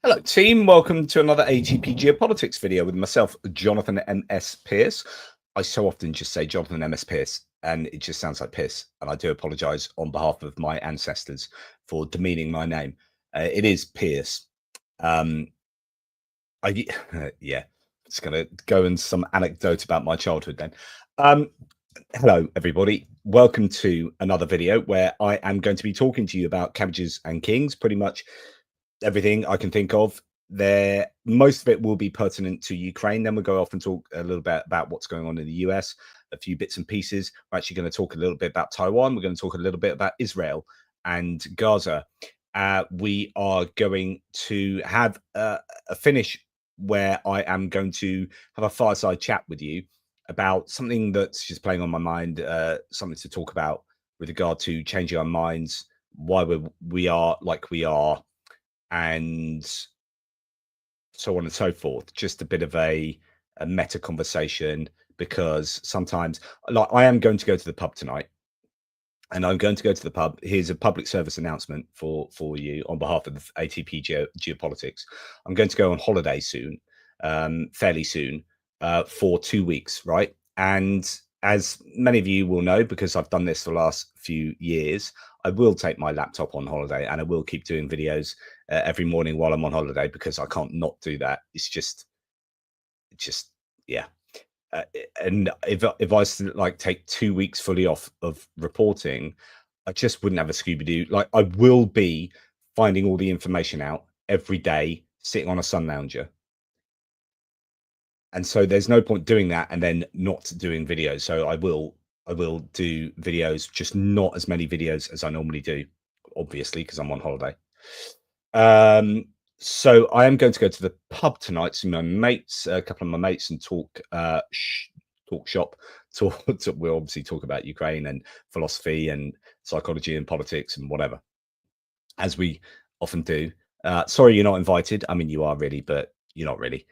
Hello, team. Welcome to another ATP Geopolitics video with myself, Jonathan M.S. Pierce. I so often just say Jonathan M.S. Pierce, and it just sounds like piss. And I do apologize on behalf of my ancestors for demeaning my name. It is Pierce. Yeah, just going to go into some anecdote about my childhood then. Hello, everybody. Welcome to another video where I am going to be talking to you about cabbages and kings, pretty much everything I can think of. Most of it will be pertinent to Ukraine. Then we'll go off and talk a little bit about what's going on in the US, a few bits and pieces. We're actually going to talk a little bit about Taiwan. We're going to talk a little bit about Israel and Gaza. We are going to have a finish where I am going to have a fireside chat with you about something that's just playing on my mind, something to talk about with regard to changing our minds, why we are like we are, and so on and so forth. Just a bit of a meta conversation, because sometimes, like, I am going to go to the pub tonight, and I'm going to go to the pub. Here's a public service announcement for you on behalf of the ATP Geopolitics. I'm going to go on holiday soon, fairly soon, for 2 weeks, right? And as many of you will know, because I've done this for the last few years, I will take my laptop on holiday, and I will keep doing videos every morning while I'm on holiday, because I can't not do that. It's just yeah. And if I like take 2 weeks fully off of reporting, I just wouldn't have a Scooby-Doo. Like, I will be finding all the information out every day, sitting on a sun lounger. And so there's no point doing that and then not doing videos. So I will do videos, just not as many videos as I normally do, obviously, because I'm on holiday. So I am going to go to the pub tonight, see my mates, a couple of my mates, and talk shop. We'll obviously talk about Ukraine and philosophy and psychology and politics and whatever, as we often do. Sorry, you're not invited. I mean, you are really, but you're not really.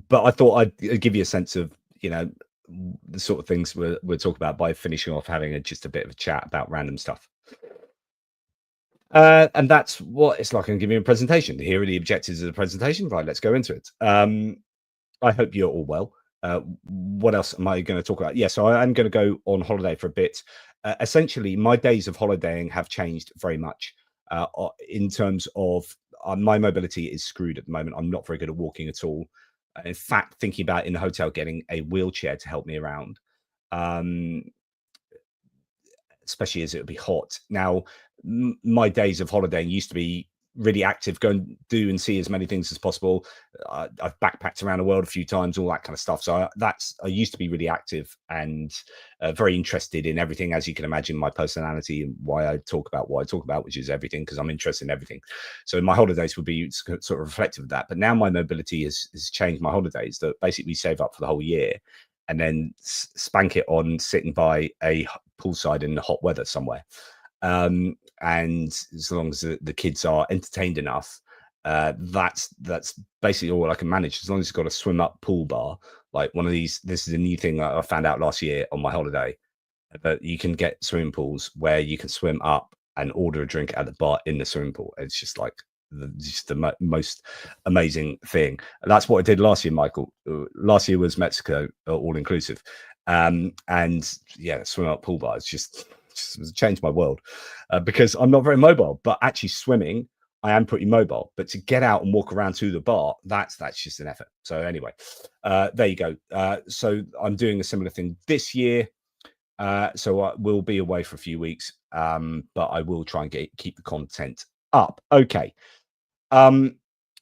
But I thought I'd give you a sense of, the sort of things we'll talk about by finishing off having just a bit of a chat about random stuff. And that's what it's like. I'm giving you a presentation. Here are the objectives of the presentation. Right, let's go into it. I hope you're all well. What else am I going to talk about? Yeah, so I'm going to go on holiday for a bit. Essentially, my days of holidaying have changed very much in terms of my mobility is screwed at the moment. I'm not very good at walking at all. In fact, thinking about in the hotel getting a wheelchair to help me around. Especially as it would be hot. Now, my days of holidaying used to be really active, go and do and see as many things as possible. I've backpacked around the world a few times, all that kind of stuff. So I used to be really active and very interested in everything, as you can imagine, my personality and why I talk about what I talk about, which is everything, because I'm interested in everything. So my holidays would be sort of reflective of that. But now my mobility has changed my holidays, that basically save up for the whole year and then spank it on sitting by a poolside in the hot weather somewhere. And as long as the kids are entertained enough, that's basically all I can manage. As long as it's got a swim up pool bar, like one of these. This is a new thing I found out last year on my holiday, that you can get swimming pools where you can swim up and order a drink at the bar in the swimming pool. It's just like the most amazing thing. That's what I did last year, Michael. Last year was Mexico, all inclusive, and yeah, swim up pool bars just changed my world, because I'm not very mobile. But actually swimming, I am pretty mobile. But to get out and walk around to the bar, that's just an effort. So anyway, there you go. So I'm doing a similar thing this year. So I will be away for a few weeks, but I will try and keep the content up. Okay.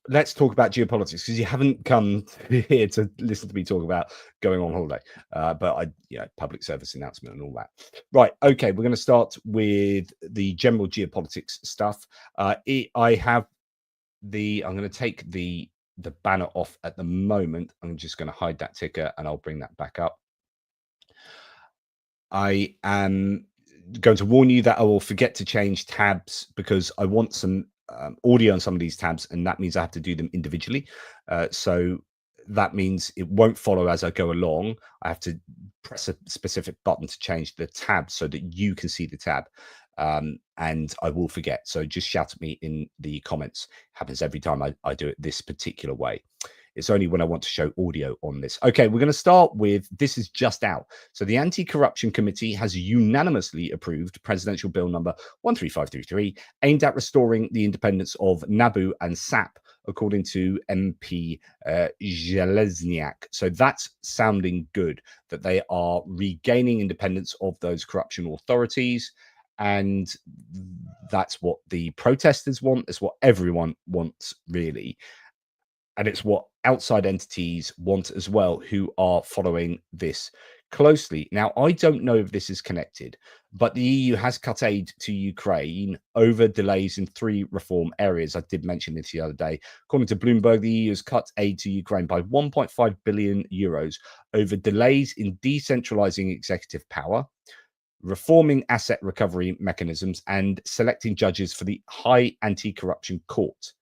Let's talk about geopolitics, because you haven't come here to listen to me talk about going on holiday. But public service announcement and all that. Right. Okay. We're going to start with the general geopolitics stuff. I'm going to take the banner off at the moment. I'm just going to hide that ticker and I'll bring that back up. I am going to warn you that I will forget to change tabs, because I want some audio on some of these tabs, and that means I have to do them individually. So that means it won't follow as I go along. I have to press a specific button to change the tab so that you can see the tab. and I will forget. So just shout at me in the comments. Happens every time I do it this particular way. It's only when I want to show audio on this. Okay, we're going to start with, this is just out. So the Anti-Corruption Committee has unanimously approved Presidential Bill number 13533, aimed at restoring the independence of NABU and SAP, according to MP Zhelezniak. So that's sounding good, that they are regaining independence of those corruption authorities. And that's what the protesters want. It's what everyone wants, really. And it's what outside entities want as well, who are following this closely. Now, I don't know if this is connected, but the EU has cut aid to Ukraine over delays in 3 reform areas. I did mention this the other day. According to Bloomberg, the EU has cut aid to Ukraine by 1.5 billion euros over delays in decentralizing executive power, reforming asset recovery mechanisms, and selecting judges for the High Anti-Corruption Court.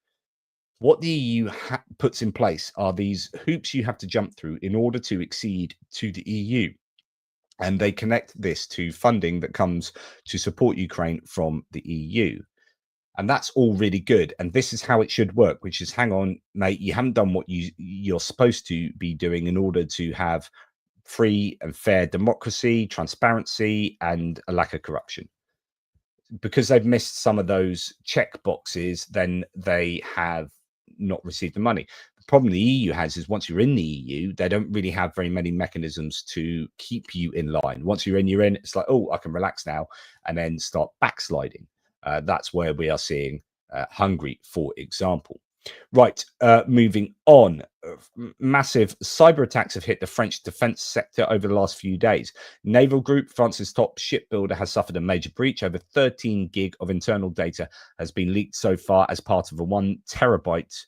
What the EU puts in place are these hoops you have to jump through in order to accede to the EU. And they connect this to funding that comes to support Ukraine from the EU. And that's all really good. And this is how it should work, which is, hang on, mate, you haven't done what you're supposed to be doing in order to have free and fair democracy, transparency, and a lack of corruption. Because they've missed some of those check boxes, then they have not received the money. The problem the EU has is, once you're in the EU, they don't really have very many mechanisms to keep you in line. Once you're in, it's like, oh, I can relax now, and then start backsliding. That's where we are seeing Hungary, for example. Right, moving on. Massive cyber attacks have hit the French defense sector over the last few days. Naval Group, France's top shipbuilder, has suffered a major breach. Over 13 gig of internal data has been leaked so far as part of a 1 terabyte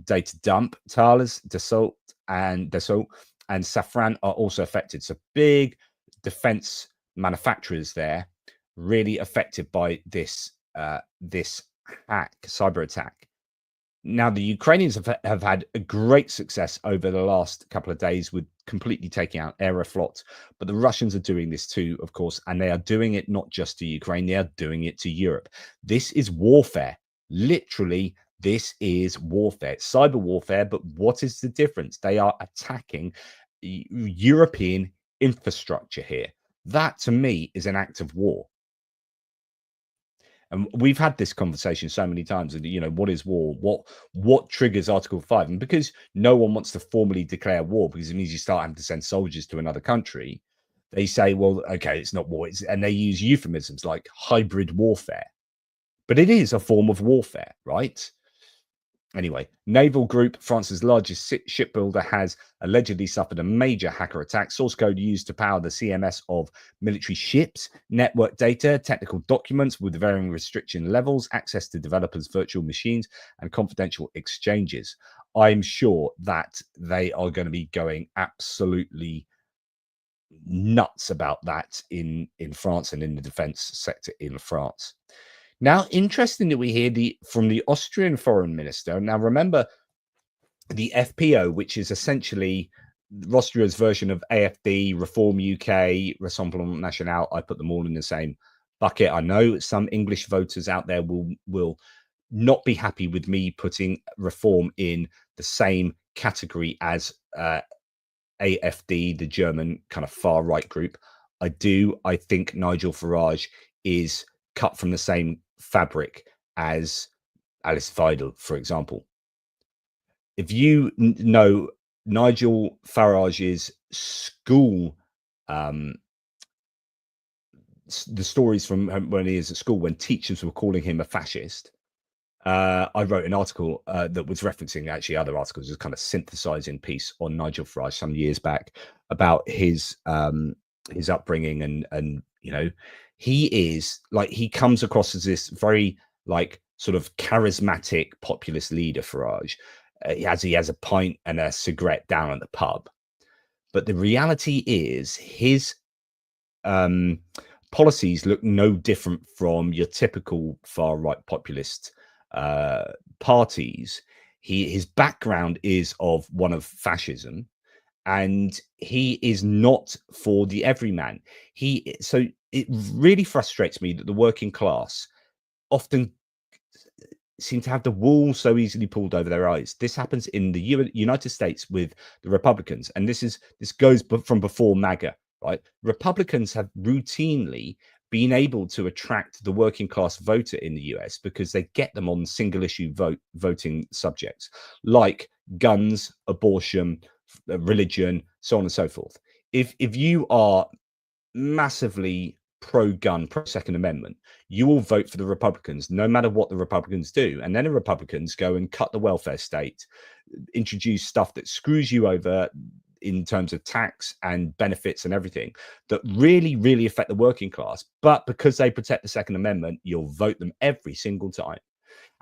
data dump. Thales, Dassault, and Safran are also affected. So big defense manufacturers there really affected by this cyber attack. Now, the Ukrainians have had a great success over the last couple of days with completely taking out Aeroflot, but the Russians are doing this too, of course, and they are doing it not just to Ukraine, they are doing it to Europe. This is warfare. Literally, this is warfare. It's cyber warfare, but what is the difference? They are attacking European infrastructure here. That, to me, is an act of war. And we've had this conversation so many times. You know, what is war? What triggers Article 5? And because no one wants to formally declare war, because it means you start having to send soldiers to another country, they say, well, okay, it's not war. And they use euphemisms like hybrid warfare. But it is a form of warfare, right? Anyway, Naval Group, France's largest shipbuilder, has allegedly suffered a major hacker attack. Source code used to power the CMS of military ships, network data, technical documents with varying restriction levels, access to developers' virtual machines, and confidential exchanges. I'm sure that they are going to be going absolutely nuts about that in France and in the defense sector in France. Now, interesting that we hear from the Austrian foreign minister. Now, remember, the FPO, which is essentially Austria's version of AFD, Reform UK, Rassemblement National. I put them all in the same bucket. I know some English voters out there will not be happy with me putting Reform in the same category as AFD, the German kind of far right group. I think Nigel Farage is cut from the same fabric as Alice Weidel, for example. If you know Nigel Farage's school, the stories from when he was at school, when teachers were calling him a fascist, I wrote an article that was referencing actually other articles, just kind of synthesizing piece on Nigel Farage some years back about his upbringing, and you know, he comes across as this very like sort of charismatic populist leader. Farage, he has a pint and a cigarette down at the pub, but the reality is his policies look no different from your typical far right populist parties. His background is of one of fascism, and he is not for the everyman. So it really frustrates me that the working class often seem to have the wool so easily pulled over their eyes. This happens in the United States with the Republicans, and this goes from before MAGA, right? Republicans have routinely been able to attract the working class voter in the US because they get them on single issue voting subjects like guns, abortion, religion, so on and so forth. If you are massively pro-gun, pro-Second Amendment, you will vote for the Republicans, no matter what the Republicans do. And then the Republicans go and cut the welfare state, introduce stuff that screws you over in terms of tax and benefits and everything that really, really affect the working class. But because they protect the Second Amendment, you'll vote them every single time.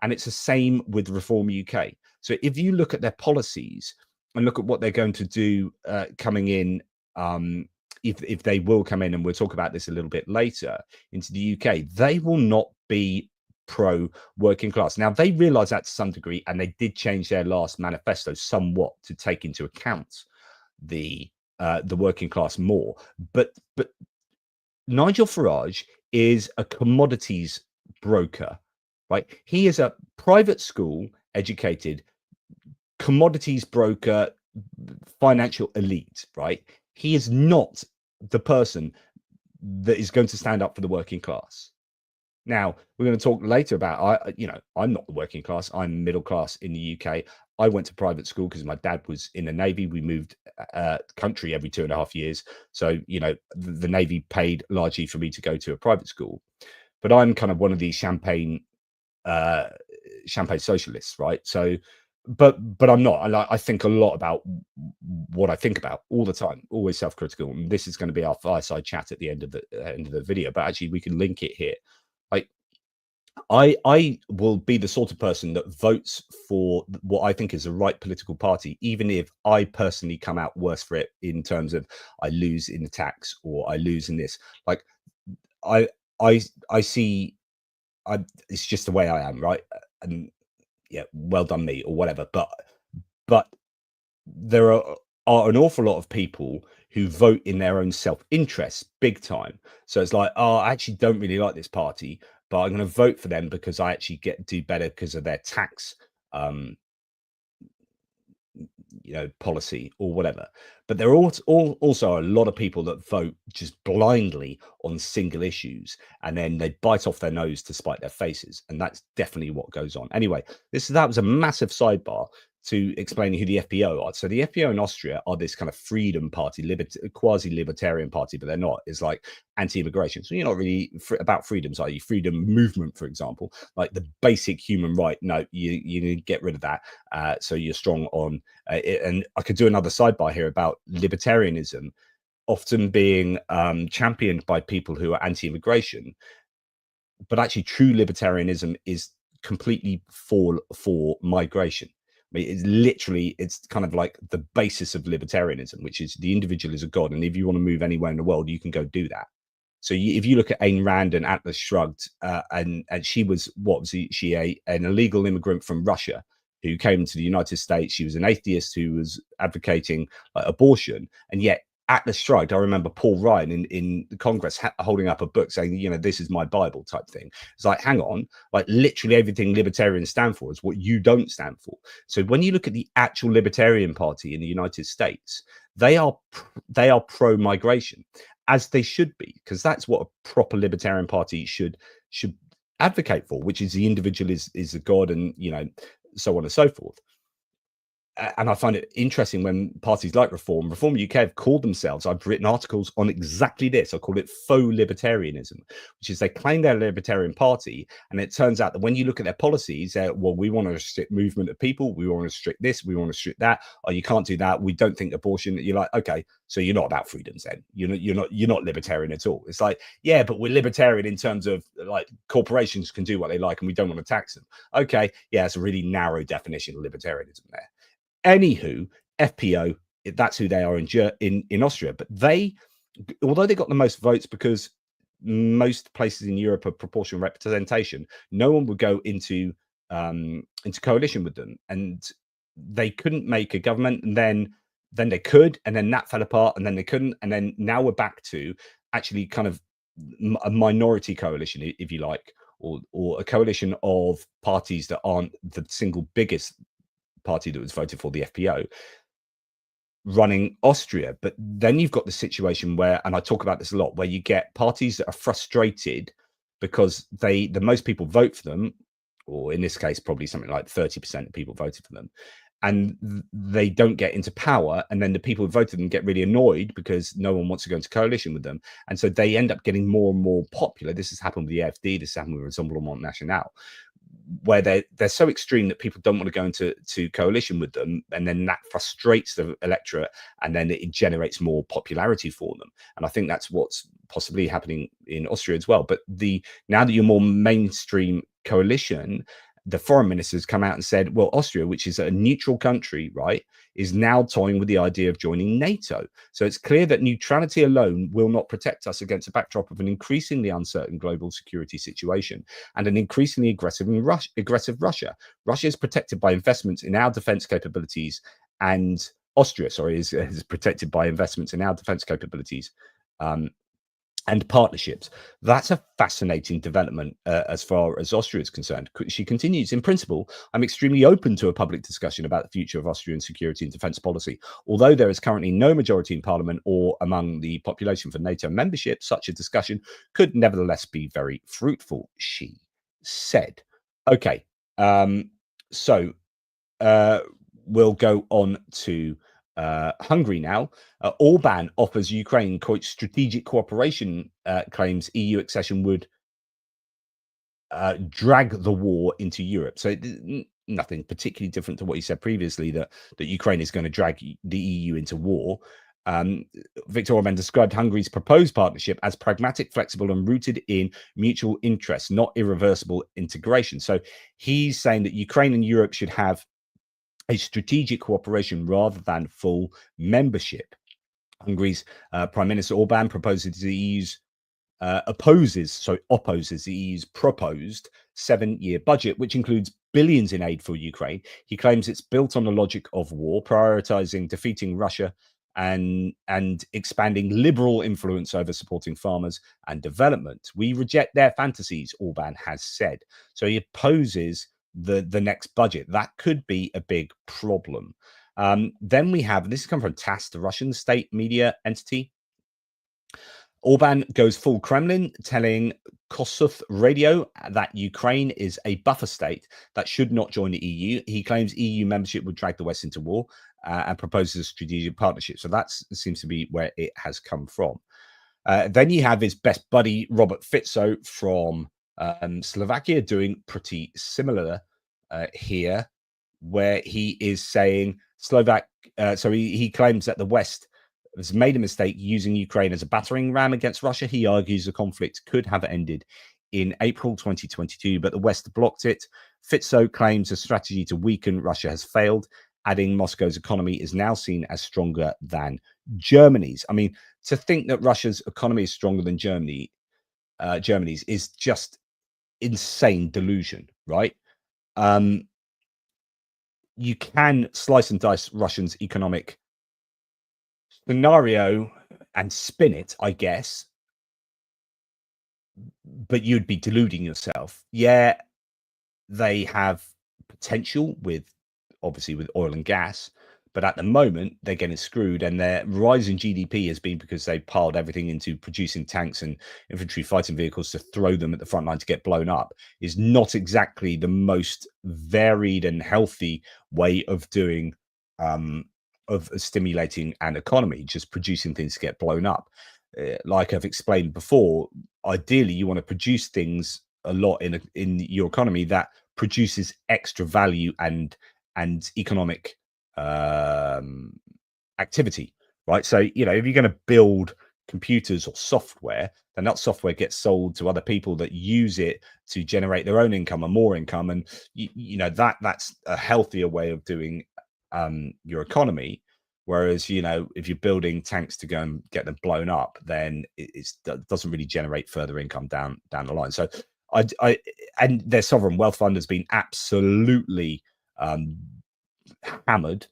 And it's the same with Reform UK. So if you look at their policies and look at what they're going to do coming in, if they will come in, and we'll talk about this a little bit later, into the UK, they will not be pro working class. Now, they realize that to some degree, and they did change their last manifesto somewhat to take into account the working class more. But Nigel Farage is a commodities broker, right? He is a private school educated commodities broker, financial elite, right? He is not the person that is going to stand up for the working class. Now, we're going to talk later about, I'm not the working class. I'm middle class in the UK. I went to private school because my dad was in the Navy. We moved country every 2.5 years. So, the Navy paid largely for me to go to a private school. But I'm kind of one of these champagne socialists, right? So, but I'm not. I think a lot about what I think about all the time, always self-critical. And this is going to be our fireside chat at the end of the video. But actually, we can link it here. Like, I will be the sort of person that votes for what I think is the right political party, even if I personally come out worse for it in terms of I lose in the tax or I lose in this. Like, I see. It's just the way I am, right? And yeah, well done me or whatever. But there are an awful lot of people who vote in their own self-interest big time. So it's like, oh, I actually don't really like this party, but I'm going to vote for them because I actually do better because of their tax policy or whatever. But there are also a lot of people that vote just blindly on single issues, and then they bite off their nose to spite their faces, and that's definitely what goes on. Anyway, that was a massive sidebar to explaining who the FPO are. So the FPO in Austria are this kind of freedom party, quasi-libertarian party, but they're not. It's like anti-immigration. So you're not really about freedoms, are you? Freedom movement, for example, like the basic human right. No, you need to get rid of that. So you're strong on it. And I could do another sidebar here about libertarianism often being championed by people who are anti-immigration, but actually true libertarianism is completely for migration. I mean, it's kind of like the basis of libertarianism, which is the individual is a god, and if you want to move anywhere in the world, you can go do that. So if you look at Ayn Rand and Atlas Shrugged, and she was an illegal immigrant from Russia who came to the United States. She was an atheist who was advocating abortion, and yet Atlas Shrugged, I remember Paul Ryan in the Congress holding up a book saying, this is my Bible type thing. It's like, hang on, like literally everything libertarians stand for is what you don't stand for. So when you look at the actual Libertarian Party in the United States, they are pro-migration, as they should be, because that's what a proper Libertarian Party should advocate for, which is the individual is a god, and so on and so forth. And I find it interesting when parties like Reform UK have called themselves, I've written articles on exactly this. I call it faux libertarianism, which is they claim they're a libertarian party. And it turns out that when you look at their policies, we want to restrict movement of people. We want to restrict this. We want to restrict that. Oh, you can't do that. We don't think abortion. You're like, okay, so you're not about freedoms then. You're not libertarian at all. It's like, yeah, but we're libertarian in terms of like corporations can do what they like and we don't want to tax them. Okay, yeah, it's a really narrow definition of libertarianism there. Anywho, FPO, that's who they are in Austria. But although they got the most votes because most places in Europe are proportional representation, no one would go into coalition with them, and they couldn't make a government. And then then they could, and then that fell apart, and then they couldn't, and then now we're back to actually kind of a minority coalition, if you like, or a coalition of parties that aren't the single biggest party that was voted for, the FPO, running Austria. But then you've got the situation where, and I talk about this a lot, where you get parties that are frustrated because the most people vote for them, or in this case, probably something like 30% of people voted for them, and they don't get into power. And then the people who voted them get really annoyed because no one wants to go into coalition with them. And so they end up getting more and more popular. This has happened with the AfD, this has happened with Rassemblement National, where they're so extreme that people don't want to go into coalition with them, and then that frustrates the electorate, and then it generates more popularity for them. And I think that's what's possibly happening in Austria as well. But now that you're more mainstream coalition, the foreign ministers come out and said, well, Austria, which is a neutral country, right, is now toying with the idea of joining NATO. So it's clear that neutrality alone will not protect us against a backdrop of an increasingly uncertain global security situation and an increasingly aggressive Russia. Russia is protected by investments in our defense capabilities, and Austria, sorry, is protected by investments in our defense capabilities. And partnerships. That's a fascinating development as far as Austria is concerned. She continues, in principle, I'm extremely open to a public discussion about the future of Austrian security and defence policy. Although there is currently no majority in parliament or among the population for NATO membership, such a discussion could nevertheless be very fruitful, she said. Okay, so we'll go on to Hungary now. Orban offers Ukraine, quote, strategic cooperation, claims EU accession would drag the war into Europe. So nothing particularly different to what he said previously, that Ukraine is going to drag the EU into war. Viktor Orban described Hungary's proposed partnership as pragmatic, flexible, and rooted in mutual interests, not irreversible integration. So he's saying that Ukraine and Europe should have a strategic cooperation rather than full membership. Hungary's Prime Minister Orban opposes the EU's proposed 7-year budget, which includes billions in aid for Ukraine. He claims it's built on the logic of war, prioritizing defeating Russia and expanding liberal influence over supporting farmers and development. We reject their fantasies, Orban has said. So he opposes the next budget. That could be a big problem. Then we have, this has come from TASS, the Russian state media entity. Orban goes full Kremlin, telling Kossuth Radio that Ukraine is a buffer state that should not join the EU. He claims EU membership would drag the West into war and proposes a strategic partnership. So that seems to be where it has come from. Then you have his best buddy, Robert Fico from Slovakia, doing pretty similar here, where he is saying he claims that the West has made a mistake using Ukraine as a battering ram against Russia. He argues the conflict could have ended in April 2022, but the West blocked it. Fico claims a strategy to weaken Russia has failed, adding Moscow's economy is now seen as stronger than Germany's. I mean, to think that Russia's economy is stronger than Germany's is just insane delusion, right? You can slice and dice Russians' economic scenario and spin it, I guess, but you'd be deluding yourself. Yeah, they have potential obviously with oil and gas, but at the moment they're getting screwed, and their rise in GDP has been because they piled everything into producing tanks and infantry fighting vehicles to throw them at the front line to get blown up. Is not exactly the most varied and healthy way of doing of stimulating an economy, just producing things to get blown up. Like I've explained before, ideally you want to produce things a lot in your economy that produces extra value and economic activity, right? So, you know, if you're going to build computers or software, then that software gets sold to other people that use it to generate their own income or more income, and you know that's a healthier way of doing your economy. Whereas, you know, if you're building tanks to go and get them blown up, then it doesn't really generate further income down the line. So and their sovereign wealth fund has been absolutely hammered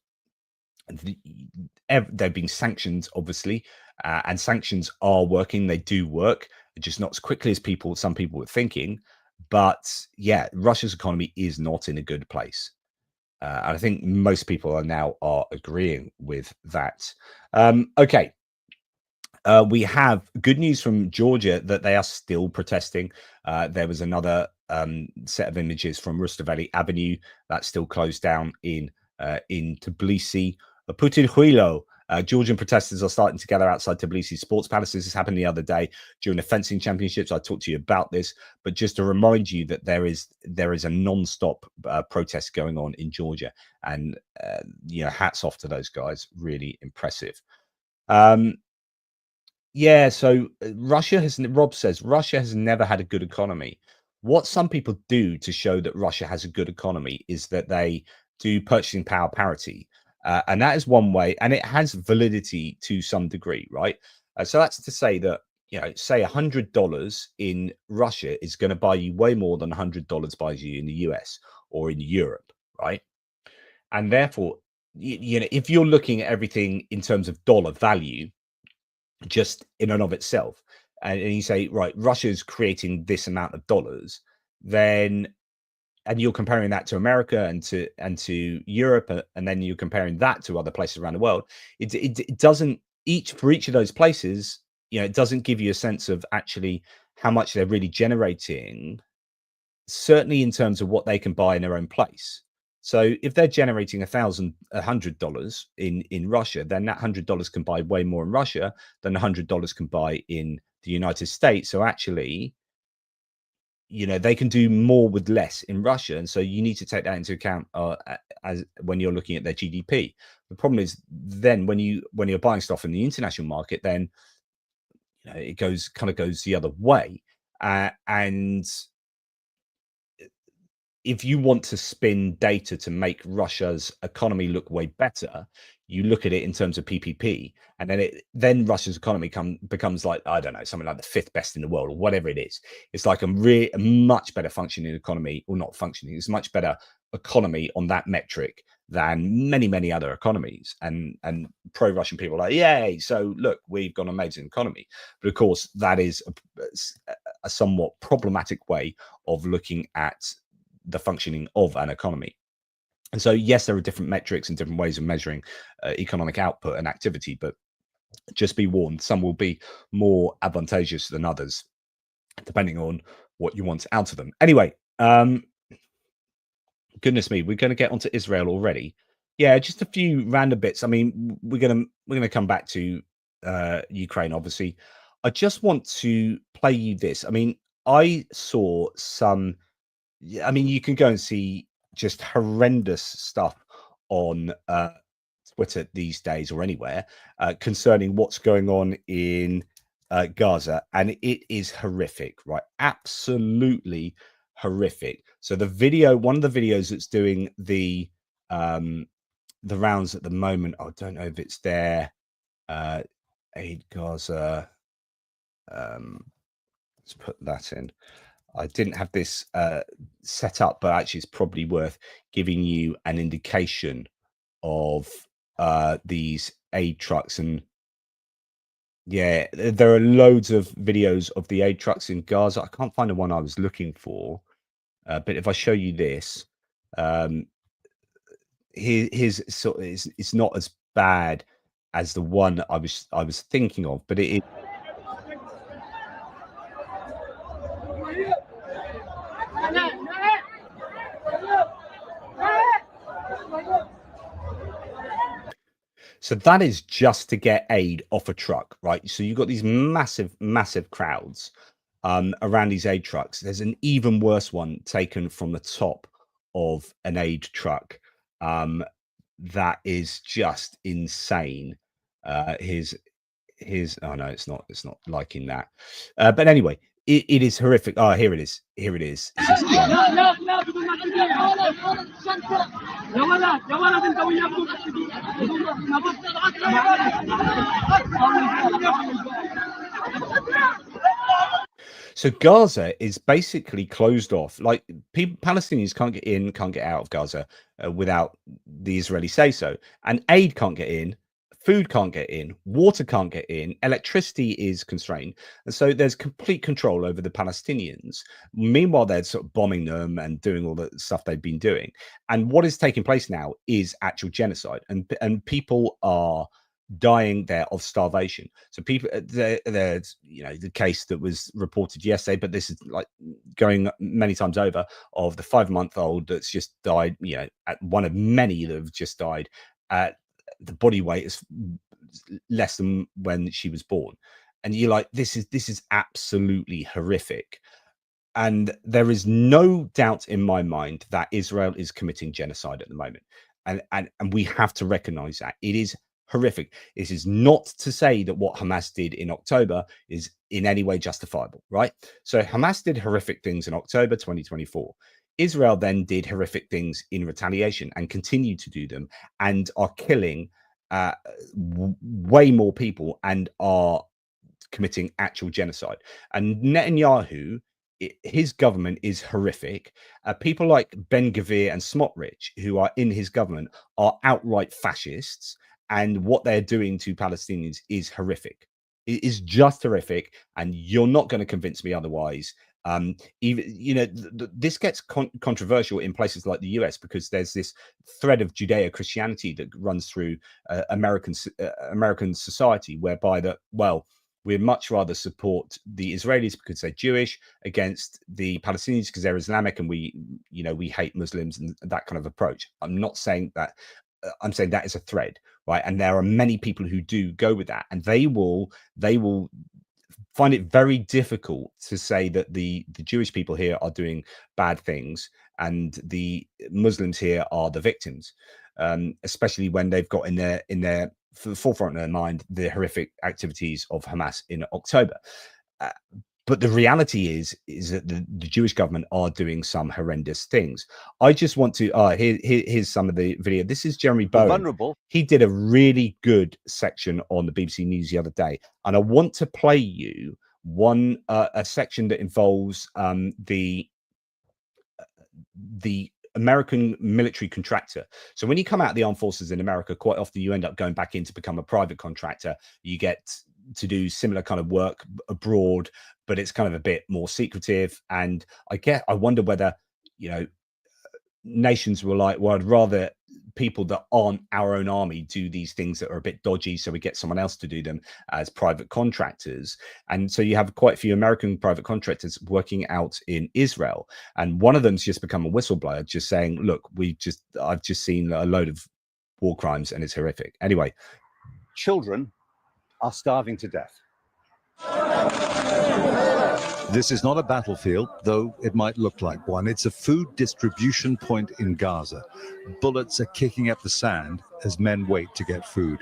They've been sanctioned, obviously, and sanctions are working. They do work, just not as quickly as some people were thinking. But yeah, Russia's economy is not in a good place. And I think most people are agreeing with that. Okay. We have good news from Georgia that they are still protesting. There was another set of images from Rustaveli Avenue that's still closed down in Tbilisi. Putin Huilo. Georgian protesters are starting to gather outside Tbilisi sports palaces. This happened the other day during the fencing championships. I talked to you about this, but just to remind you that there is a non-stop protest going on in Georgia, and hats off to those guys. Really impressive. Yeah, so Rob says Russia has never had a good economy. What some people do to show that Russia has a good economy is that they do purchasing power parity. And that is one way, and it has validity to some degree, right? So that's to say that, say $100 in Russia is going to buy you way more than $100 buys you in the US or in Europe, right? And therefore, if you're looking at everything in terms of dollar value, just in and of itself, and you say, right, Russia's creating this amount of dollars, then, and you're comparing that to America and to Europe, and then you're comparing that to other places around the world, it doesn't, for each of those places, it doesn't give you a sense of actually how much they're really generating, certainly in terms of what they can buy in their own place. So if they're generating $100 in Russia, then that $100 can buy way more in Russia than $100 can buy in the United States. So actually, they can do more with less in Russia, and so you need to take that into account as when you're looking at their GDP. The problem is then when you're buying stuff in the international market, then it goes the other way, and if you want to spin data to make Russia's economy look way better, you look at it in terms of PPP, and then Russia's economy becomes like, I don't know, something like the 5th best in the world or whatever it is. It's like a much better functioning economy, or not functioning. It's a much better economy on that metric than many other economies. And pro-Russian people are like, yay! So look, we've got an amazing economy. But of course, that is a somewhat problematic way of looking at the functioning of an economy. And so, yes, there are different metrics and different ways of measuring economic output and activity, but just be warned, some will be more advantageous than others, depending on what you want out of them. Anyway, goodness me, we're going to get onto Israel already. Yeah, just a few random bits. I mean, we're gonna come back to Ukraine, obviously. I just want to play you this. I mean, I saw some. I mean, you can go and see just horrendous stuff on Twitter these days or anywhere concerning what's going on in Gaza, and it is horrific, right? Absolutely horrific. So one of the videos that's doing the rounds at the moment, I don't know if it's there. Aid Gaza. Let's put that in. I didn't have this set up, but actually it's probably worth giving you an indication of these aid trucks. And yeah, there are loads of videos of the aid trucks in Gaza. I can't find the one I was looking for, but if I show you this, it's not as bad as the one I was thinking of, but it is. So that is just to get aid off a truck, right? So you've got these massive crowds around these aid trucks. There's an even worse one taken from the top of an aid truck. That is just insane. Here's oh no, it's not liking that. But anyway, it is horrific. Oh, here it is. Here it is. So Gaza is basically closed off. Like people, Palestinians can't get in, can't get out of Gaza without the Israeli say so, and aid can't get in, food can't get in, water can't get in, electricity is constrained, and so there's complete control over the Palestinians. Meanwhile, they're sort of bombing them and doing all the stuff they've been doing. And what is taking place now is actual genocide, and people are dying there of starvation. So people, there's the case that was reported yesterday, but this is like going many times over, of the 5-month-old that's just died. At one of many that have just died. The body weight is less than when she was born, and you're like, this is absolutely horrific. And there is no doubt in my mind that Israel is committing genocide at the moment. And we have to recognize that. It is horrific. This is not to say that what Hamas did in October is in any way justifiable, right? So Hamas did horrific things in October 2024. Israel then did horrific things in retaliation and continue to do them, and are killing way more people and are committing actual genocide. And Netanyahu, his government is horrific. People like Ben Gvir and Smotrich, who are in his government, are outright fascists, and what they're doing to Palestinians is horrific. It is just horrific, and you're not going to convince me otherwise. Even this gets controversial in places like the US, because there's this thread of Judeo-Christianity that runs through American society, whereby we'd much rather support the Israelis because they're Jewish against the Palestinians because they're Islamic, and we hate Muslims, and that kind of approach. I'm not saying that. I'm saying that is a thread, right? And there are many people who do go with that, and they will find it very difficult to say that the Jewish people here are doing bad things and the Muslims here are the victims, especially when they've got in their forefront of their mind the horrific activities of Hamas in October. But the reality is that the Jewish government are doing some horrendous things. I just want to here's some of the video. This is Jeremy Bowen. Vulnerable. He did a really good section on the BBC News the other day, and I want to play you a section that involves the American military contractor. So when you come out of the armed forces in America, quite often you end up going back in to become a private contractor. You get to do similar kind of work abroad, but it's kind of a bit more secretive. And I wonder whether nations were like, well, I'd rather people that aren't our own army do these things that are a bit dodgy, so we get someone else to do them as private contractors. And so you have quite a few American private contractors working out in Israel, and one of them's just become a whistleblower, just saying, look, I've just seen a load of war crimes and it's horrific. Anyway, Children are starving to death. This is not a battlefield, though it might look like one. It's a food distribution point in Gaza. Bullets are kicking up the sand as men wait to get food.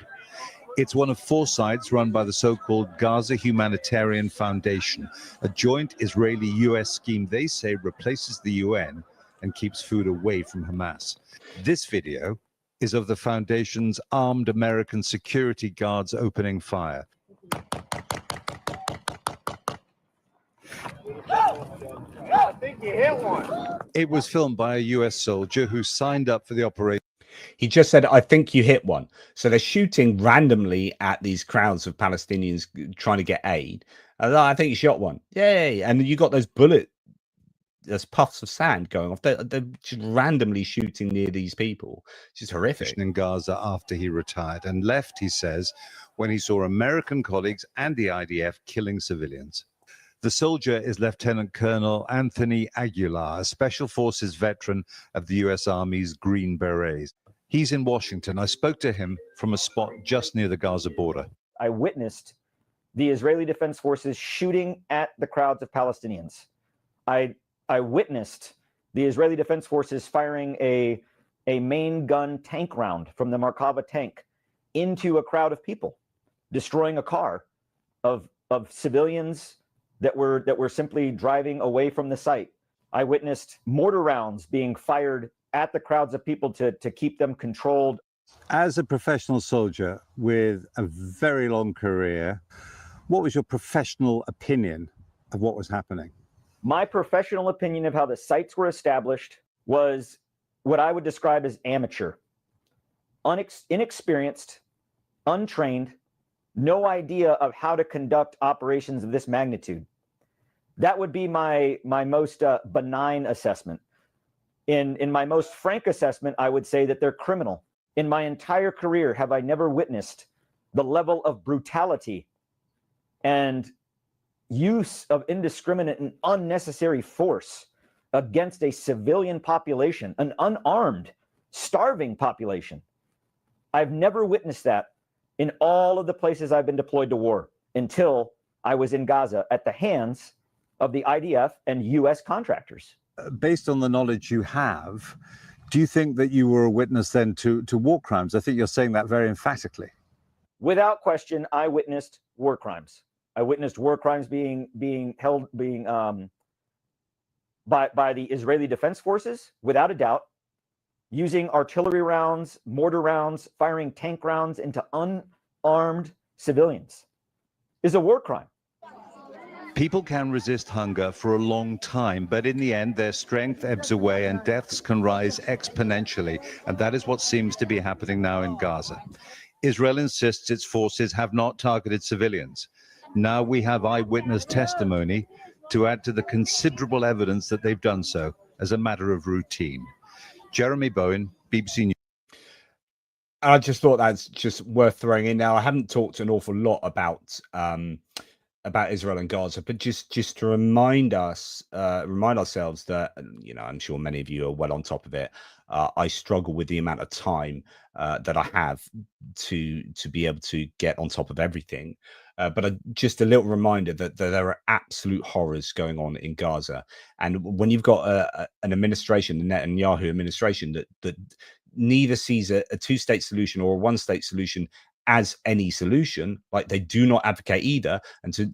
It's one of 4 sites run by the so-called Gaza Humanitarian Foundation, a joint Israeli-US scheme they say replaces the UN and keeps food away from Hamas. This video is of the foundation's armed American security guards opening fire. I think you hit one. It was filmed by a US soldier who signed up for the operation. He just said, I think you hit one. So they're shooting randomly at these crowds of Palestinians trying to get aid. I think you shot one. Yay. And you got those there's puffs of sand going off. They're just randomly shooting near these people. It's just horrific. In Gaza after he retired and left, he says, when he saw American colleagues and the IDF killing civilians. The soldier is Lieutenant Colonel Anthony Aguilar, a Special Forces veteran of the U.S. Army's Green Berets. He's in Washington. I spoke to him from a spot just near the Gaza border. I witnessed the Israeli Defense Forces shooting at the crowds of Palestinians. I witnessed the Israeli Defense Forces firing a main gun tank round from the Merkava tank into a crowd of people, destroying a car of civilians that were simply driving away from the site. I witnessed mortar rounds being fired at the crowds of people to keep them controlled. As a professional soldier with a very long career, what was your professional opinion of what was happening? My professional opinion of how the sites were established was what I would describe as amateur, inexperienced, untrained, no idea of how to conduct operations of this magnitude. That would be my most benign assessment. In my most frank assessment, I would say that they're criminal. In my entire career, have I never witnessed the level of brutality and use of indiscriminate and unnecessary force against a civilian population, an unarmed, starving population. I've never witnessed that in all of the places I've been deployed to war until I was in Gaza at the hands of the IDF and US contractors. Based on the knowledge you have, do you think that you were a witness then to war crimes? I think you're saying that very emphatically. Without question, I witnessed war crimes. I witnessed war crimes being by the Israeli Defense Forces, without a doubt, using artillery rounds, mortar rounds, firing tank rounds into unarmed civilians is a war crime. People can resist hunger for a long time, but in the end, their strength ebbs away and deaths can rise exponentially. And that is what seems to be happening now in Gaza. Israel insists its forces have not targeted civilians. Now we have eyewitness testimony to add to the considerable evidence that they've done so as a matter of routine. Jeremy Bowen, BBC News. I just thought that's just worth throwing in. Now, I haven't talked an awful lot about Israel and Gaza, but just to remind ourselves that, you know, I'm sure many of you are well on top of it. I struggle with the amount of time that I have to be able to get on top of everything. But just a little reminder that there are absolute horrors going on in Gaza. And when you've got an administration, the Netanyahu administration, that neither sees a two-state solution or a one-state solution as any solution, like they do not advocate either, and to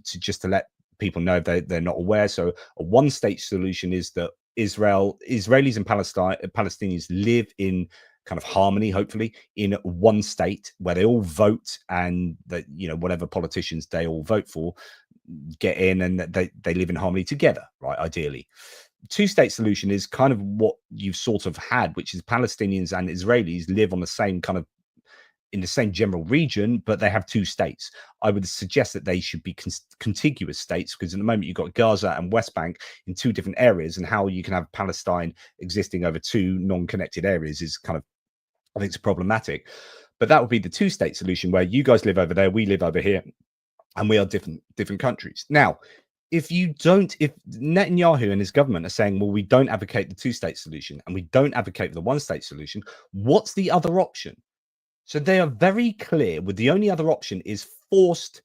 let people know they're not aware. So a one-state solution is that Israelis and Palestinians live in kind of harmony, hopefully, in one state where they all vote, and that, you know, whatever politicians they all vote for get in, and they live in harmony together, right? Ideally. Two-state solution is kind of what you've sort of had, which is Palestinians and Israelis live on the same kind of in the same general region, but they have two states. I would suggest that they should be contiguous states, because at the moment you've got Gaza and West Bank in two different areas, and how you can have Palestine existing over two non-connected areas is kind of, I think it's problematic. But that would be the two-state solution, where you guys live over there, we live over here, and we are different countries. Now, if Netanyahu and his government are saying, well, we don't advocate the two-state solution and we don't advocate the one-state solution, what's the other option? So they are very clear with the only other option is forced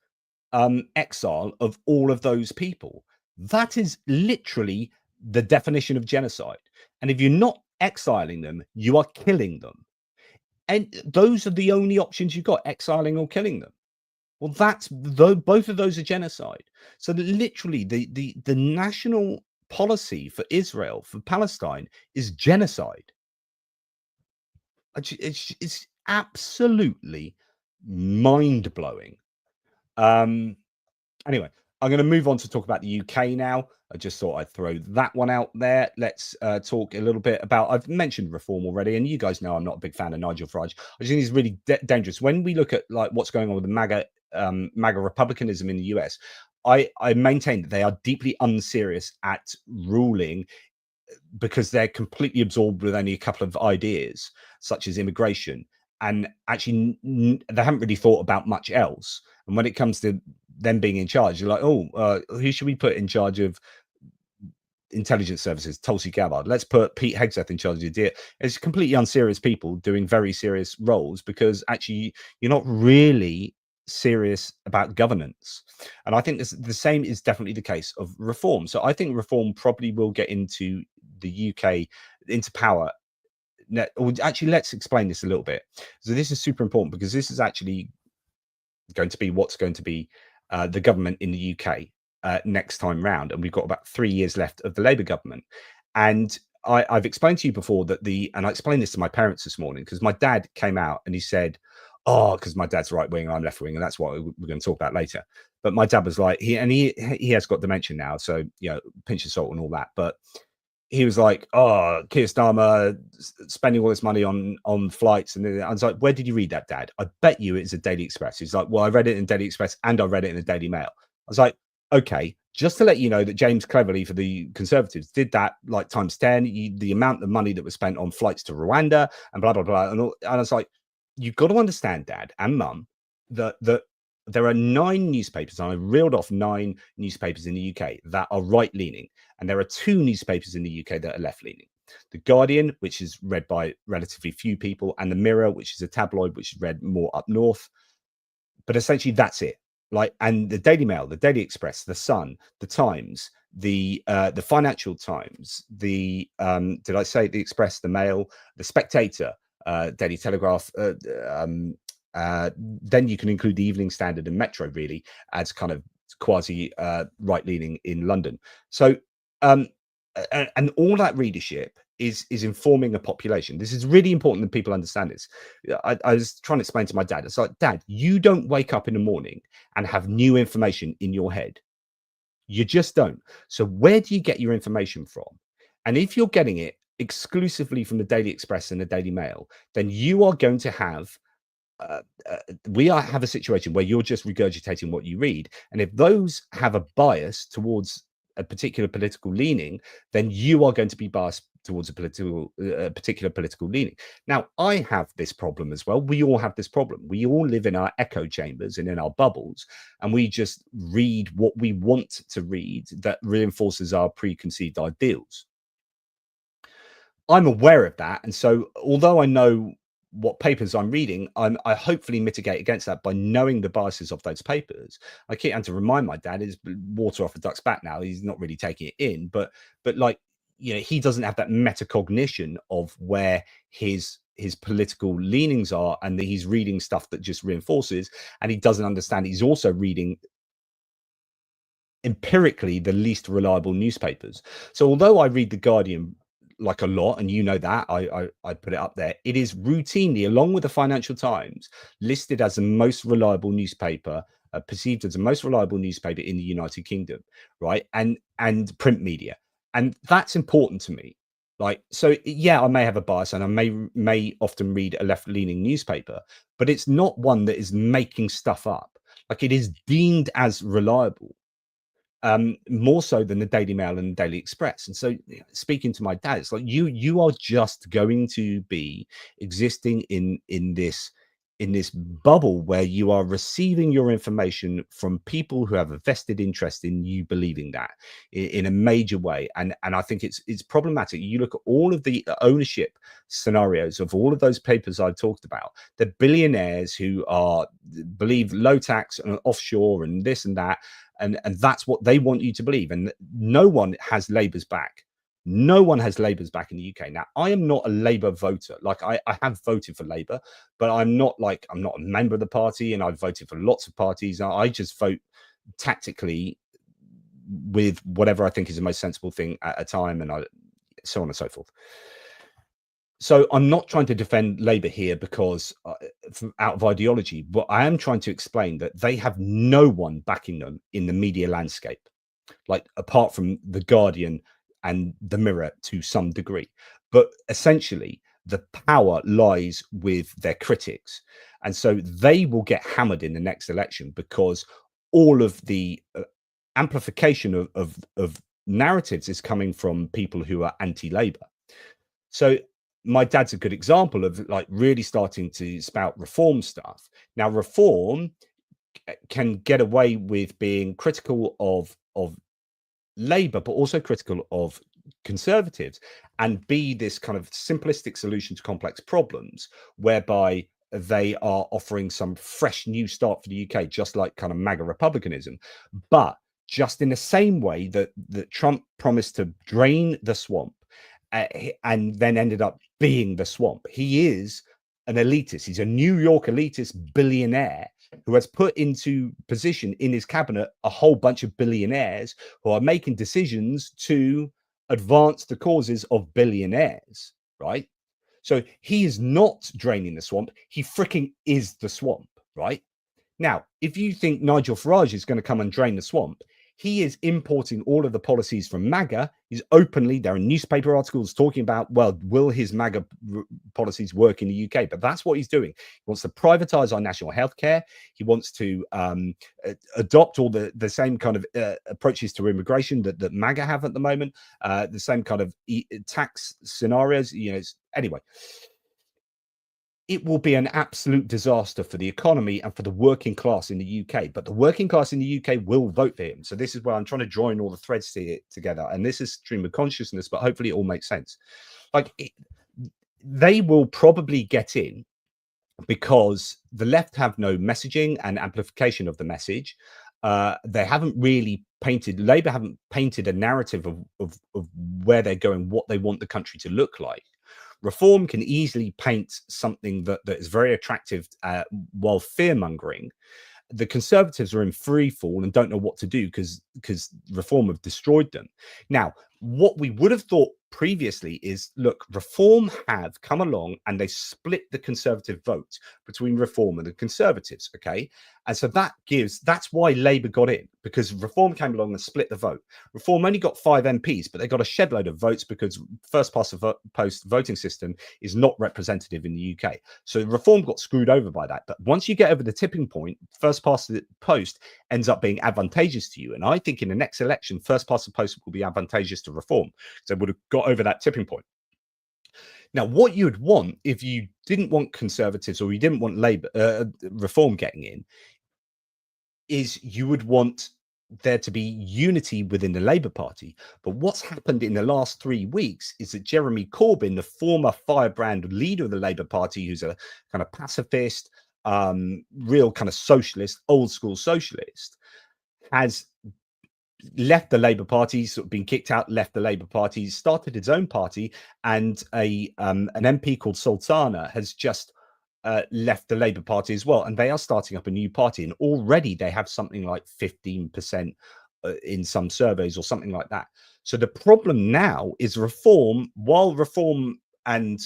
exile of all of those people. That is literally the definition of genocide. And if you're not exiling them, you are killing them. And those are the only options you've got, exiling or killing them. Well, both of those are genocide. So literally the national policy for Israel, for Palestine, is genocide. It's absolutely mind-blowing. Anyway, I'm going to move on to talk about the UK now. I just thought I'd throw that one out there. Let's talk a little bit about, I've mentioned reform already, and you guys know I'm not a big fan of Nigel Farage. I just think he's really dangerous. When we look at like what's going on with the MAGA republicanism in the US, I maintain that they are deeply unserious at ruling, because they're completely absorbed with only a couple of ideas, such as immigration. And actually, they haven't really thought about much else. And when it comes to them being in charge, you're like, oh, who should we put in charge of intelligence services? Tulsi Gabbard. Let's put Pete Hegseth in charge of it. It's completely unserious people doing very serious roles, because actually you're not really serious about governance. And I think the same is definitely the case of reform. So I think reform probably will get into the UK, into power. Actually, let's explain this a little bit. So this is super important, because this is actually going to be what's going to be the government in the UK next time round. And we've got about 3 years left of the Labour government. And I've explained to you before that and I explained this to my parents this morning, because my dad came out and he said, oh, because my dad's right wing and I'm left wing, and that's what we're going to talk about later. But my dad was like, he has got dementia now, so pinch of salt and all that. But he was like, oh, Keir Starmer spending all this money on flights, and I was like, where did you read that, Dad? I bet you it's a Daily Express. He's like, well, I read it in Daily Express and I read it in the Daily Mail. I was like, okay, just to let you know that James Cleverly for the Conservatives did that like times 10, the amount of money that was spent on flights to Rwanda and blah, blah, blah. And I was like, you've got to understand, Dad and Mum, that there are 9 newspapers, and I reeled off 9 newspapers in the UK that are right-leaning, and there are 2 newspapers in the UK that are left-leaning. The Guardian, which is read by relatively few people, and the Mirror, which is a tabloid, which is read more up north. But essentially, that's it. Like, and the Daily Mail, the Daily Express, the Sun, the Times, the Financial Times, the did I say the Express, the Mail, the Spectator, Daily Telegraph. Then you can include the Evening Standard and Metro really as kind of quasi right leaning in London. So and all that readership is informing a population. This is really important that people understand this. I was trying to explain to my dad. It's like, Dad, you don't wake up in the morning and have new information in your head. You just don't. So where do you get your information from? And if you're getting it exclusively from the Daily Express and the Daily Mail, then you are going to have have a situation where you're just regurgitating what you read. And if those have a bias towards a particular political leaning, then you are going to be biased towards a particular political leaning. Now, I have this problem as well. We all have this problem. We all live in our echo chambers and in our bubbles, and we just read what we want to read that reinforces our preconceived ideals. I'm aware of that. And so although I know what papers I'm reading, I hopefully mitigate against that by knowing the biases of those papers. I keep having to remind my dad, is water off a duck's back now. He's not really taking it in, but like, he doesn't have that metacognition of where his political leanings are, and that he's reading stuff that just reinforces, and he doesn't understand he's also reading empirically the least reliable newspapers. So although I read the Guardian like a lot, and that I put it up there, it is routinely, along with the Financial Times, listed as the most reliable newspaper, perceived as the most reliable newspaper in the United Kingdom, right? And print media, and that's important to me. Like, so yeah, I may have a bias, and I may often read a left-leaning newspaper, but it's not one that is making stuff up. Like, it is deemed as reliable. More so than the Daily Mail and the Daily Express. And so, speaking to my dad, it's like, you are just going to be existing in this bubble where you are receiving your information from people who have a vested interest in you believing that in a major way. And I think it's problematic. You look at all of the ownership scenarios of all of those papers I talked about, the billionaires who believe low tax and offshore and this and that. And that's what they want you to believe. And no one has Labour's back. No one has Labour's back in the UK. Now, I am not a Labour voter. Like, I have voted for Labour, but I'm not a member of the party, and I've voted for lots of parties. I just vote tactically with whatever I think is the most sensible thing at a time, and so on and so forth. So I'm not trying to defend Labour here because out of ideology, but I am trying to explain that they have no one backing them in the media landscape, like apart from the Guardian and the Mirror to some degree. But essentially, the power lies with their critics. And so they will get hammered in the next election because all of the amplification of narratives is coming from people who are anti-Labour. So my dad's a good example of like really starting to spout reform stuff. Now, reform can get away with being critical of Labour, but also critical of Conservatives, and be this kind of simplistic solution to complex problems, whereby they are offering some fresh new start for the UK, just like kind of MAGA republicanism, but just in the same way that Trump promised to drain the swamp and then ended up being the swamp. He is an elitist. He's a New York elitist billionaire who has put into position in his cabinet a whole bunch of billionaires who are making decisions to advance the causes of billionaires, right? So he is not draining the swamp. He freaking is the swamp, right? Now, if you think Nigel Farage is going to come and drain the swamp, he is importing all of the policies from MAGA. He's openly, there are newspaper articles talking about, well, will his MAGA policies work in the UK? But that's what he's doing. He wants to privatize our national health care. He wants to adopt all the same kind of approaches to immigration that MAGA have at the moment, the same kind of tax scenarios. Anyway. It will be an absolute disaster for the economy and for the working class in the UK. But the working class in the UK will vote for him. So this is where I'm trying to join all the threads together. And this is stream of consciousness, but hopefully it all makes sense. They will probably get in because the left have no messaging and amplification of the message. They haven't really Labour haven't painted a narrative of where they're going, what they want the country to look like. Reform can easily paint something that is very attractive while fear-mongering. The Conservatives are in free fall and don't know what to do because Reform have destroyed them. Now, what we would have thought previously is, look, Reform have come along and they split the Conservative vote between Reform and the Conservatives, okay? And so that's why Labour got in, because Reform came along and split the vote. Reform only got 5 MPs, but they got a shed load of votes because first past the post voting system is not representative in the UK. So Reform got screwed over by that. But once you get over the tipping point, first past the post ends up being advantageous to you. And I think in the next election, first past the post will be advantageous to Reform. So would have got over that tipping point. Now, what you would want if you didn't want Conservatives or you didn't want Reform getting in is you would want there to be unity within the Labour Party. But what's happened in the last 3 weeks is that Jeremy Corbyn, the former firebrand leader of the Labour Party, who's a kind of pacifist, real kind of socialist, old school socialist, has left the Labour Party, sort of been kicked out, left the Labour Party, started his own party, and an MP called Sultana has just left the Labour Party as well, and they are starting up a new party, and already they have something like 15% in some surveys or something like that. So the problem now is Reform, while Reform and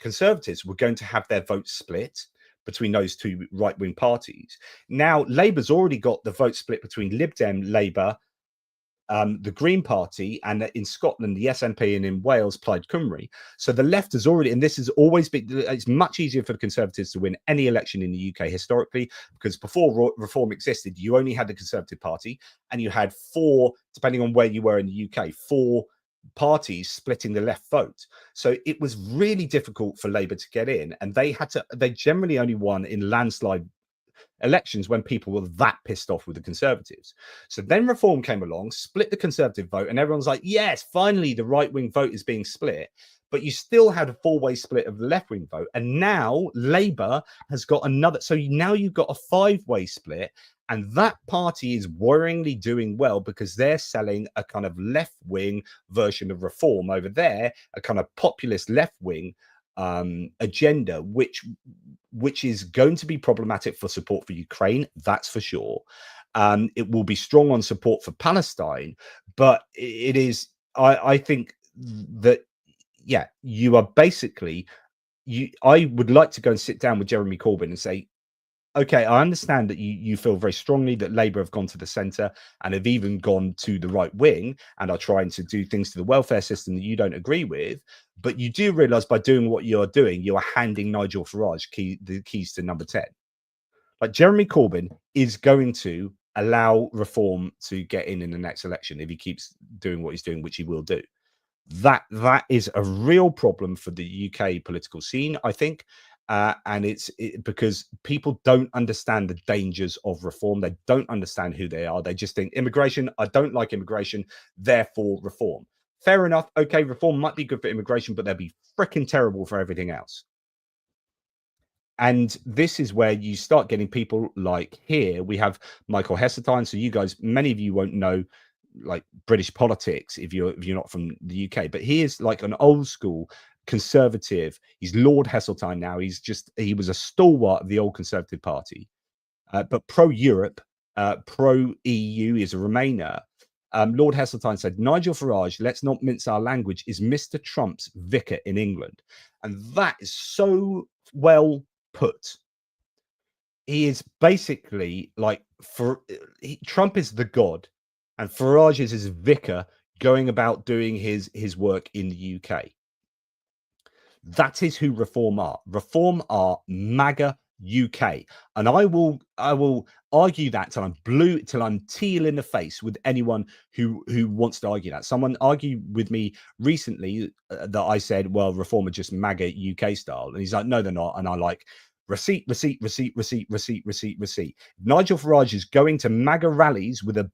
Conservatives were going to have their votes split between those two right-wing parties. Now Labour's already got the vote split between Lib Dem, Labour, the Green Party, and in Scotland, the SNP, and in Wales, Plaid Cymru. So the left has already, and this has always been, it's much easier for the Conservatives to win any election in the UK historically, because before Reform existed, you only had the Conservative Party, and you had 4, depending on where you were in the UK, 4 parties splitting the left vote. So it was really difficult for Labour to get in, and they generally only won in landslide elections when people were that pissed off with the Conservatives. So then Reform came along, split the Conservative vote, and everyone's like, yes, finally the right-wing vote is being split. But you still had a 4-way split of the left-wing vote. And now Labour has got another. So now you've got a 5-way split. And that party is worryingly doing well because they're selling a kind of left-wing version of Reform over there, a kind of populist left-wing agenda, which is going to be problematic for support for Ukraine, that's for sure. It will be strong on support for Palestine, but it is, I think that, yeah, you are basically, I would like to go and sit down with Jeremy Corbyn and say, okay, I understand that you feel very strongly that Labour have gone to the centre and have even gone to the right wing and are trying to do things to the welfare system that you don't agree with. But you do realise by doing what you're doing, you are handing Nigel Farage the keys to number 10. Like Jeremy Corbyn is going to allow Reform to get in the next election if he keeps doing what he's doing, which he will do. That is a real problem for the UK political scene, I think. And it's because people don't understand the dangers of Reform. They don't understand who they are. They just think immigration, I don't like immigration, therefore Reform. Fair enough. Okay, Reform might be good for immigration, but they'll be freaking terrible for everything else. And this is where you start getting people like here. We have Michael Heseltine. So you guys, many of you won't know like British politics if you're not from the UK, but he is like an old school Conservative. He's Lord Heseltine now. He was a stalwart of the old Conservative Party, but pro-Europe, pro-EU. Is a Remainer, Lord Heseltine said, Nigel Farage, let's not mince our language, is Mr. Trump's vicar in England. And that is so well put. He is basically like, Trump is the god, and Farage is his vicar going about doing his work in the UK. That is who Reform are. Reform are MAGA UK, and I will argue that till I'm blue, till I'm teal in the face with anyone who wants to argue that. Someone argued with me recently that I said, well, Reform are just MAGA UK style, and he's like, no, they're not. And I like, receipt. Nigel Farage is going to MAGA rallies with a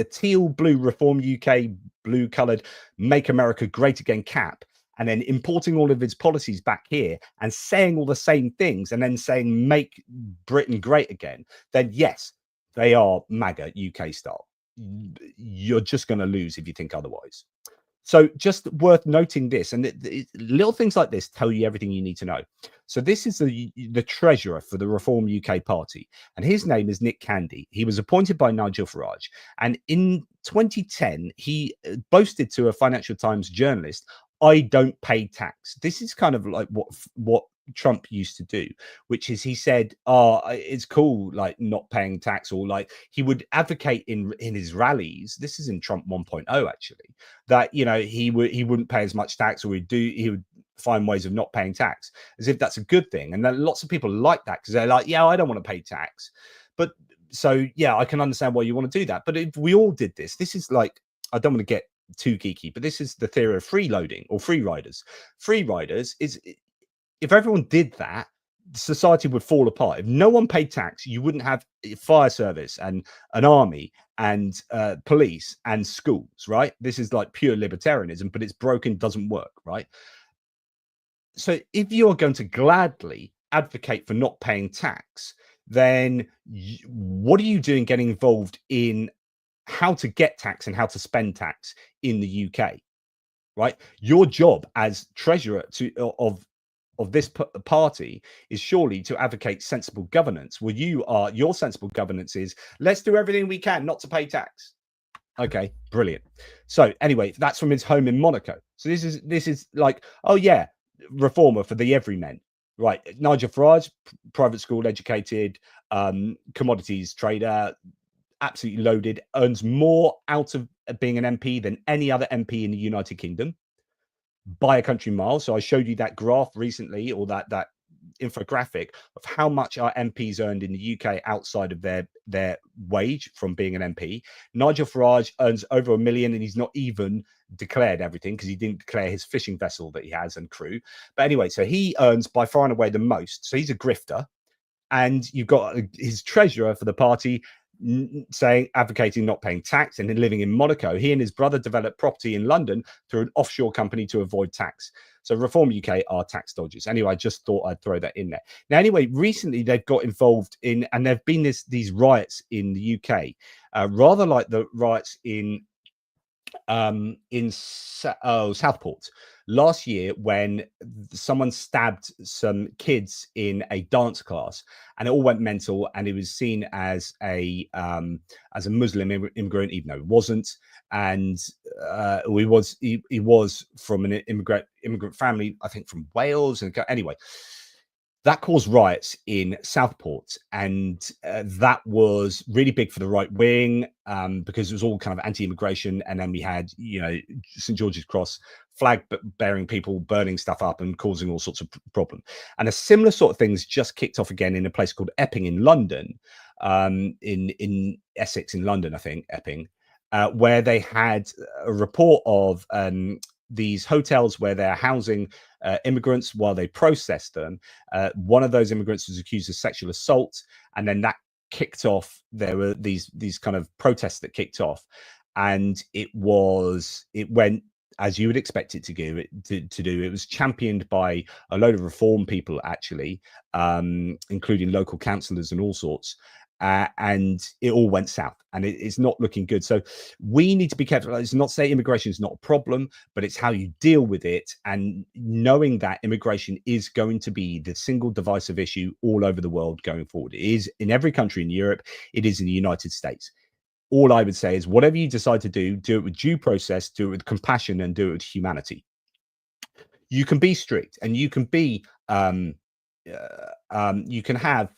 teal blue Reform UK blue coloured Make America Great Again cap, and then importing all of his policies back here and saying all the same things and then saying make Britain great again, then yes, they are MAGA UK style. You're just going to lose if you think otherwise. So just worth noting this, and little things like this tell you everything you need to know. So this is the treasurer for the Reform UK Party, and his name is Nick Candy. He was appointed by Nigel Farage, and in 2010, he boasted to a Financial Times journalist, I don't pay tax. This is kind of like what Trump used to do, which is he said, oh, it's cool, like not paying tax, or like he would advocate in his rallies. This is in Trump 1.0 actually, that, you know, he wouldn't pay as much tax, or he would find ways of not paying tax, as if that's a good thing. And then lots of people like that because they're like, yeah, I don't want to pay tax. But so yeah, I can understand why you want to do that. But if we all did this is like, I don't want to get too geeky, but this is the theory of freeloading or free riders. Free riders is, if everyone did that, society would fall apart. If no one paid tax, you wouldn't have fire service and an army and police and schools, right? This is like pure libertarianism, but it's broken, doesn't work, right? So if you're going to gladly advocate for not paying tax, then what are you doing getting involved in how to get tax and how to spend tax in the UK, right? Your job as treasurer of this party is surely to advocate sensible governance. Well, your sensible governance is, let's do everything we can not to pay tax. Okay, brilliant. So anyway, that's from his home in Monaco. So this is like, oh yeah, reformer for the everyman, right? Nigel Farage, private school educated, commodities trader, absolutely loaded, earns more out of being an MP than any other MP in the United Kingdom by a country mile. So I showed you that graph recently, or that infographic of how much our MPs earned in the UK outside of their wage from being an MP. Nigel Farage earns over $1 million, and he's not even declared everything because he didn't declare his fishing vessel that he has and crew. But anyway, so he earns by far and away the most. So he's a grifter. And you've got his treasurer for the party advocating not paying tax and living in Monaco. He and his brother developed property in London through an offshore company to avoid tax. So Reform UK are tax dodgers. Anyway, I just thought I'd throw that in there. Now, anyway, recently they've got involved in, and there've been these riots in the UK, rather like the riots in Southport last year, when someone stabbed some kids in a dance class, and it all went mental, and it was seen as a Muslim immigrant, even though it wasn't, and he was from an immigrant family, I think from Wales, and anyway, that caused riots in Southport, and that was really big for the right wing, because it was all kind of anti-immigration. And then we had, you know, St. George's Cross flag bearing people burning stuff up and causing all sorts of problem. And a similar sort of things just kicked off again in a place called Epping in London, in Essex in London, I think, Epping, where they had a report of these hotels where they're housing immigrants while they process them. One of those immigrants was accused of sexual assault, and then that kicked off. There were these kind of protests that kicked off, and it went as you would expect it to do. It was championed by a load of reform people, actually, including local councillors and all sorts. And it all went south, and it's not looking good. So we need to be careful. It's not to say immigration is not a problem, but it's how you deal with it, and knowing that immigration is going to be the single divisive issue all over the world going forward. It is in every country in Europe. It is in the United States. all I would say is whatever you decide to do it with due process, do it with compassion, and do it with humanity. You can be strict, and you can be you can have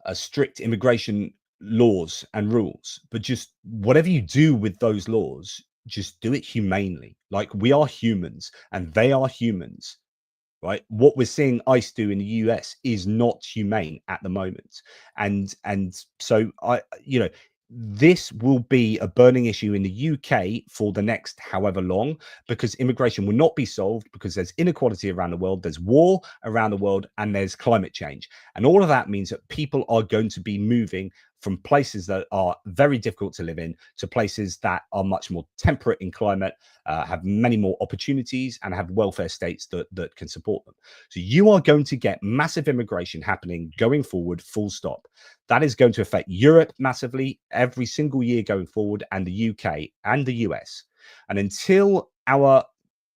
a strict immigration laws and rules, but just whatever you do with those laws, just do it humanely. Like, we are humans and they are humans, right? What we're seeing ICE do in the US is not humane at the moment. And so this will be a burning issue in the UK for the next however long, because immigration will not be solved, because there's inequality around the world, there's war around the world, and there's climate change. And all of that means that people are going to be moving from places that are very difficult to live in to places that are much more temperate in climate, have many more opportunities, and have welfare states that can support them. So you are going to get massive immigration happening going forward, full stop. That is going to affect Europe massively every single year going forward, and the UK and the US. And until our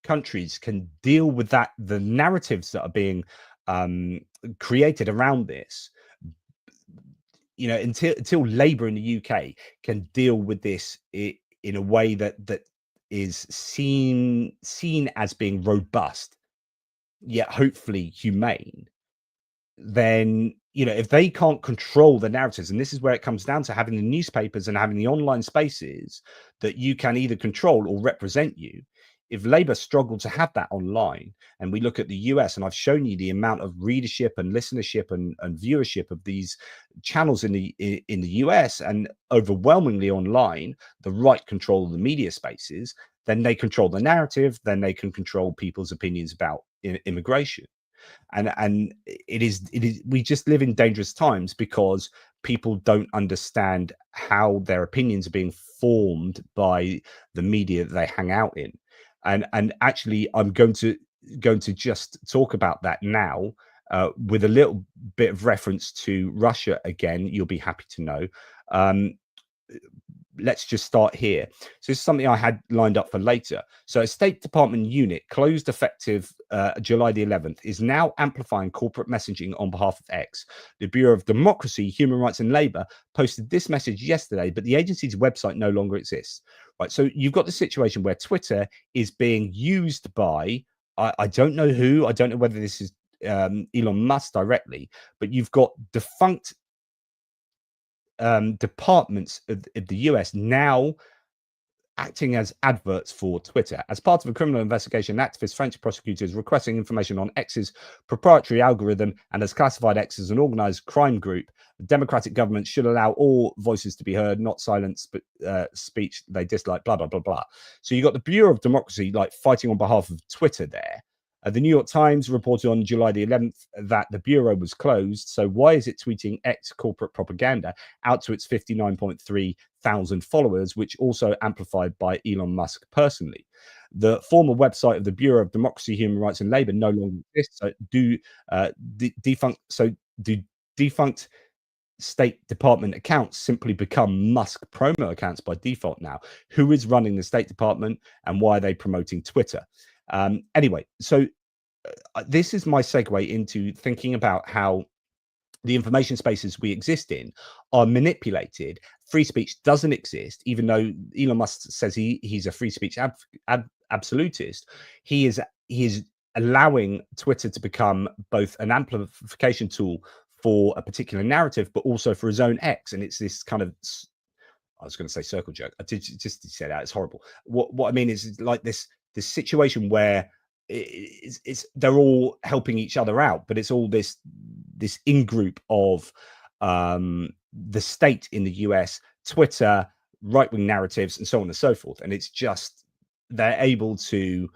countries can deal with that, the narratives that are being created around this, until Labour in the UK can deal with this in a way that is seen as being robust, yet hopefully humane, then if they can't control the narratives, and this is where it comes down to having the newspapers and having the online spaces that you can either control or represent you. If Labour struggle to have that online, and we look at the US, and I've shown you the amount of readership and listenership and viewership of these channels in the US, and overwhelmingly online, the right control of the media spaces, then they control the narrative, then they can control people's opinions about immigration. And it is we just live in dangerous times because people don't understand how their opinions are being formed by the media that they hang out in. And actually, I'm going to just talk about that now, with a little bit of reference to Russia again. You'll be happy to know. Let's just start here. So this is something I had lined up for later. So a State Department unit closed effective July the 11th is now amplifying corporate messaging on behalf of X. The Bureau of Democracy, Human Rights and Labour posted this message yesterday, but the agency's website no longer exists. Right. So you've got the situation where Twitter is being used by, I don't know who, I don't know whether this is Elon Musk directly, but you've got defunct departments of the US now acting as adverts for Twitter. As part of a criminal investigation, activist French prosecutors requesting information on X's proprietary algorithm and has classified X as an organized crime group. The Democratic government should allow all voices to be heard, not silence, but speech they dislike, blah, blah, blah, blah. So you got the Bureau of Democracy like fighting on behalf of Twitter there. The New York Times reported on July the 11th that the Bureau was closed. So why is it tweeting X corporate propaganda out to its 59.3 thousand followers, which also amplified by Elon Musk personally? The former website of the Bureau of Democracy, Human Rights and Labour no longer exists. So do defunct State Department accounts simply become Musk promo accounts by default now? Who is running the State Department and why are they promoting Twitter? Anyway, so this is my segue into thinking about how the information spaces we exist in are manipulated. Free speech doesn't exist, even though Elon Musk says he's a free speech absolutist. He is allowing Twitter to become both an amplification tool for a particular narrative, but also for his own X. And it's this kind of, I was going to say circle jerk. I just say that. It's horrible. What I mean is like this situation where they're all helping each other out, but it's all this in group of the state in the US, Twitter, right-wing narratives, and so on and so forth. And it's just they're able to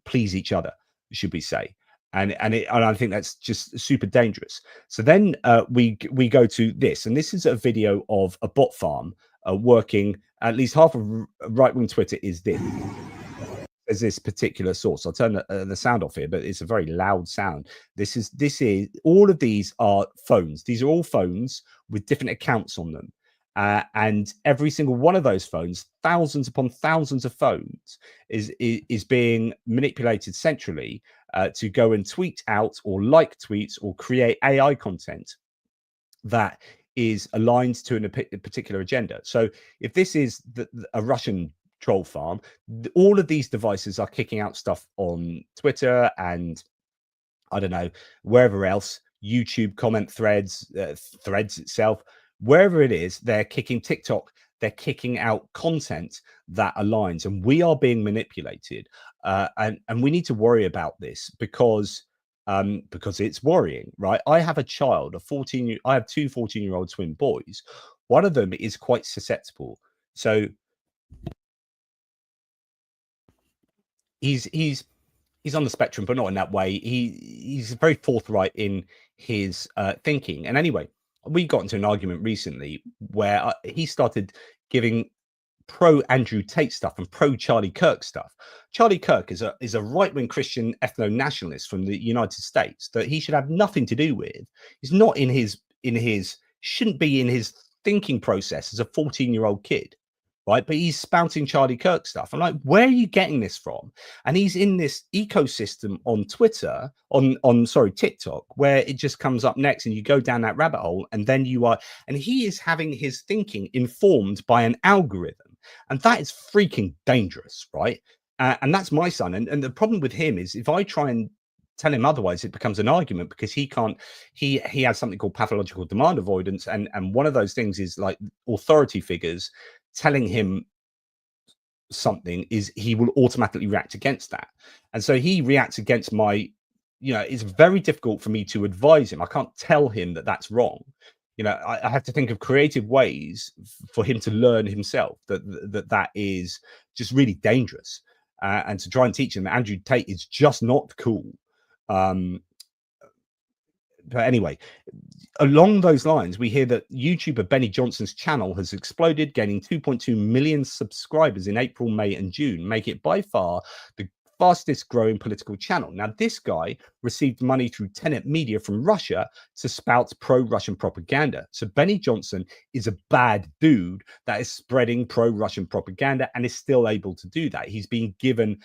please each other, should we say? And I think that's just super dangerous. So then we go to this, and this is a video of a bot farm working. At least half of right-wing Twitter is this particular source. I'll turn the sound off here, but it's a very loud sound. This is all of these are phones. These are all phones with different accounts on them. And every single one of those phones, thousands upon thousands of phones, is being manipulated centrally to go and tweet out or like tweets or create AI content that is aligned to a particular agenda. So if this is a Russian troll farm, all of these devices are kicking out stuff on Twitter and I don't know, wherever else, YouTube comment threads, threads itself, wherever it is, they're kicking TikTok, they're kicking out content that aligns, and we are being manipulated. And we need to worry about this because it's worrying, right? I have a child, I have two 14-year-old twin boys. One of them is quite susceptible. So he's on the spectrum, but not in that way. He's very forthright in his thinking. And anyway, we got into an argument recently where he started giving pro Andrew Tate stuff and pro Charlie Kirk stuff. Charlie Kirk is a right-wing Christian ethno-nationalist from the United States that he should have nothing to do with. He's not shouldn't be in his thinking process as a 14-year-old kid. Right, but he's spouting Charlie Kirk stuff. I'm like, where are you getting this from? And he's in this ecosystem on Twitter, on TikTok, where it just comes up next, and you go down that rabbit hole, and then he is having his thinking informed by an algorithm, and that is freaking dangerous, right? And that's my son, and the problem with him is if I try and tell him otherwise, it becomes an argument because he has something called pathological demand avoidance, and one of those things is like authority figures telling him something is he will automatically react against that. And so he reacts against it's very difficult for me to advise him. I can't tell him that that's wrong. I have to think of creative ways for him to learn himself that is just really dangerous, and to try and teach him that Andrew Tate is just not cool. But anyway, along those lines, we hear that YouTuber Benny Johnson's channel has exploded, gaining 2.2 million subscribers in April, May, and June, making it by far the fastest growing political channel. Now, this guy received money through Tenet Media from Russia to spout pro-Russian propaganda. So Benny Johnson is a bad dude that is spreading pro-Russian propaganda and is still able to do that. He's being given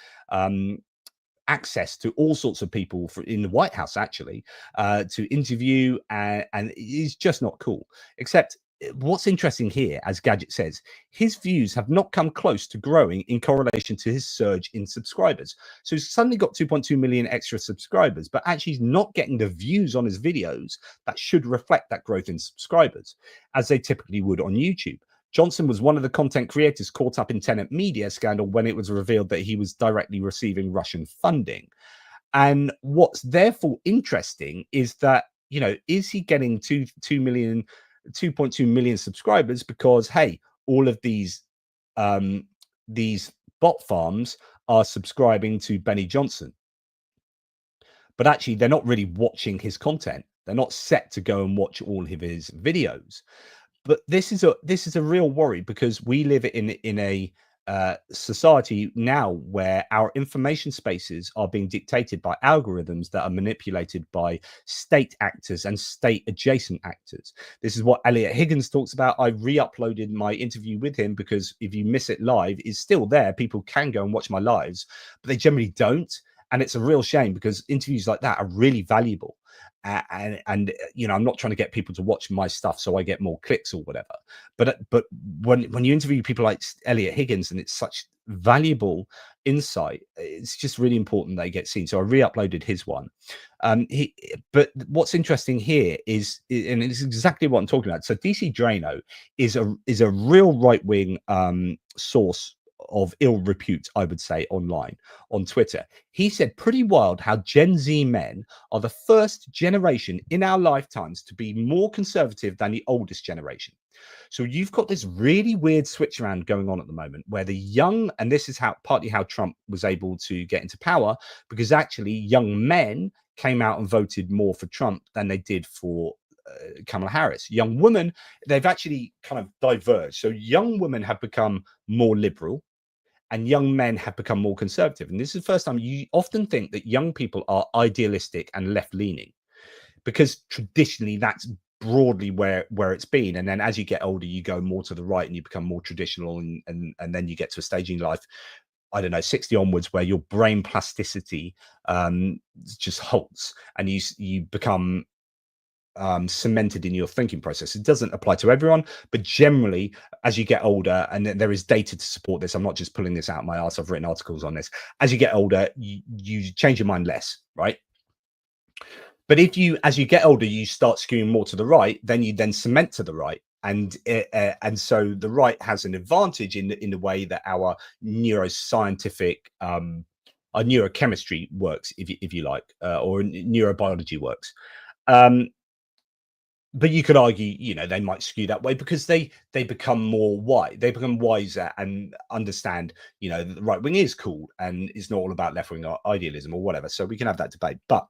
access to all sorts of people in the White House, actually, to interview, and it's just not cool. Except what's interesting here, as Gadget says, his views have not come close to growing in correlation to his surge in subscribers. So he's suddenly got 2.2 million extra subscribers, but actually he's not getting the views on his videos that should reflect that growth in subscribers, as they typically would on YouTube. Johnson was one of the content creators caught up in Tenet Media scandal when it was revealed that he was directly receiving Russian funding. And what's therefore interesting is that, is he getting 2.2 million subscribers because, hey, all of these bot farms are subscribing to Benny Johnson, but actually they're not really watching his content. They're not set to go and watch all of his videos. But this is a real worry because we live in a society now where our information spaces are being dictated by algorithms that are manipulated by state actors and state adjacent actors. This is what Elliot Higgins talks about. I re-uploaded my interview with him because if you miss it live, it's still there. People can go and watch my lives, but they generally don't. And it's a real shame because interviews like that are really valuable. And I'm not trying to get people to watch my stuff so I get more clicks or whatever. But when you interview people like Elliot Higgins and it's such valuable insight, it's just really important they get seen. So I re-uploaded his one. But what's interesting here is, and it's exactly what I'm talking about. So DC Drano is a real right-wing source of ill repute, I would say, online on Twitter. He said, pretty wild how Gen Z men are the first generation in our lifetimes to be more conservative than the oldest generation. So you've got this really weird switch around going on at the moment where the young, and this is partly how Trump was able to get into power, because actually young men came out and voted more for Trump than they did for Kamala Harris. Young women, they've actually kind of diverged. So young women have become more liberal and young men have become more conservative. And this is the first time. You often think that young people are idealistic and left-leaning because traditionally that's broadly where it's been. And then as you get older, you go more to the right and you become more traditional. And then you get to a stage in life, I don't know, 60 onwards, where your brain plasticity just halts and you become cemented in your thinking process. It doesn't apply to everyone, but generally, as you get older, and there is data to support this, I'm not just pulling this out of my arse, I've written articles on this. As you get older, you change your mind less, right? But if you, as you get older, you start skewing more to the right, then you then cement to the right. And so the right has an advantage in the way that our neuroscientific, our neurochemistry works, if you like, or neurobiology works. But you could argue, you know, they might skew that way because they become more wise, they become wiser and understand, you know, that the right wing is cool and it's not all about left wing idealism or whatever. So we can have that debate. But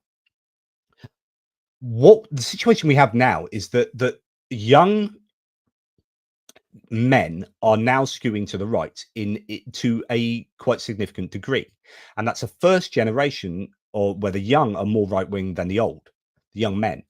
what the situation we have now is that young men are now skewing to the right to a quite significant degree, and that's a first generation, or where the young are more right wing than the young men.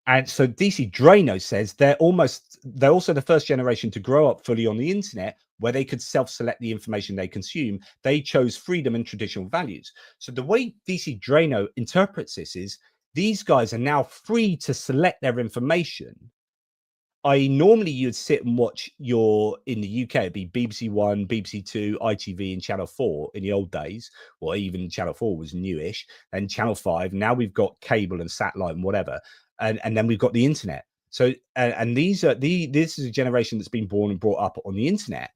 And so DC Drano says they're also the first generation to grow up fully on the internet, where they could self-select the information they consume. They chose freedom and traditional values. So the way DC Drano interprets this is these guys are now free to select their information. Normally you'd sit and watch in the UK, it'd be BBC One, BBC Two, ITV, and Channel 4 in the old days, or even Channel 4 was newish, and Channel 5. Now we've got cable and satellite and whatever. And then we've got the internet. So, and this is a generation that's been born and brought up on the internet,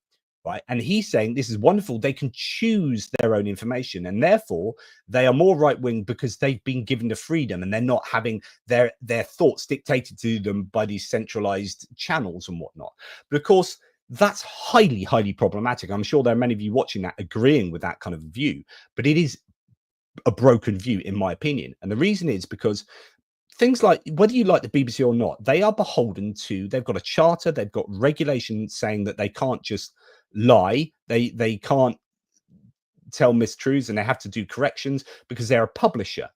right? And he's saying this is wonderful. They can choose their own information, and therefore they are more right wing because they've been given the freedom, and they're not having their thoughts dictated to them by these centralized channels and whatnot. But of course, that's highly, highly problematic. I'm sure there are many of you watching that agreeing with that kind of view, but it is a broken view, in my opinion. And the reason is because things like, whether you like the BBC or not, they are beholden to, they've got a charter, they've got regulation saying that they can't just lie, they can't tell mistruths, and they have to do corrections because they're a publisher.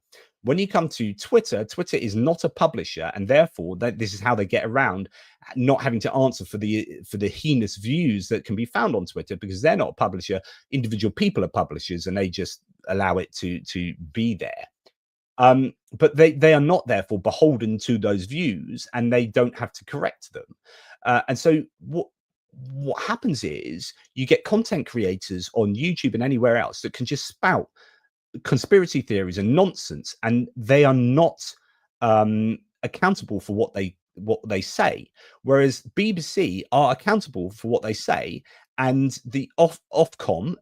When you come to Twitter, Twitter is not a publisher, and therefore this is how they get around not having to answer for the heinous views that can be found on Twitter, because they're not a publisher. Individual people are publishers, and they just allow it to be there. But they are not therefore beholden to those views, and they don't have to correct them. And so what happens is you get content creators on YouTube and anywhere else that can just spout conspiracy theories and nonsense, and they are not accountable for what they say, whereas BBC are accountable for what they say, and the Ofcom,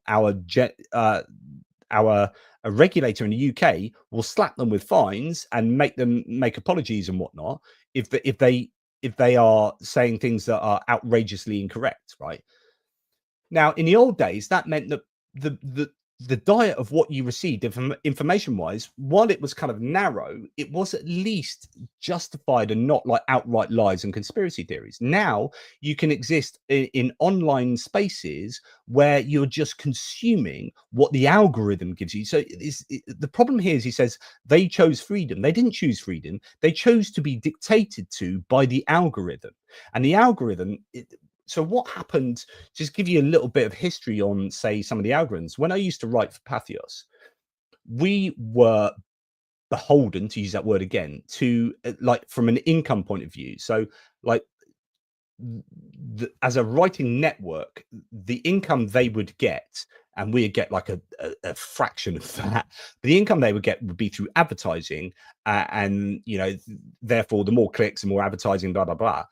our regulator in the UK, will slap them with fines and make them make apologies and whatnot if they are saying things that are outrageously incorrect. Right now, in the old days, that meant that the diet of what you received information wise, while it was kind of narrow, it was at least justified and not like outright lies and conspiracy theories. Now you can exist in online spaces where you're just consuming what the algorithm gives you. So the problem here is, he says they chose freedom. They didn't choose freedom. They chose to be dictated to by the algorithm, and the algorithm. So what happened, just give you a little bit of history on, say, some of the algorithms. When I used to write for Pathos, we were beholden, to use that word again, to like from an income point of view. So like as a writing network, the income they would get, and we'd get like a fraction of that. The income they would get would be through advertising, and you know, therefore the more clicks and more advertising, blah, blah, blah.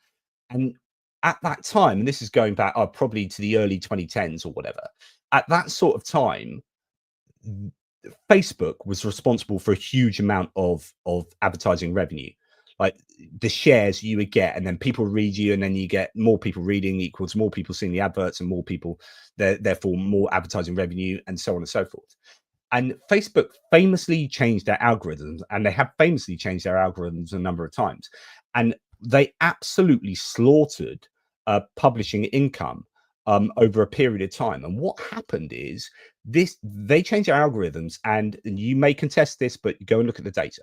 And at that time, and this is going back probably to the early 2010s or whatever, at that sort of time, Facebook was responsible for a huge amount of advertising revenue. Like the shares you would get, and then people read you, and then you get more people reading equals more people seeing the adverts, and more people, therefore more advertising revenue, and so on and so forth. And Facebook famously changed their algorithms, and they have famously changed their algorithms a number of times. And they absolutely slaughtered publishing income over a period of time. And what happened is they changed their algorithms, and you may contest this, but go and look at the data.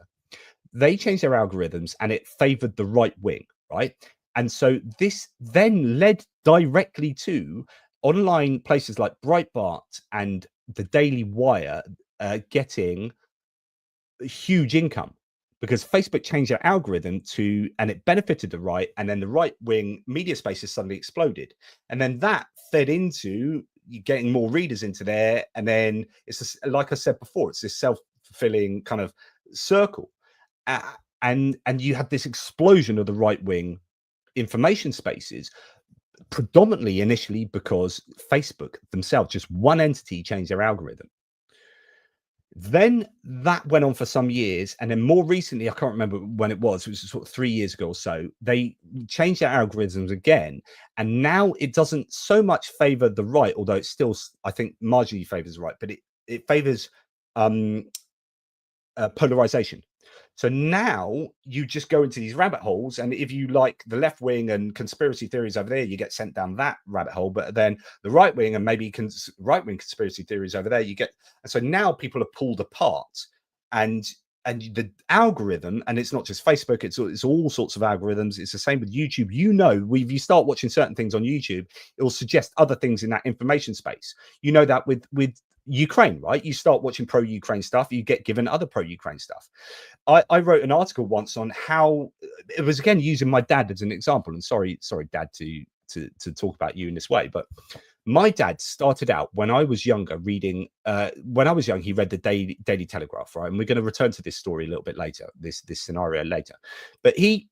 They changed their algorithms, and it favored the right wing, right? And so this then led directly to online places like Breitbart and the Daily Wire getting huge income, because Facebook changed their algorithm and it benefited the right, and then the right-wing media spaces suddenly exploded, and then that fed into you getting more readers into there, and then it's just, like I said before, it's this self-fulfilling kind of circle, and you had this explosion of the right-wing information spaces, predominantly initially because Facebook themselves, just one entity, changed their algorithm. Then that went on for some years, and then more recently, I can't remember when it was sort of 3 years ago or so, they changed their algorithms again, and now it doesn't so much favor the right, although it still, I think, marginally favors the right, but it favors polarization. So now you just go into these rabbit holes, and if you like the left wing and conspiracy theories over there, you get sent down that rabbit hole. But then the right wing and maybe right wing conspiracy theories over there, you get. And so now people are pulled apart, and the algorithm, and it's not just Facebook, it's all sorts of algorithms. It's the same with YouTube. You know, if you start watching certain things on YouTube, it will suggest other things in that information space. You know that with Ukraine, right? You start watching pro-Ukraine stuff, you get given other pro-Ukraine stuff. I wrote an article once on how it was, again, using my dad as an example, and sorry dad to talk about you in this way, but my dad started out when I was younger reading, when I was young, he read the Daily Telegraph, right? And we're going to return to this story a little bit later, this scenario later, but he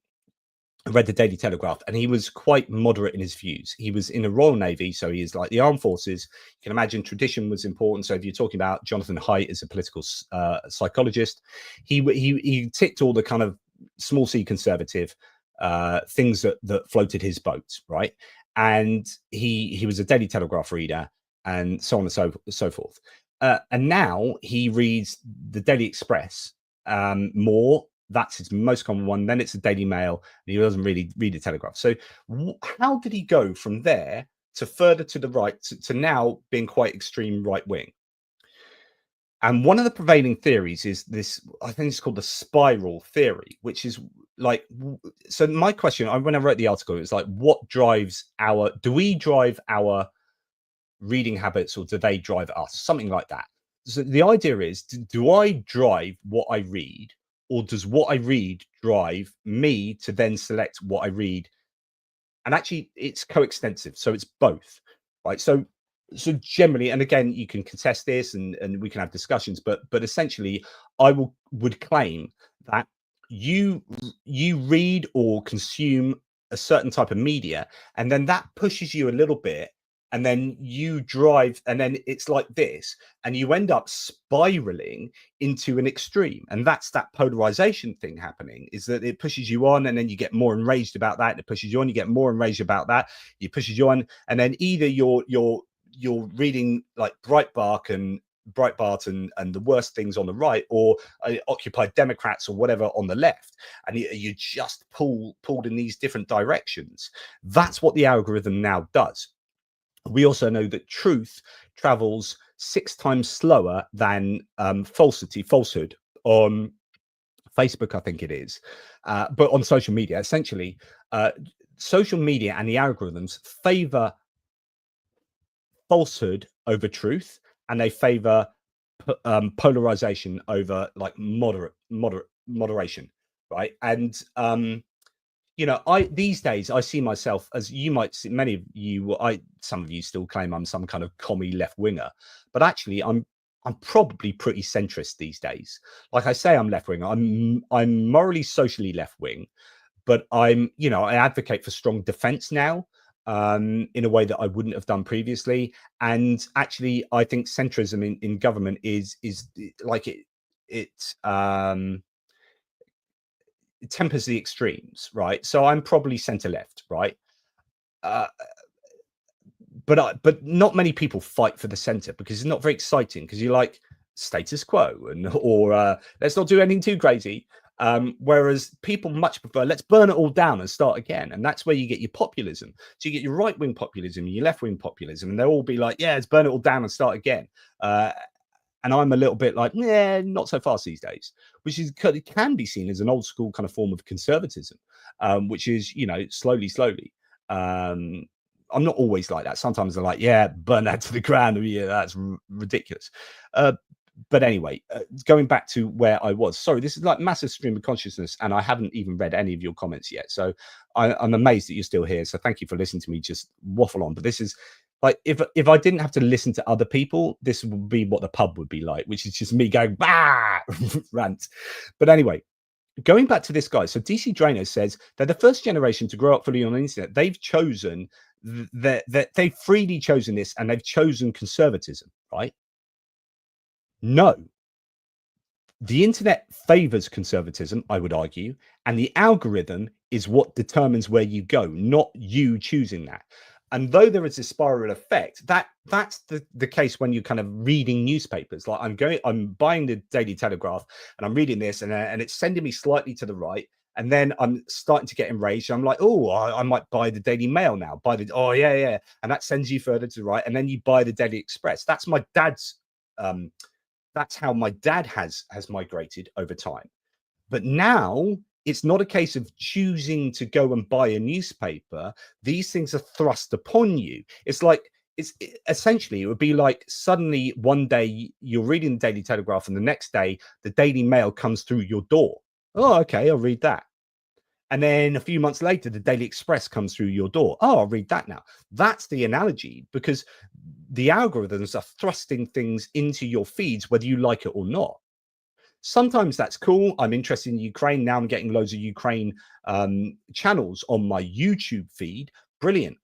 read the Daily Telegraph, and he was quite moderate in his views. He was in the Royal Navy, so he is like the armed forces. You can imagine tradition was important. So if you're talking about Jonathan Haidt as a political psychologist, he ticked all the kind of small c conservative things that floated his boat, right? And he was a Daily Telegraph reader, and so on and so forth. And now he reads the Daily Express more. That's his most common one. Then it's the Daily Mail, and he doesn't really read the Telegraph. So how did he go from there to further to the right to now being quite extreme right wing? And one of the prevailing theories is this, I think it's called the spiral theory, which is like, so my question, when I wrote the article, it was like, what drives do we drive our reading habits, or do they drive us? Something like that. So the idea is, do I drive what I read, or does what I read drive me to then select what I read? And actually, it's coextensive, so it's both, right? So generally, and again, you can contest this, and we can have discussions, but essentially, I would claim that you read or consume a certain type of media, and then that pushes you a little bit, and then you drive, and then it's like this, and you end up spiraling into an extreme. And that's that polarization thing happening, is that it pushes you on, and then you get more enraged about that, and it pushes you on, you get more enraged about that, it pushes you on, and then either you're reading like Breitbart and the worst things on the right, or Occupy Democrats or whatever on the left, and you just pulled in these different directions. That's what the algorithm now does. We also know that truth travels 6 times slower than falsehood on Facebook, I think it is, but on social media. Essentially, social media and the algorithms favor falsehood over truth, and they favor polarization over like moderation, right? And you know, these days I see myself, as you might see, many of you, some of you still claim I'm some kind of commie left winger, but actually I'm probably pretty centrist these days. Like I say, I'm left wing. I'm morally, socially left wing, but I advocate for strong defense now, in a way that I wouldn't have done previously. And actually, I think centrism in government is like it tempers the extremes, right? So I'm probably center left, right? But not many people fight for the center, because it's not very exciting, because you like status quo or let's not do anything too crazy. Whereas people much prefer, let's burn it all down and start again. And that's where you get your populism. So you get your right-wing populism, your left-wing populism, and they'll all be like, yeah, let's burn it all down and start again. And I'm a little bit like, yeah, not so fast these days, which is, it can be seen as an old school kind of form of conservatism, which is, slowly. I'm not always like that. Sometimes they're like, yeah, burn that to the ground. Yeah, that's ridiculous. But anyway, going back to where I was, sorry, this is like massive stream of consciousness, and I haven't even read any of your comments yet. So I'm amazed that you're still here. So thank you for listening to me just waffle on. But this is like, if I didn't have to listen to other people, this would be what the pub would be like, which is just me going bah rant. But anyway, going back to this guy, so DC Drano says they're the first generation to grow up fully on the internet. They've chosen that they've freely chosen this, and they've chosen conservatism, right? No, the internet favors conservatism, I would argue, and the algorithm is what determines where you go, not you choosing that. And though there is a spiral effect, that's the case when you're kind of reading newspapers. Like I'm buying the Daily Telegraph and I'm reading this, and it's sending me slightly to the right. And then I'm starting to get enraged. I'm like, oh, I might buy the Daily Mail now. Oh yeah. And that sends you further to the right. And then you buy the Daily Express. That's my dad's that's how my dad has migrated over time. But now it's not a case of choosing to go and buy a newspaper. These things are thrust upon you. It's like, essentially, it would be like suddenly one day you're reading the Daily Telegraph and the next day the Daily Mail comes through your door. Oh, okay, I'll read that. And then a few months later, the Daily Express comes through your door. Oh, I'll read that now. That's the analogy, because the algorithms are thrusting things into your feeds, whether you like it or not. Sometimes that's cool. I'm interested in Ukraine. Now I'm getting loads of Ukraine channels on my YouTube feed. Brilliant.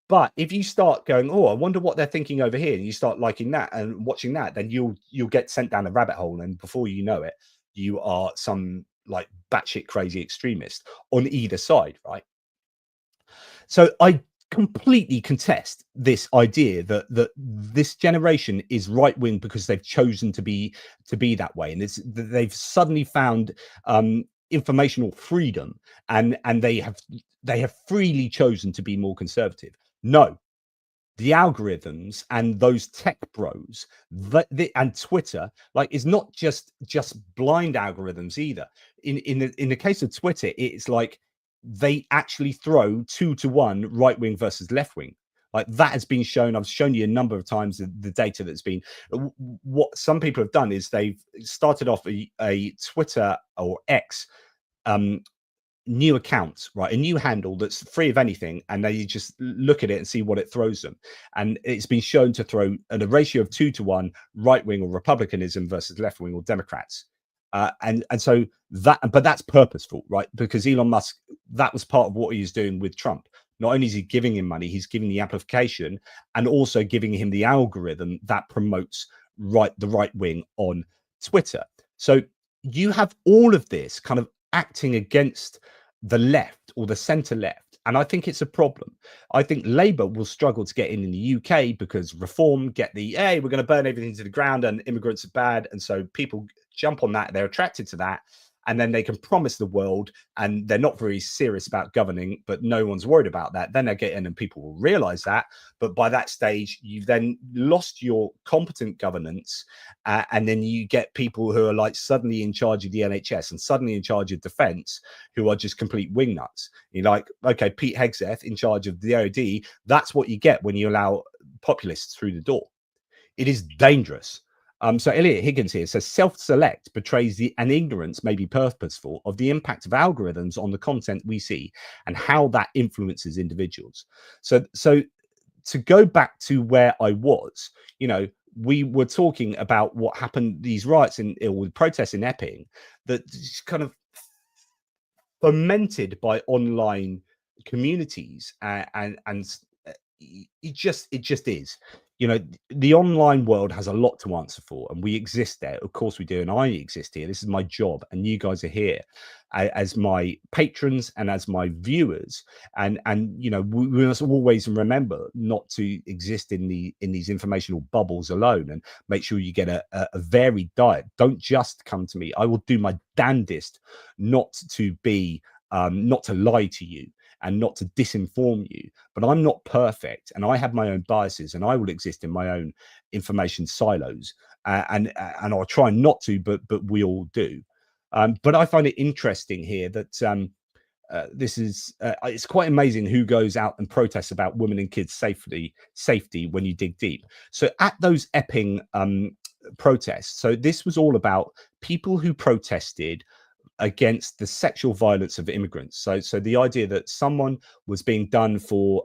But if you start going, oh, I wonder what they're thinking over here, and you start liking that and watching that, then you'll get sent down a rabbit hole. And before you know it, you are some like batshit crazy extremist on either side, right? So I completely contest this idea that this generation is right wing because they've chosen to be that way, and they've suddenly found informational freedom, and they have freely chosen to be more conservative. No, the algorithms and those tech bros and Twitter, like, is not just blind algorithms either. In the case of Twitter, it's like they actually throw 2-to-1 right wing versus left wing. Like, that has been shown. I've shown you a number of times the data that's been. What some people have done is they've started off a Twitter or X new account, right, a new handle that's free of anything, and they just look at it and see what it throws them. And it's been shown to throw at a ratio of 2-to-1 right wing or republicanism versus left wing or Democrats. And so but that's purposeful, right? Because Elon Musk, that was part of what he was doing with Trump. Not only is he giving him money, he's giving the amplification and also giving him the algorithm that promotes the right wing on Twitter. So you have all of this kind of acting against the left or the center left, and I think it's a problem. I think Labour will struggle to get in the UK because Reform get hey, we're going to burn everything to the ground and immigrants are bad, and so people jump on that, they're attracted to that, and then they can promise the world, and they're not very serious about governing, but no one's worried about that. Then they get in and people will realize that, but by that stage you've then lost your competent governance, and then you get people who are like suddenly in charge of the NHS and suddenly in charge of defense, who are just complete wingnuts. You're like, okay, Pete Hegseth in charge of the OD. That's what you get when you allow populists through the door. It is dangerous. So Elliot Higgins here says self-select betrays an ignorance, may be purposeful, of the impact of algorithms on the content we see and how that influences individuals. So to go back to where I was, we were talking about what happened, these riots or protests in Epping, that just kind of fomented by online communities, and it just is. The online world has a lot to answer for, and we exist there. Of course we do, and I exist here. This is my job, and you guys are here as my patrons and as my viewers. And we must always remember not to exist in these informational bubbles alone, and make sure you get a varied diet. Don't just come to me. I will do my damnedest not to lie to you and not to disinform you, but I'm not perfect, and I have my own biases, and I will exist in my own information silos, and I'll try not to, but we all do. But I find it interesting here that this is it's quite amazing who goes out and protests about women and kids safety when you dig deep. So at those Epping protests. So this was all about people who protested against the sexual violence of immigrants. So the idea that someone was being done for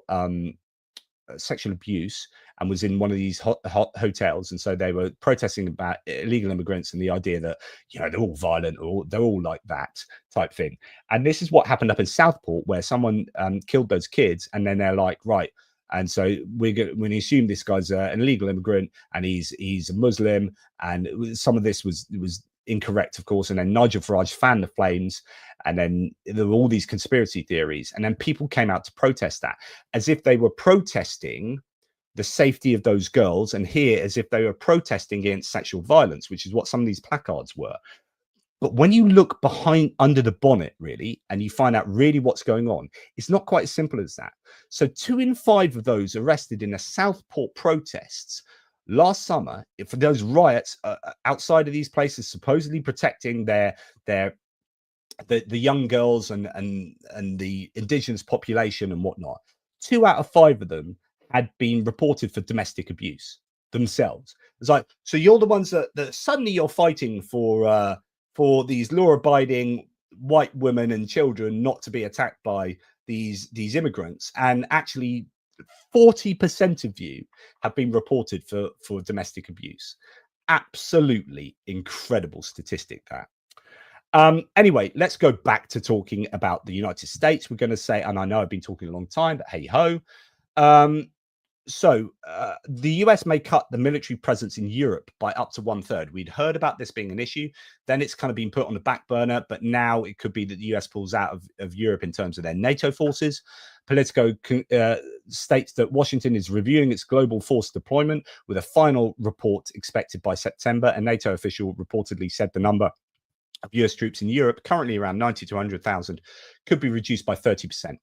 sexual abuse and was in one of these hotels, and so they were protesting about illegal immigrants and the idea that, you know, they're all violent or they're all like that type thing. And this is what happened up in Southport, where someone killed those kids, and then they're like, right, and so we're going to assume this guy's an illegal immigrant and he's a Muslim, and some of this was incorrect, of course. And then Nigel Farage fanned the flames, and then there were all these conspiracy theories, and then people came out to protest that, as if they were protesting the safety of those girls, and here as if they were protesting against sexual violence, which is what some of these placards were. But when you look under the bonnet, really, and you find out really what's going on, it's not quite as simple as that. So 2 in 5 of those arrested in the Southport protests last summer for those riots outside of these places, supposedly protecting the young girls and the indigenous population and whatnot, 2 out of 5 of them had been reported for domestic abuse themselves. It's like, so you're the ones that suddenly you're fighting for these law-abiding white women and children not to be attacked by these immigrants, and actually 40% of you have been reported for domestic abuse. Absolutely incredible statistic, that. Anyway, let's go back to talking about the United States. We're going to say, and I know I've been talking a long time, but hey ho. So the US may cut the military presence in Europe by up to 1/3. We'd heard about this being an issue. Then it's kind of been put on the back burner, but now it could be that the US pulls out of Europe in terms of their NATO forces. Politico states that Washington is reviewing its global force deployment with a final report expected by September. A NATO official reportedly said the number of US troops in Europe, currently around 90 to 100,000, could be reduced by 30%.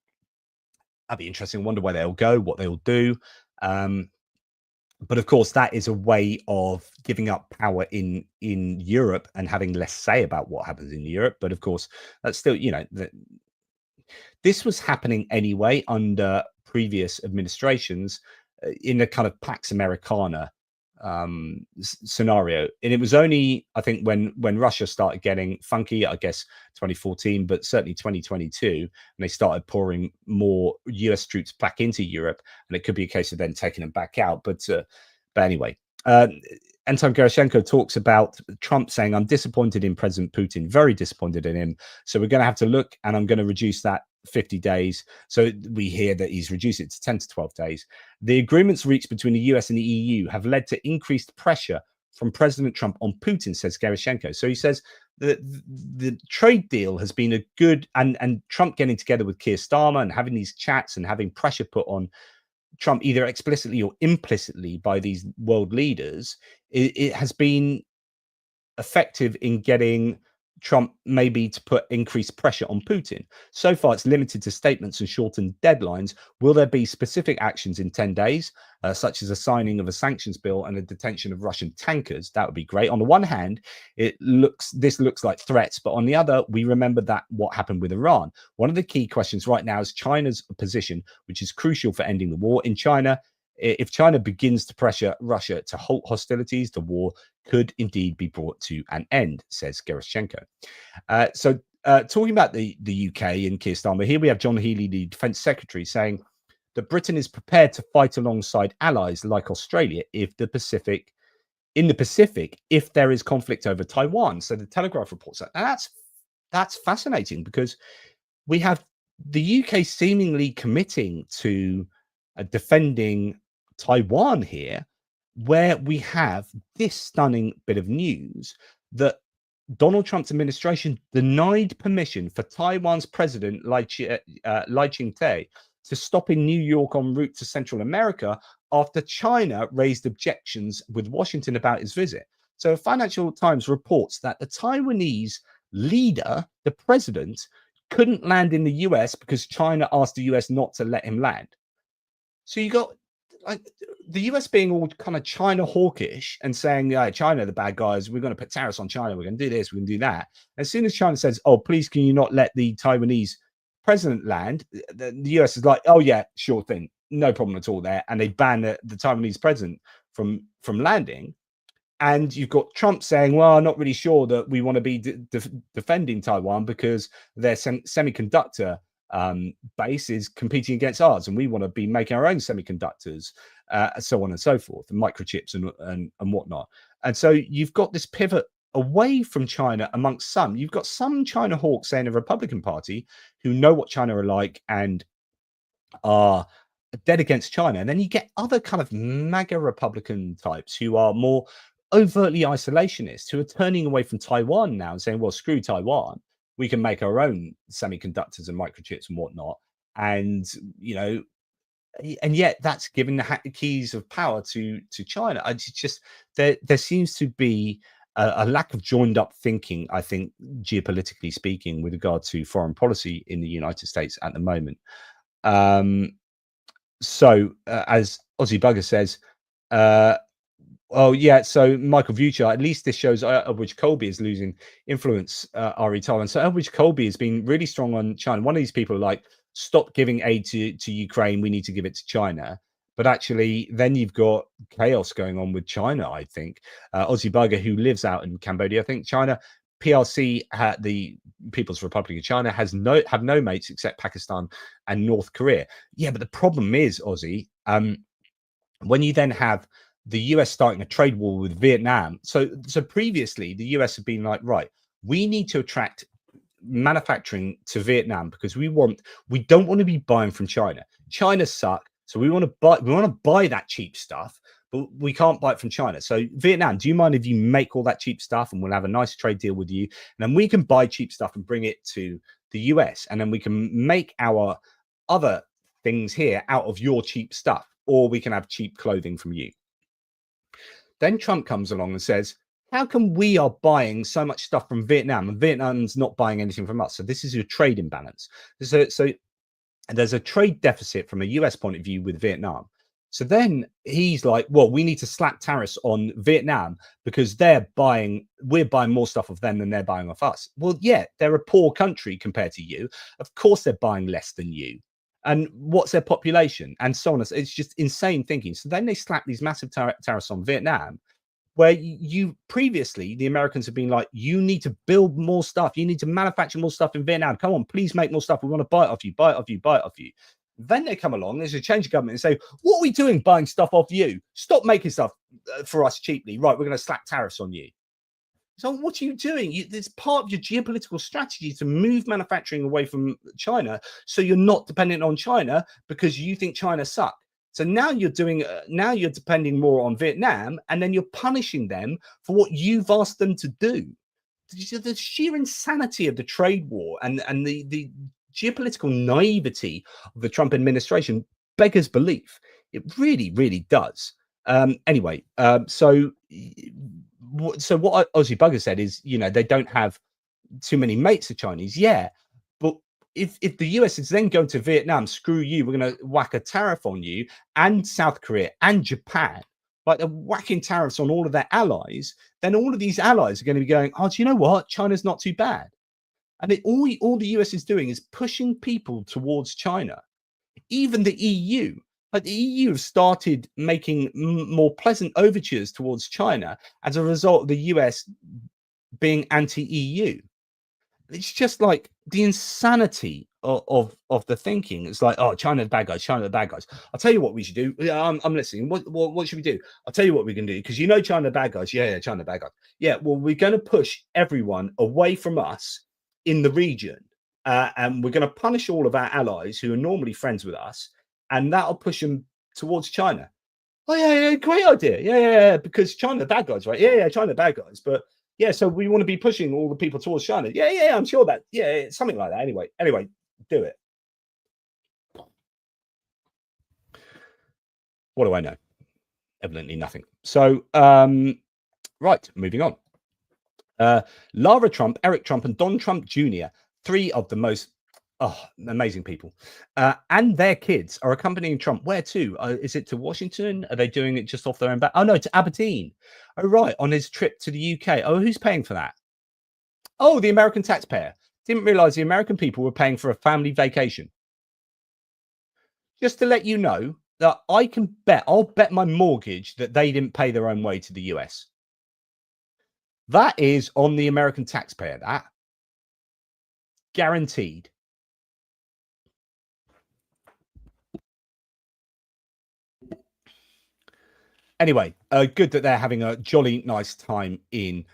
That'd be interesting. I wonder where they'll go, what they'll do. But of course, that is a way of giving up power in Europe and having less say about what happens in Europe. But of course, that's still, you know, this was happening anyway under previous administrations in a kind of Pax Americana scenario. And it was only, I think, when Russia started getting funky, I guess 2014, but certainly 2022, and they started pouring more US troops back into Europe, and it could be a case of then taking them back out. But anyway, Anton Gerashenko talks about Trump saying, "I'm disappointed in President Putin, very disappointed in him. So we're going to have to look, and I'm going to reduce that 50 days. So we hear that he's reduced it to 10 to 12 days. The agreements reached between the US and the EU have led to increased pressure from President Trump on Putin, says Gerashenko. So he says that the trade deal has been a good, and Trump getting together with Keir Starmer and having these chats and having pressure put on Trump either explicitly or implicitly by these world leaders, it has been effective in getting Trump maybe to put increased pressure on Putin. So far, it's limited to statements and shortened deadlines. Will there be specific actions in 10 days, such as a signing of a sanctions bill and a detention of Russian tankers? That would be great. On the one hand, this looks like threats, but on the other, we remember that what happened with Iran. One of the key questions right now is China's position, which is crucial for ending the war. In China, if China begins to pressure Russia to halt hostilities, the war could indeed be brought to an end, says Gerashenko. So talking about the UK and Keir Starmer, here we have John Healey, the Defence Secretary, saying that Britain is prepared to fight alongside allies like Australia in the Pacific, if there is conflict over Taiwan. So the Telegraph reports that. Now that's fascinating, because we have the UK seemingly committing to defending Taiwan here, where we have this stunning bit of news that Donald Trump's administration denied permission for Taiwan's president Lai Ching-te to stop in New York en route to Central America after China raised objections with Washington about his visit. So Financial Times reports that the Taiwanese leader, the president, couldn't land in the US because China asked the US not to let him land. So you got like the US being all kind of China hawkish and saying, yeah, China, the bad guys, we're going to put tariffs on China. We're going to do this. We're going to do that. As soon as China says, oh, please, can you not let the Taiwanese president land? The US is like, oh, yeah, sure thing. No problem at all there. And they ban the Taiwanese president from landing. And you've got Trump saying, well, I'm not really sure that we want to be defending Taiwan because their semiconductor base is competing against ours, and we want to be making our own semiconductors, so on and so forth, and microchips and whatnot. And so you've got this pivot away from China amongst some. You've got some China hawks saying the Republican Party who know what China are like and are dead against China. And then you get other kind of MAGA Republican types who are more overtly isolationist, who are turning away from Taiwan now and saying, well, screw Taiwan. We can make our own semiconductors and microchips and whatnot. And, you know, and yet that's giving the keys of power to China. I just there seems to be a lack of joined up thinking, I think, geopolitically speaking, with regard to foreign policy in the United States at the moment. So as Aussie Bugger says, oh yeah, so Michael Vucher, at least this shows Elbridge Colby is losing influence, RE Taiwan. So Elbridge Colby has been really strong on China. One of these people are like, stop giving aid to Ukraine, we need to give it to China. But actually, then you've got chaos going on with China, I think. Aussie Bugger, who lives out in Cambodia, I think China, PRC, the People's Republic of China, have no mates except Pakistan and North Korea. Yeah, but the problem is, Aussie, when you then have the US starting a trade war with Vietnam. So previously, the US have been like, right, we need to attract manufacturing to Vietnam because we don't want to be buying from China. China suck, so we want to buy that cheap stuff, but we can't buy it from China. So Vietnam, do you mind if you make all that cheap stuff and we'll have a nice trade deal with you, and then we can buy cheap stuff and bring it to the US, and then we can make our other things here out of your cheap stuff, or we can have cheap clothing from you. Then Trump comes along and says, how come we are buying so much stuff from Vietnam and Vietnam's not buying anything from us? So this is your trade imbalance. So there's a trade deficit from a US point of view with Vietnam. So then he's like, well, we need to slap tariffs on Vietnam because we're buying more stuff of them than they're buying off us. Well, yeah, they're a poor country compared to you. Of course, they're buying less than you. And what's their population? And so on. It's just insane thinking. So then they slap these massive tariffs on Vietnam, where you previously, the Americans have been like, you need to build more stuff. You need to manufacture more stuff in Vietnam. Come on, please make more stuff. We want to buy it off you, buy it off you, buy it off you. Then they come along, there's a change of government and say, what are we doing buying stuff off you? Stop making stuff for us cheaply. Right, we're going to slap tariffs on you. So what are you doing? It's part of your geopolitical strategy to move manufacturing away from China, so you're not dependent on China because you think China suck. So now you're depending more on Vietnam, and then you're punishing them for what you've asked them to do. The sheer insanity of the trade war and the geopolitical naivety of the Trump administration beggars belief. It really, really does. Anyway, so what Aussie Bugger said is, you know, they don't have too many mates of Chinese. Yeah, but if the US is then going to Vietnam, screw you, we're going to whack a tariff on you, and South Korea and Japan, like they're whacking tariffs on all of their allies, then all of these allies are going to be going, oh, do you know what? China's not too bad. And all the US is doing is pushing people towards China. Even the EU, like the EU have started making more pleasant overtures towards China as a result of the US being anti-EU. It's just like the insanity of the thinking. It's like, oh, China the bad guys, China the bad guys. I'll tell you what we should do. I'm listening. What should we do? I'll tell you what we can do, because you know China the bad guys. Yeah, China the bad guys. Yeah, well, we're going to push everyone away from us in the region, and we're going to punish all of our allies who are normally friends with us, and that'll push them towards China. Oh yeah, great idea. Yeah, because China the bad guys, right? Yeah, China the bad guys, but. Yeah, so we want to be pushing all the people towards China. Yeah, I'm sure that. Yeah, something like that. Anyway, do it. What do I know? Evidently nothing. So, right, moving on. Lara Trump, Eric Trump, and Don Trump Jr., three of the most amazing people, and their kids are accompanying Trump. Where to? Is it to Washington? Are they doing it just off their own back? Oh no, to Aberdeen. Oh right, on his trip to the UK. Oh, who's paying for that? Oh, the American taxpayer. Didn't realize the American people were paying for a family vacation. Just to let you know that I'll bet my mortgage that they didn't pay their own way to the US. That is on the American taxpayer, that. Guaranteed. Anyway, good that they're having a jolly nice time in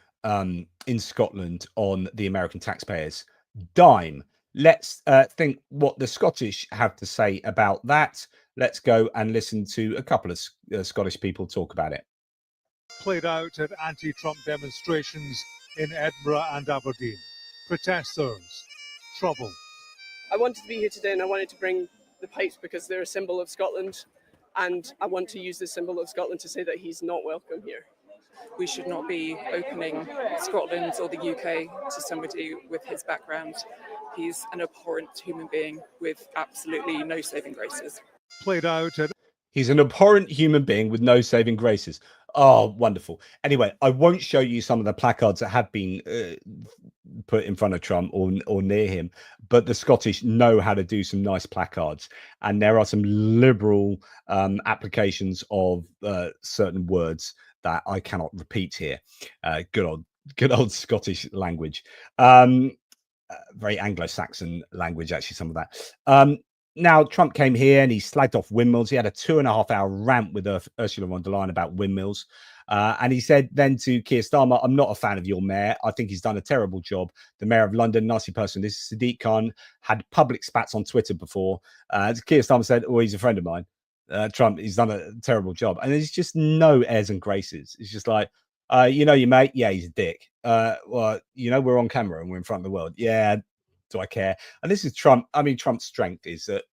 Scotland on the American taxpayers' dime. Let's think what the Scottish have to say about that. Let's go and listen to a couple of Scottish people talk about it. Played out at anti-Trump demonstrations in Edinburgh and Aberdeen. Protesters, trouble. I wanted to be here today and I wanted to bring the pipes because they're a symbol of Scotland, and I want to use the symbol of Scotland to say that he's not welcome here. We should not be opening Scotland or the UK to somebody with his background. He's an abhorrent human being with absolutely no saving graces. Played out at... He's an abhorrent human being with no saving graces. Oh, wonderful. Anyway, I won't show you some of the placards that have been put in front of Trump or near him, but the Scottish know how to do some nice placards. And there are some liberal applications of certain words that I cannot repeat here. Good old Scottish language. Very Anglo-Saxon language, actually, some of that. Now, Trump came here and he slagged off windmills. He had a 2.5-hour rant with Ursula von der Leyen about windmills. And he said then to Keir Starmer, I'm not a fan of your mayor. I think he's done a terrible job. The mayor of London, nasty person. This is Sadiq Khan, had public spats on Twitter before. Keir Starmer said, oh, he's a friend of mine. Trump, he's done a terrible job. And there's just no airs and graces. It's just like, you know your mate? Yeah, he's a dick. Well, you know, we're on camera and we're in front of the world. Yeah, do I care? And this is Trump. I mean, Trump's strength is that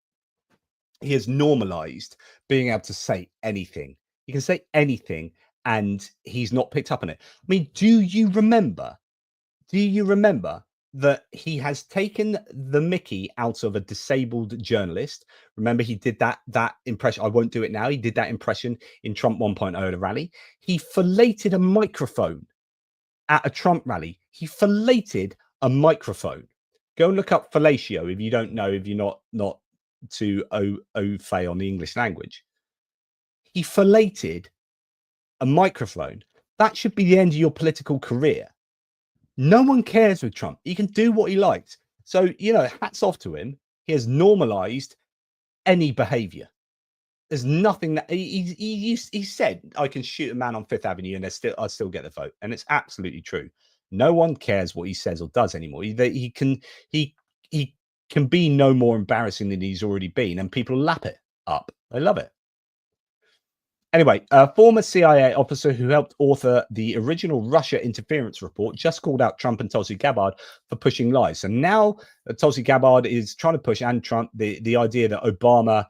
he has normalized being able to say anything. He can say anything and he's not picked up on it. I mean, do you remember that he has taken the mickey out of a disabled journalist? Remember, he did that impression. I won't do it now. He did that impression in Trump 1.0 at a rally. He filleted a microphone at a Trump rally. He filleted a microphone. Go and look up fellatio if you don't know, if you're not too au fait on the English language. He filleted a microphone. That should be the end of your political career. No one cares with Trump. He can do what he likes. So, you know, hats off to him. He has normalized any behavior. There's nothing that he said, I can shoot a man on Fifth Avenue and I'll still get the vote. And it's absolutely true. No one cares what he says or does anymore. He can be no more embarrassing than he's already been, and people lap it up. They love it. Anyway, a former CIA officer who helped author the original Russia interference report just called out Trump and Tulsi Gabbard for pushing lies. So now Tulsi Gabbard is trying to push, and Trump, the idea that Obama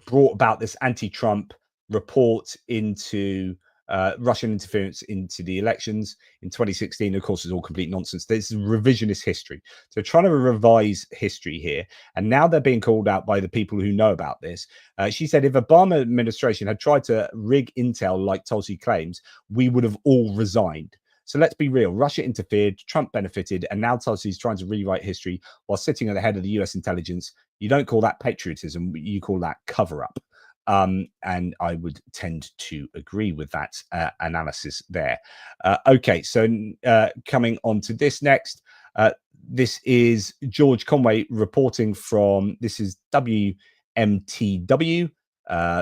brought about this anti-Trump report into Russian interference into the elections in 2016. Of course, is all complete nonsense. This is revisionist history. So trying to revise history here. And now they're being called out by the people who know about this. She said, if Obama administration had tried to rig intel like Tulsi claims, we would have all resigned. So let's be real. Russia interfered, Trump benefited, and now Tulsi's trying to rewrite history while sitting at the head of the US intelligence. You don't call that patriotism. You call that cover-up. And I would tend to agree with that analysis there. Okay, so coming on to this next, this is George Conway reporting from, this is WMTW,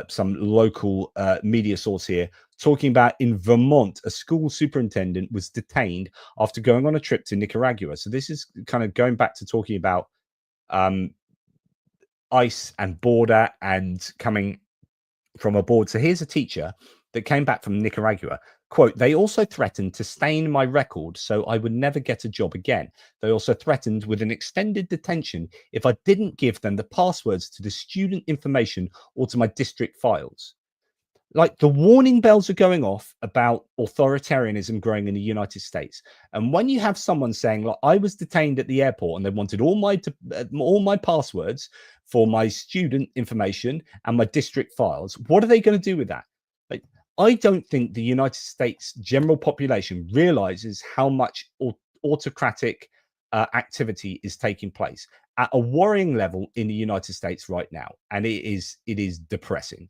some local media source here, talking about in Vermont, a school superintendent was detained after going on a trip to Nicaragua. So this is kind of going back to talking about ICE and border and coming from aboard. So here's a teacher that came back from Nicaragua. Quote, they also threatened to stain my record so I would never get a job again. They also threatened with an extended detention if I didn't give them the passwords to the student information or to my district files. Like, the warning bells are going off about authoritarianism growing in the United States. And when you have someone saying, like, I was detained at the airport and they wanted all my passwords for my student information and my district files, what are they going to do with that? Like, I don't think the United States general population realizes how much autocratic activity is taking place at a worrying level in the United States right now, and it is depressing.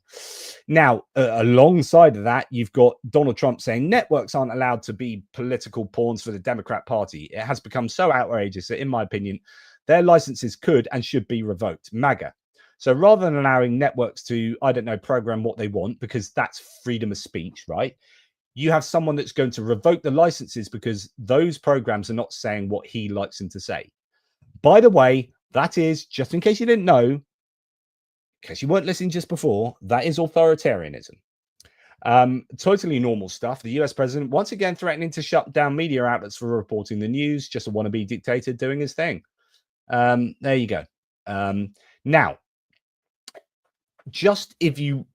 Now, alongside of that, you've got Donald Trump saying networks aren't allowed to be political pawns for the Democrat Party. It has become so outrageous that, in my opinion, their licenses could and should be revoked. MAGA. So rather than allowing networks to, I don't know, program what they want, because that's freedom of speech, right? You have someone that's going to revoke the licenses because those programs are not saying what he likes them to say. By the way, that is, just in case you didn't know, in case you weren't listening just before, that is authoritarianism. Totally normal stuff. The US president once again threatening to shut down media outlets for reporting the news, just a wannabe dictator doing his thing. There you go. Now, just if you,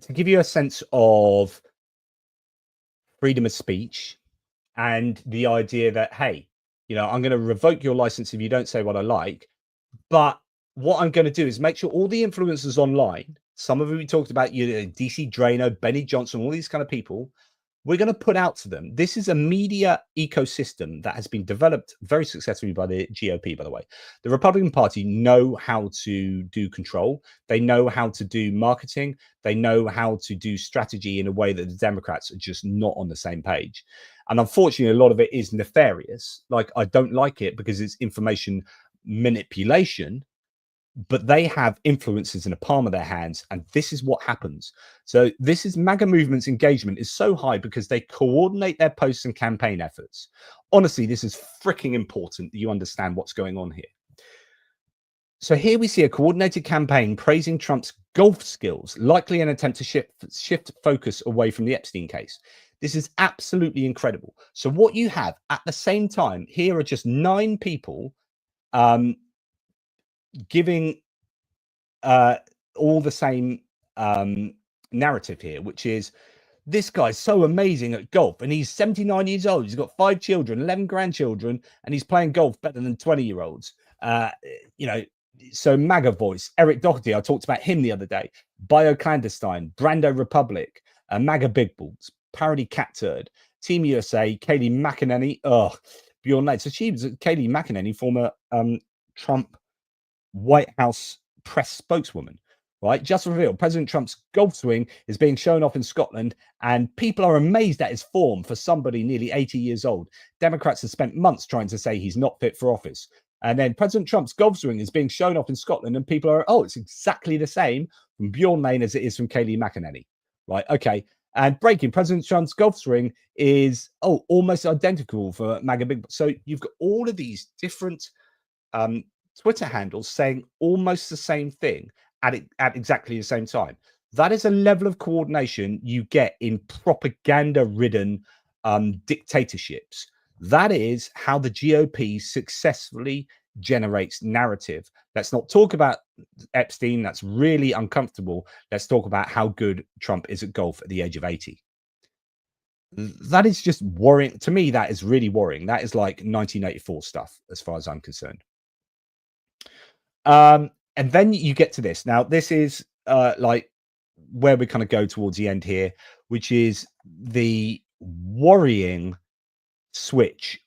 to give you a sense of freedom of speech and the idea that, hey, you know, I'm going to revoke your license if you don't say what I like. But what I'm going to do is make sure all the influencers online, some of whom we talked about, you know, DC Drano, Benny Johnson, all these kind of people, we're going to put out to them. This is a media ecosystem that has been developed very successfully by the GOP, by the way. The Republican Party know how to do control. They know how to do marketing. They know how to do strategy in a way that the Democrats are just not on the same page. And unfortunately, a lot of it is nefarious. Like, I don't like it because it's information manipulation, but they have influences in the palm of their hands, and this is what happens. So this is MAGA movement's engagement is so high because they coordinate their posts and campaign efforts. Honestly, this is freaking important that you understand what's going on here. So here we see a coordinated campaign praising Trump's golf skills, likely an attempt to shift focus away from the Epstein case. This is absolutely incredible. So what you have at the same time, here are just 9 people giving all the same narrative here, which is this guy's so amazing at golf and he's 79 years old. He's got 5 children, 11 grandchildren, and he's playing golf better than 20-year-olds. You know, so MAGA voice, Eric Doherty, I talked about him the other day, Bioclandestine, Brando Republic, MAGA Big Balls, Parody Cat Turd, Team USA, Kayleigh McEnany, Bjorn Lane. So she was Kayleigh McEnany, former Trump White House press spokeswoman, right? Just revealed President Trump's golf swing is being shown off in Scotland, and people are amazed at his form for somebody nearly 80 years old. Democrats have spent months trying to say he's not fit for office. And then President Trump's golf swing is being shown off in Scotland, and people are, oh, it's exactly the same from Bjorn Lane as it is from Kayleigh McEnany, right? Okay. And breaking, President Trump's golf swing is, almost identical for MAGA Big. So you've got all of these different Twitter handles saying almost the same thing at exactly the same time. That is a level of coordination you get in propaganda-ridden dictatorships. That is how the GOP successfully generates narrative. Let's not talk about Epstein. That's really uncomfortable. Let's talk about how good Trump is at golf at the age of 80. That is just worrying. To me, that is really worrying. That is like 1984 stuff, as far as I'm concerned. And then you get to this. Now, this is like where we kind of go towards the end here, which is the worrying switch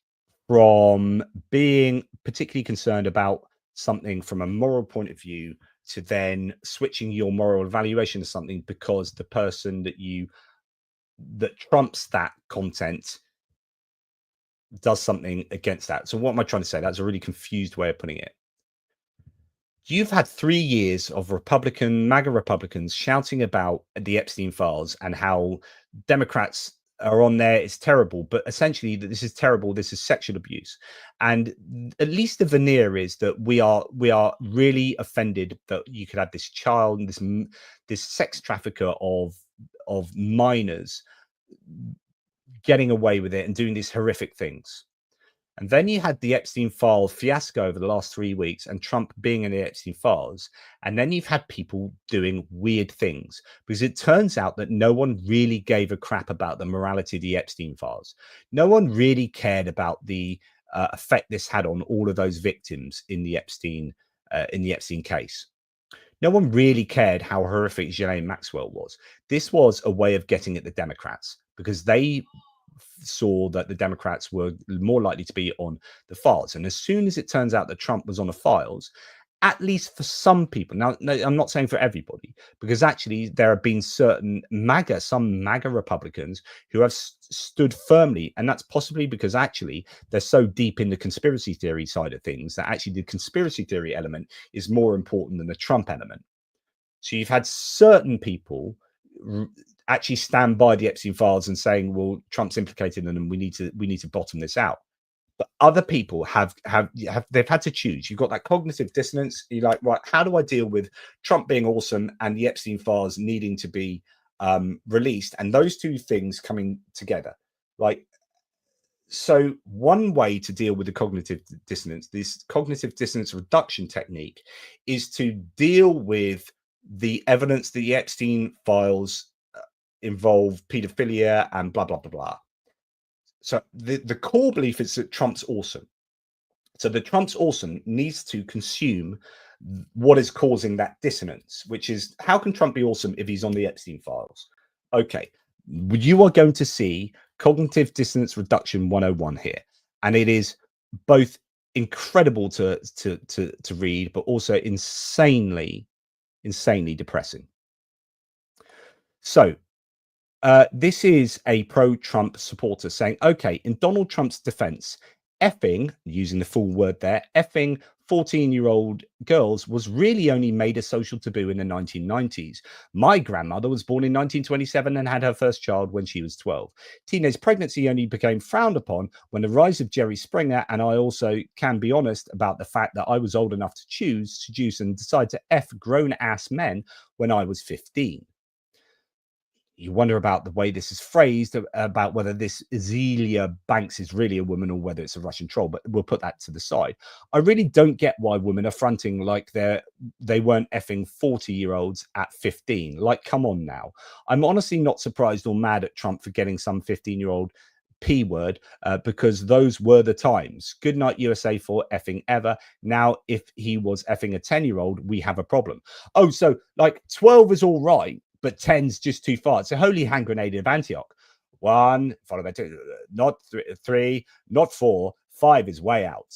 from being particularly concerned about something from a moral point of view to then switching your moral evaluation to something because the person that trumps that content does something against that. So what am I trying to say? That's a really confused way of putting it. You've had 3 years of MAGA Republicans shouting about the Epstein files and how Democrats are on there. It's terrible, but essentially this is terrible. This is sexual abuse. And at least the veneer is that we are really offended that you could have this child and this sex trafficker of minors getting away with it and doing these horrific things. And then you had the Epstein file fiasco over the last 3 weeks and Trump being in the Epstein files. And then you've had people doing weird things because it turns out that no one really gave a crap about the morality of the Epstein files. No one really cared about the effect this had on all of those victims in the Epstein case. No one really cared how horrific Ghislaine Maxwell was. This was a way of getting at the Democrats because they saw that the Democrats were more likely to be on the files. And as soon as it turns out that Trump was on the files, at least for some people, now I'm not saying for everybody, because actually there have been some MAGA Republicans who have stood firmly, and that's possibly because actually they're so deep in the conspiracy theory side of things that actually the conspiracy theory element is more important than the Trump element. So you've had certain people actually stand by the Epstein files and saying, well, Trump's implicated in them, we need to bottom this out. But other people they've had to choose. You've got that cognitive dissonance. You're like, right, how do I deal with Trump being awesome and the Epstein files needing to be released, and those two things coming together? Like, so one way to deal with the cognitive dissonance, this cognitive dissonance reduction technique, is to deal with the evidence that the Epstein files involve pedophilia and blah blah blah blah. So the core belief is that Trump's awesome. So the Trump's awesome needs to consume what is causing that dissonance, which is, how can Trump be awesome if he's on the Epstein files? Okay, you are going to see cognitive dissonance reduction 101 here, and it is both incredible to read, but also insanely depressing. So this is a pro-Trump supporter saying, okay, in Donald Trump's defense, effing, using the full word there, effing 14-year-old girls was really only made a social taboo in the 1990s. My grandmother was born in 1927 and had her first child when she was 12. Teenage pregnancy only became frowned upon when the rise of Jerry Springer, and I also can be honest about the fact that I was old enough to choose, seduce, and decide to F grown-ass men when I was 15. You wonder about the way this is phrased, about whether this Azealia Banks is really a woman or whether it's a Russian troll, but we'll put that to the side. I really don't get why women are fronting like they weren't effing 40-year-olds at 15. Like, come on now. I'm honestly not surprised or mad at Trump for getting some 15-year-old P word, because those were the times. Good night, USA, for effing ever. Now, if he was effing a 10-year-old, we have a problem. Oh, so like 12 is all right, but 10's just too far. It's a holy hand grenade of Antioch. 1, followed by 2, not 3, not 4, 5 is way out.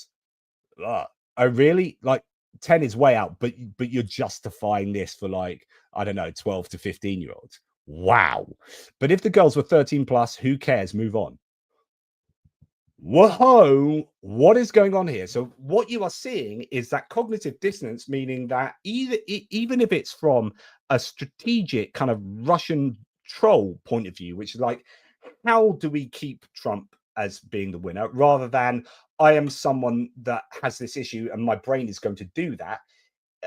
Oh, really? Like 10 is way out, but you're justifying this for, like, I don't know, 12 to 15-year-olds. Wow. But if the girls were 13 plus, who cares? Move on. Whoa, what is going on here? So what you are seeing is that cognitive dissonance, meaning that even if it's from a strategic kind of Russian troll point of view, which is like, how do we keep Trump as being the winner, rather than I am someone that has this issue and my brain is going to do that.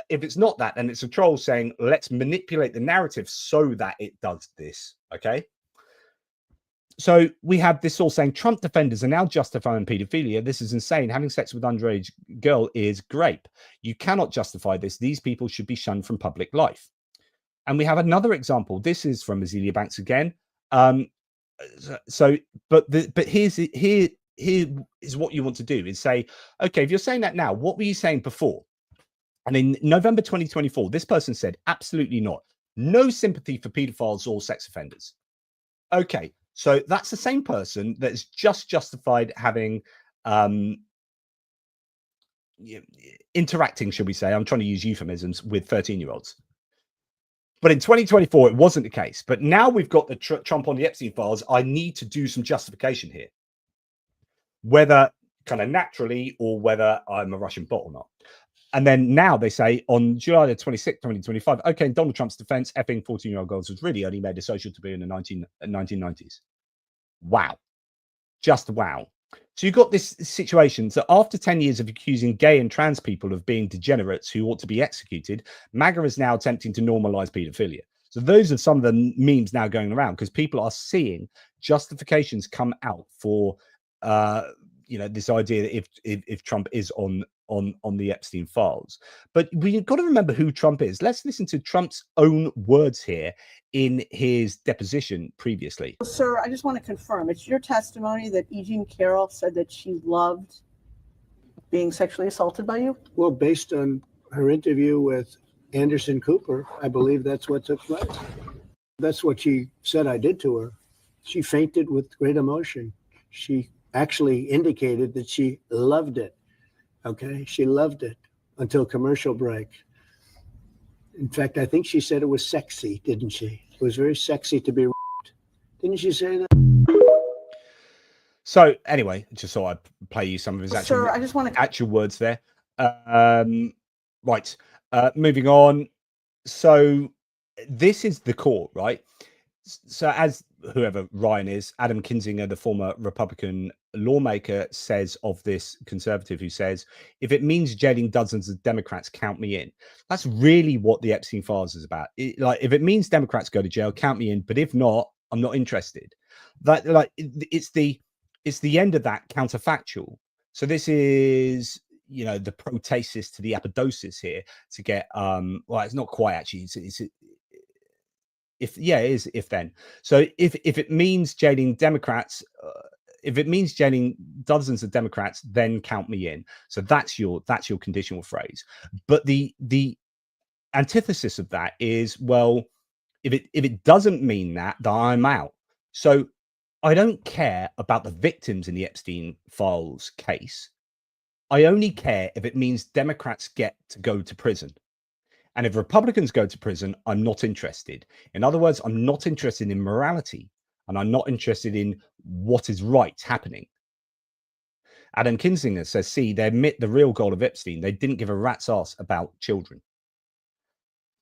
If it's not that, then it's a troll saying, let's manipulate the narrative so that it does this. Okay. So we have this all saying Trump defenders are now justifying pedophilia. This is insane. Having sex with underage girl is grape. You cannot justify this. These people should be shunned from public life. And we have another example. This is from Azealia Banks again. But here is what you want to do is say, okay, if you're saying that now, what were you saying before? And in November 2024, this person said, absolutely not. No sympathy for pedophiles or sex offenders. Okay. So that's the same person that's just justified having interacting, should we say, I'm trying to use euphemisms, with 13-year-olds. But in 2024, it wasn't the case. But now we've got the Trump on the Epstein files. I need to do some justification here, whether kind of naturally or whether I'm a Russian bot or not. And then now they say on July the 26th, 2025, okay, in Donald Trump's defense, effing 14-year-old girls was really only made a social taboo in the 1990s. Wow. Just wow. So you've got this situation. So after 10 years of accusing gay and trans people of being degenerates who ought to be executed, MAGA is now attempting to normalize pedophilia. So those are some of the memes now going around because people are seeing justifications come out for, this idea that if Trump is on the Epstein files. But we've got to remember who Trump is. Let's listen to Trump's own words here in his deposition previously. Sir, I just want to confirm, it's your testimony that E. Jean Carroll said that she loved being sexually assaulted by you? Well, based on her interview with Anderson Cooper, I believe that's what took place. That's what she said I did to her. She fainted with great emotion. She actually indicated that she loved it. Okay, she loved it until commercial break. In fact, I think she said it was sexy, didn't she? It was very sexy to be raped. Didn't she say that? So anyway, just thought I'd play you some of his Sir, I just want to actual words there. Right. Moving on. So this is the court, right? So as whoever Ryan is, Adam Kinzinger, the former Republican lawmaker, says of this conservative who says, if it means jailing dozens of Democrats, count me in. That's really what the Epstein files is about. Like, if it means Democrats go to jail, count me in. But if not, I'm not interested. That, like, it's the end of that counterfactual. So this is, you know, the protasis to the apodosis here to get well, it's not quite actually, it's if it is if then. So if it means jailing Democrats, if it means jailing dozens of Democrats, then count me in. So that's your conditional phrase. But the antithesis of that is, well, if it doesn't mean that, then I'm out. So I don't care about the victims in the Epstein files case. I only care if it means Democrats get to go to prison. And if Republicans go to prison, I'm not interested. In other words, I'm not interested in morality, and I'm not interested in what is right happening. Adam Kinzinger says, see, they admit the real goal of Epstein. They didn't give a rat's ass about children.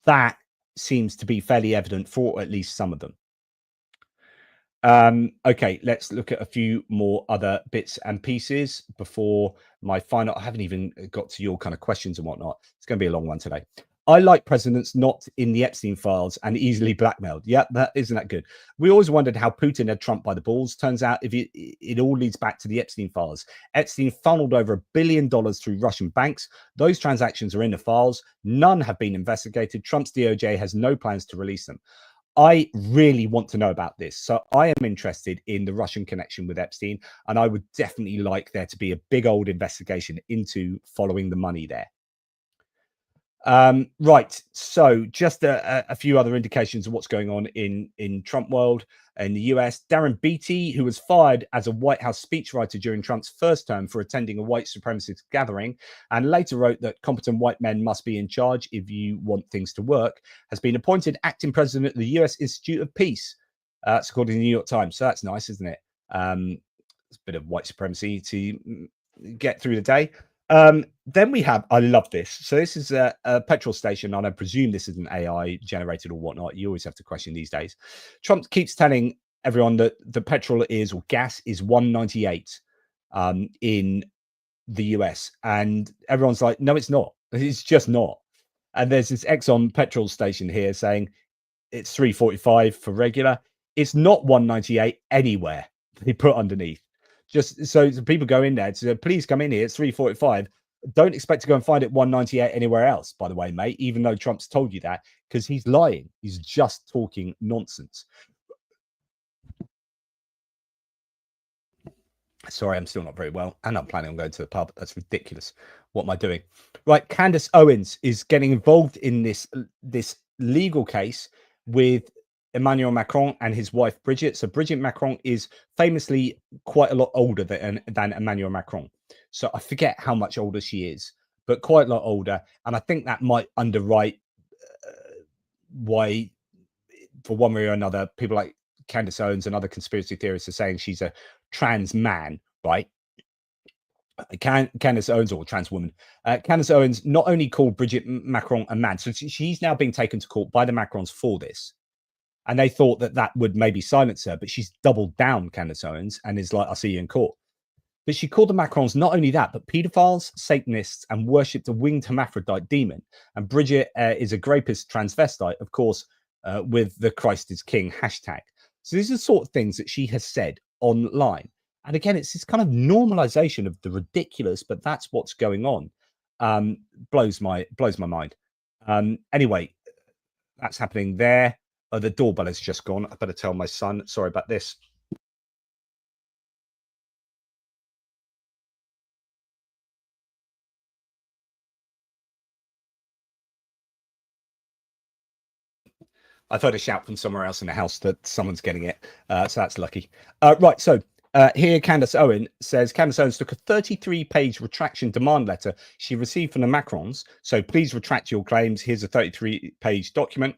That seems to be fairly evident for at least some of them. Okay, let's look at a few more other bits and pieces before my final. I haven't even got to your kind of questions and whatnot. It's going to be a long one today. I like presidents not in the Epstein files and easily blackmailed. Yeah, isn't that good? We always wondered how Putin had Trump by the balls. Turns out it all leads back to the Epstein files. Epstein funneled over $1 billion through Russian banks. Those transactions are in the files. None have been investigated. Trump's DOJ has no plans to release them. I really want to know about this. So I am interested in the Russian connection with Epstein, and I would definitely like there to be a big old investigation into following the money there. Right. So just a few other indications of what's going on in Trump world in the US. Darren Beatty, who was fired as a White House speechwriter during Trump's first term for attending a white supremacist gathering, and later wrote that competent white men must be in charge if you want things to work, has been appointed acting president of the US Institute of Peace. That's according to the New York Times. So that's nice, isn't it? It's a bit of white supremacy to get through the day. Then we have, I love this. So this is a petrol station, and I presume this isn't AI generated or whatnot. You always have to question these days. Trump keeps telling everyone that the petrol is, or gas is, $1.98 in the US, and everyone's like, no, it's not. It's just not. And there's this Exxon petrol station here saying it's $3.45 for regular. It's not $1.98 anywhere. They put underneath. Just so people go in there to say, please come in here. It's $3.45. Don't expect to go and find it $1.98 anywhere else, by the way, mate, even though Trump's told you that, because he's lying. He's just talking nonsense. Sorry, I'm still not very well, and I'm planning on going to the pub. That's ridiculous. What am I doing? Right, Candace Owens is getting involved in this legal case with Emmanuel Macron and his wife Brigitte. So Brigitte Macron is famously quite a lot older than Emmanuel Macron. So I forget how much older she is, but quite a lot older. And I think that might underwrite why, for one way or another, people like Candace Owens and other conspiracy theorists are saying she's a trans man, right? Candace Owens, or trans woman, Candace Owens not only called Brigitte Macron a man, so she's now being taken to court by the Macrons for this. And they thought that would maybe silence her, but she's doubled down, Candace Owens, and is like, I'll see you in court. But she called the Macrons not only that, but pedophiles, Satanists, and worshipped a winged hermaphrodite demon. And Brigitte is a grapist transvestite, of course, with the Christ is King hashtag. So these are the sort of things that she has said online. And again, it's this kind of normalization of the ridiculous, but that's what's going on. Blows my mind. Anyway, that's happening there. The doorbell has just gone. I better tell my son. Sorry about this. I've heard a shout from somewhere else in the house that someone's getting it. So that's lucky. Right. So here, Candace Owen says, Candace Owens took a 33-page retraction demand letter she received from the Macrons. So please retract your claims. Here's a 33-page document,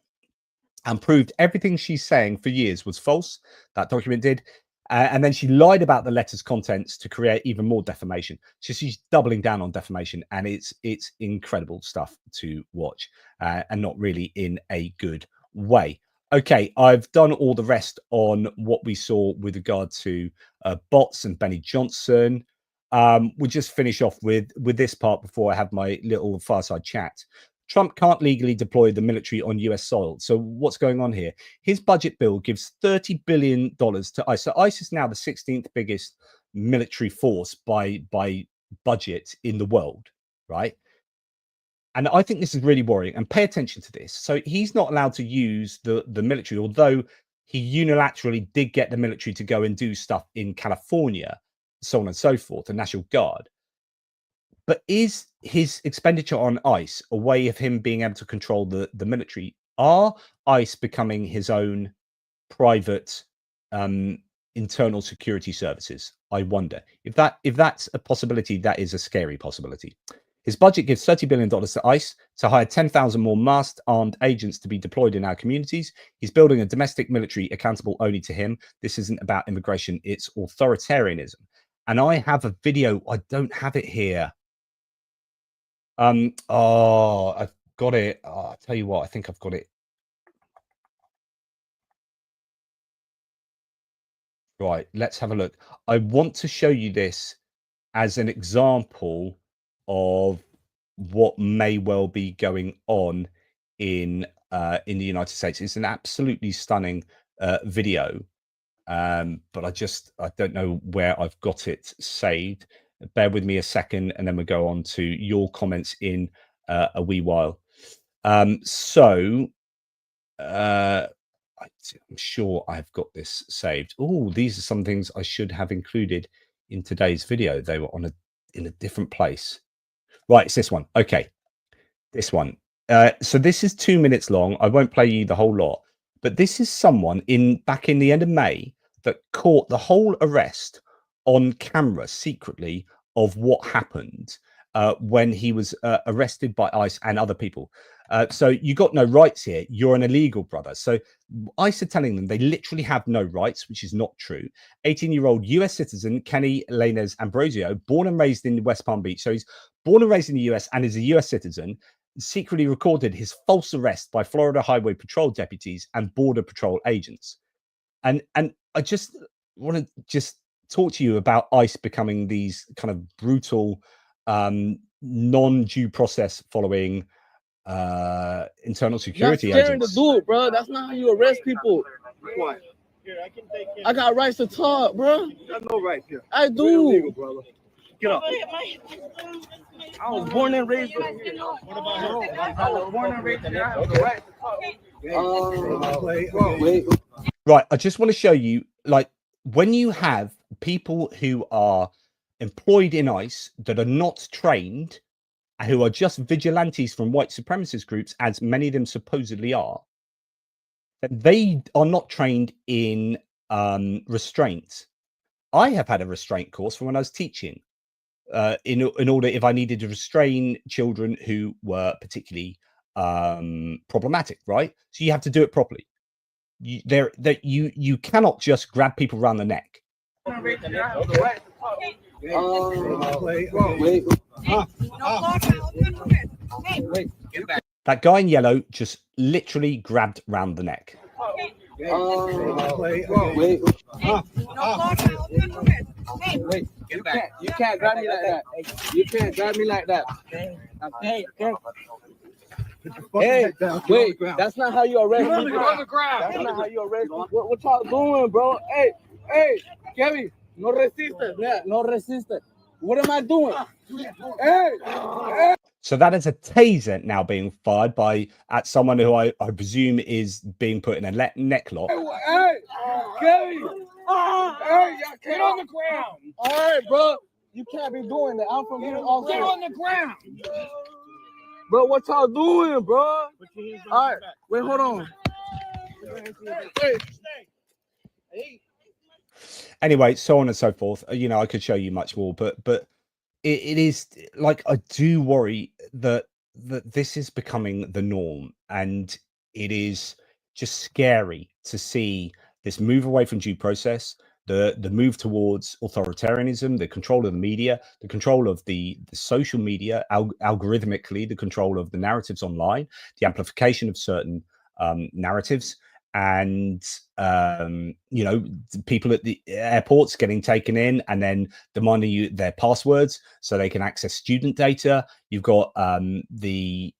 and proved everything she's saying for years was false. That document did. And then she lied about the letter's contents to create even more defamation. So she's doubling down on defamation, and it's incredible stuff to watch, and not really in a good way. Okay, I've done all the rest on what we saw with regard to bots and Benny Johnson. We'll just finish off with this part before I have my little fireside chat. Trump can't legally deploy the military on US soil. So what's going on here? His budget bill gives $30 billion to ICE. So ICE is now the 16th biggest military force by budget in the world, right? And I think this is really worrying. And pay attention to this. So he's not allowed to use the military, although he unilaterally did get the military to go and do stuff in California, so on and so forth, the National Guard. But is his expenditure on ICE a way of him being able to control the military? Are ICE becoming his own private internal security services? I wonder if that's a possibility. That is a scary possibility. His budget gives $30 billion to ICE to hire 10,000 more masked armed agents to be deployed in our communities. He's building a domestic military accountable only to him. This isn't about immigration. It's authoritarianism. And I have a video. I don't have it here. Oh, I've got it. Oh, I'll tell you what, I think I've got it. Right, let's have a look. I want to show you this as an example of what may well be going on in the United States. It's an absolutely stunning video, but I don't know where I've got it saved. Bear with me a second, and then we'll go on to your comments in a wee while. I'm sure I've got this saved. Oh, these are some things I should have included in today's video. They were in a different place. Right, it's this one. Okay, this one. So this is 2 minutes long. I won't play you the whole lot, but this is someone back in the end of May that caught the whole arrest on camera secretly of what happened when he was arrested by ICE and other people. So you got no rights here. You're an illegal brother. So ICE are telling them they literally have no rights, which is not true. 18-year-old US citizen Kenny Lainez Ambrosio, born and raised in West Palm Beach. So he's born and raised in the US and is a US citizen, secretly recorded his false arrest by Florida Highway Patrol deputies and Border Patrol agents. And I just want to talk to you about ICE becoming these kind of brutal, non-due process following internal security You're scaring agents. the dude, bro. That's not how you arrest people. What? Here, I can take care. I got rights to talk, bro. You got no rights here. I do. Illegal, brother. Get up. I was born and raised here. What about her? I was born and raised here. I have the right to talk. Wait. Right, I just want to show you, like, when you have people who are employed in ICE that are not trained, who are just vigilantes from white supremacist groups, as many of them supposedly are, they are not trained in restraint. I have had a restraint course from when I was teaching, in order if I needed to restrain children who were particularly problematic, right? So you have to do it properly. You cannot just grab people around the neck. That guy in yellow just literally grabbed round the neck. You can't grab me like that. You can't grab me like that. Okay. Hey, wait, that's not how you arrest me. That's not how you arrest me. What y'all doing, bro? Hey, Kevin, no resiste. Yeah, no resiste. What am I doing? Hey. So that is a taser now being fired at someone who I presume is being put in a neck lock. Hey, Kevin. Hey, y'all get on the ground. All right, bro. You can't be doing that. I'm from here also. Get on the ground. Bro, what y'all doing, bro? All right, wait, hold on. Anyway, so on and so forth. You know, I could show you much more, but it is like, I do worry that this is becoming the norm, and it is just scary to see this move away from due process, the move towards authoritarianism, the control of the media, the control of the social media, algorithmically, the control of the narratives online, the amplification of certain narratives, and you know, people at the airports getting taken in and then demanding you their passwords so they can access student data. You've got the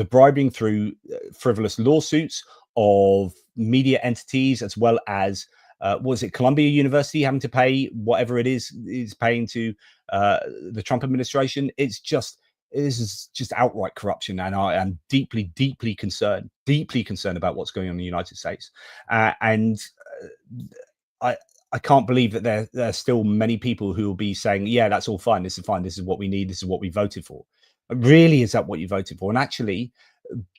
bribing through frivolous lawsuits of media entities, as well as was it Columbia University having to pay whatever it is paying to the Trump administration. This is just outright corruption, and I am deeply concerned about what's going on in the United States. And I can't believe that there are still many people who will be saying, yeah, that's all fine, this is fine, this is what we need, this is what we voted for. Really, is that what you voted for? And actually,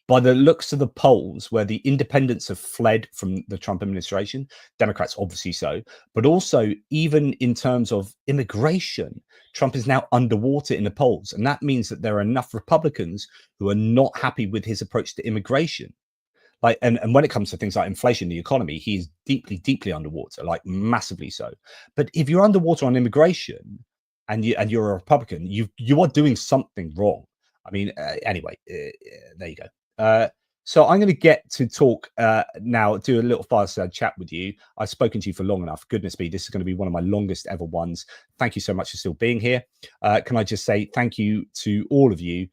by the looks of the polls, where the independents have fled from the Trump administration, Democrats obviously so, but also even in terms of immigration, Trump is now underwater in the polls. And that means that there are enough Republicans who are not happy with his approach to immigration. Like, and when it comes to things like inflation, the economy, he's deeply underwater, like massively so. But if you're underwater on immigration and you're a Republican, you are doing something wrong. I mean, anyway, there you go. So I'm going to get to talk now, do a little fireside chat with you. I've spoken to you for long enough. Goodness me, this is going to be one of my longest ever ones. Thank you so much for still being here. Can I just say thank you to all of you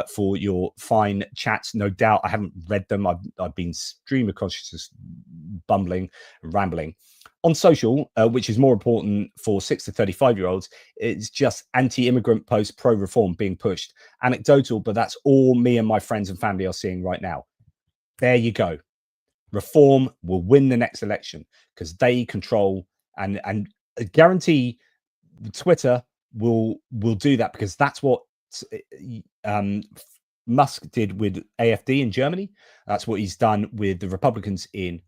for your fine chats. No doubt I haven't read them. I've been stream of consciousness bumbling and rambling. On social, which is more important for 6 to 35-year-olds, it's just anti-immigrant posts, pro-reform being pushed. Anecdotal, but that's all me and my friends and family are seeing right now. There you go. Reform will win the next election because they control and guarantee Twitter will do that, because that's what Musk did with AfD in Germany. That's what he's done with the Republicans in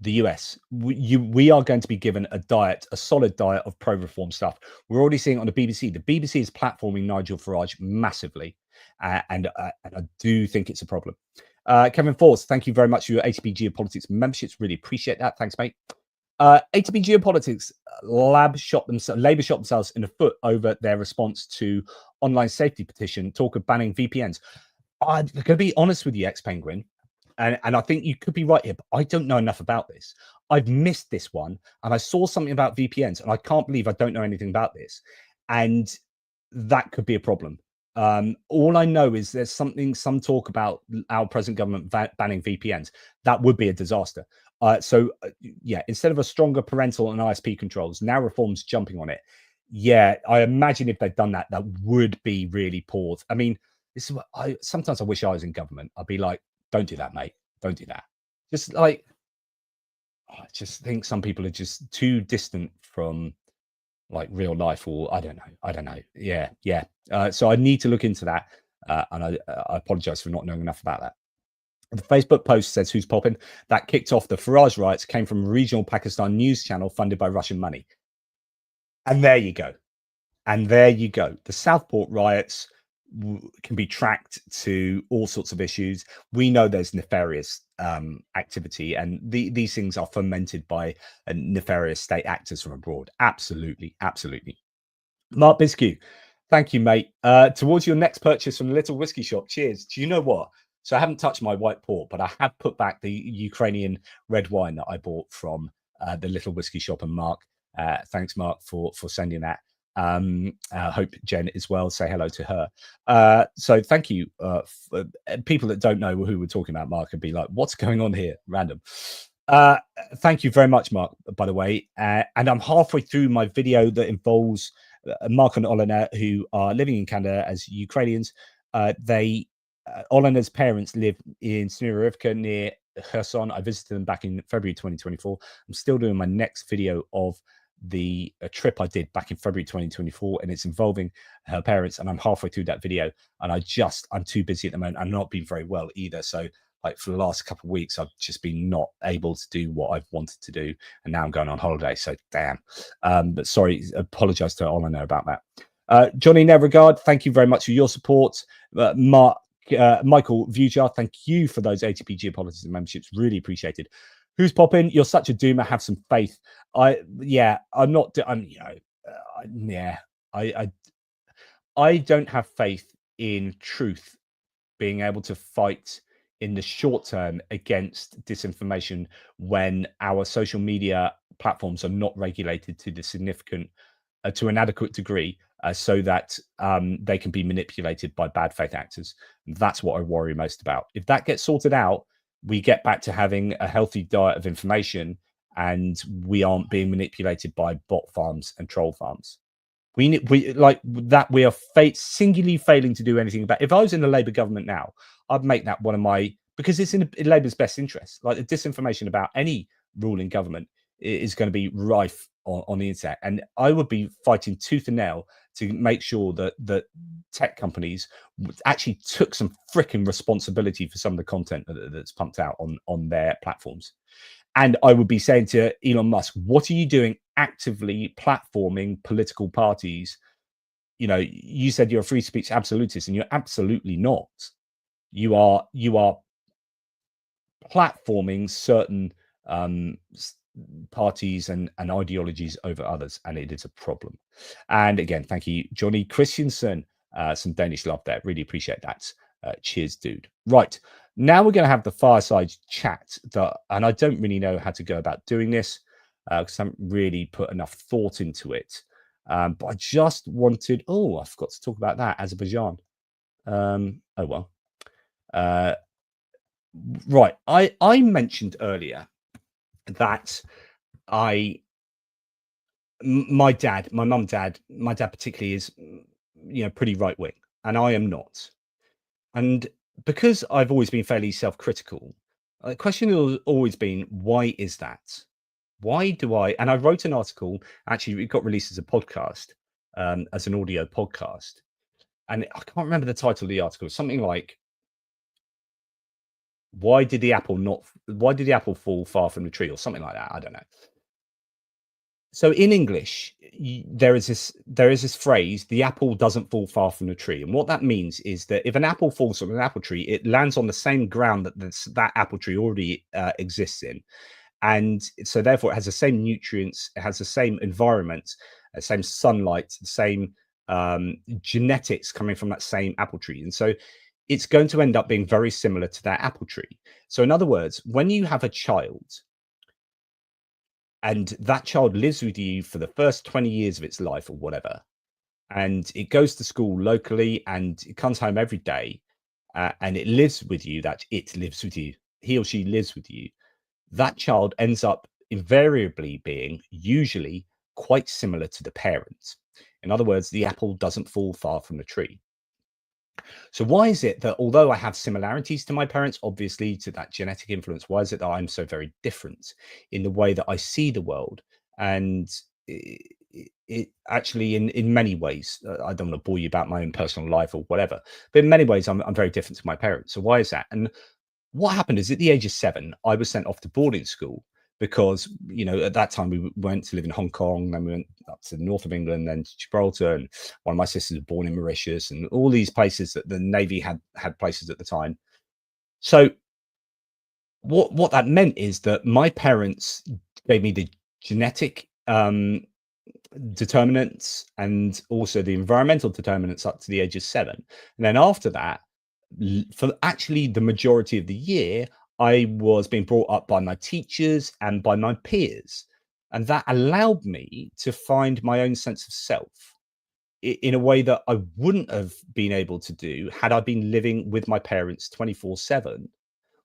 the US. We are going to be given a solid diet of pro-reform stuff. We're already seeing it on the BBC. The BBC is platforming Nigel Farage massively, and I do think it's a problem. Kevin Force, thank you very much for your ATP Geopolitics memberships. Really appreciate that. Thanks, mate. ATP Geopolitics, Labour shot themselves in the foot over their response to online safety petition, talk of banning VPNs. I'm going to be honest with you, X-Penguin, and I think you could be right here, but I don't know enough about this. I've missed this one, and I saw something about VPNs, and I can't believe I don't know anything about this, and that could be a problem. All I know is there's some talk about our present government banning VPNs. That would be a disaster. Yeah, instead of a stronger parental and ISP controls, now reform's jumping on it. Yeah, I imagine if they'd done that, that would be really poor. I mean, this is what sometimes I wish I was in government. I'd be like, don't do that, mate. Don't do that. Just like, I just think some people are just too distant from like real life, or I don't know. Yeah. So I need to look into that, and I apologize for not knowing enough about that. The Facebook post says, who's popping? That kicked off the Farage riots, came from a regional Pakistan news channel funded by Russian money. And there you go. The Southport riots can be tracked to all sorts of issues. We know there's nefarious activity, and these things are fomented by nefarious state actors from abroad. Absolutely. Mark Biscu, thank you, mate. Towards your next purchase from the Little Whiskey Shop, cheers. Do you know what? So I haven't touched my white port, but I have put back the Ukrainian red wine that I bought from the Little Whiskey Shop. And Mark, thanks, Mark, for sending that. I hope Jen is well. Say hello to her. So thank you. People that don't know who we're talking about, Mark, would be like, what's going on here? Random. Thank you very much, Mark, by the way. And I'm halfway through my video that involves Mark and Olena, who are living in Canada as Ukrainians. Olena's parents live in Smirivka near Kherson. I visited them back in February 2024. I'm still doing my next video of the trip I did back in February 2024, and it's involving her parents, and I'm halfway through that video, and I'm too busy at the moment. I'm not being very well either, so like for the last couple of weeks, I've just been not able to do what I've wanted to do, and now I'm going on holiday. So damn. But sorry, apologise to Olin there about that. Johnny Nevergard, thank you very much for your support. Michael Vujar, thank you for those ATP Geopolitics memberships. Really appreciated. Who's popping? You're such a doomer. Have some faith. I don't have faith in truth being able to fight in the short term against disinformation when our social media platforms are not regulated to the significant, to an adequate degree, so that they can be manipulated by bad faith actors. That's what I worry most about. If that gets sorted out, we get back to having a healthy diet of information, and we aren't being manipulated by bot farms and troll farms. We like that. We are singularly failing to do anything about. If I was in the Labour government now, I'd make that one of my, because it's in Labour's best interest. Like, the disinformation about any ruling government is going to be rife on the internet, and I would be fighting tooth and nail to make sure that tech companies actually took some freaking responsibility for some of the content that's pumped out on their platforms. And I would be saying to Elon Musk, what are you doing actively platforming political parties? You know, you said you're a free speech absolutist, and you're absolutely not. You are platforming certain parties and ideologies over others, and it is a problem. And again, thank you, Johnny Christensen. Some Danish love there. Really appreciate that. Cheers, dude. Right. Now we're going to have the fireside chat, and I don't really know how to go about doing this because I haven't really put enough thought into it. But I just wanted, I forgot to talk about that, Azerbaijan. Oh, well. Right. I mentioned earlier that my dad particularly is, pretty right wing, and I am not. And because I've always been fairly self-critical, the question has always been, why is that? Why do I? And I wrote an article, actually, it got released as a podcast, as an audio podcast. And I can't remember the title of the article. Something like, why did the apple fall far from the tree, or something like that? I don't know. So in English, there is this phrase, the apple doesn't fall far from the tree. And what that means is that if an apple falls from an apple tree, it lands on the same ground that that apple tree already exists in. And so therefore it has the same nutrients, it has the same environment, the same sunlight, the same genetics coming from that same apple tree. And so it's going to end up being very similar to that apple tree. So in other words, when you have a child, and that child lives with you for the first 20 years of its life or whatever, and it goes to school locally and it comes home every day, and it lives with you, he or she lives with you, that child ends up invariably being usually quite similar to the parent. In other words, the apple doesn't fall far from the tree. So why is it that, although I have similarities to my parents, obviously to that genetic influence, why is it that I'm so very different in the way that I see the world? And it actually, in many ways, I don't want to bore you about my own personal life or whatever, but in many ways, I'm very different to my parents. So why is that? And what happened is, at the age of 7, I was sent off to boarding school because, at that time we went to live in Hong Kong, then we went up to the north of England, then to Gibraltar, and one of my sisters was born in Mauritius, and all these places that the Navy had places at the time. So what that meant is that my parents gave me the genetic determinants and also the environmental determinants up to the age of 7. And then after that, for actually the majority of the year, I was being brought up by my teachers and by my peers. And that allowed me to find my own sense of self in a way that I wouldn't have been able to do had I been living with my parents 24/7,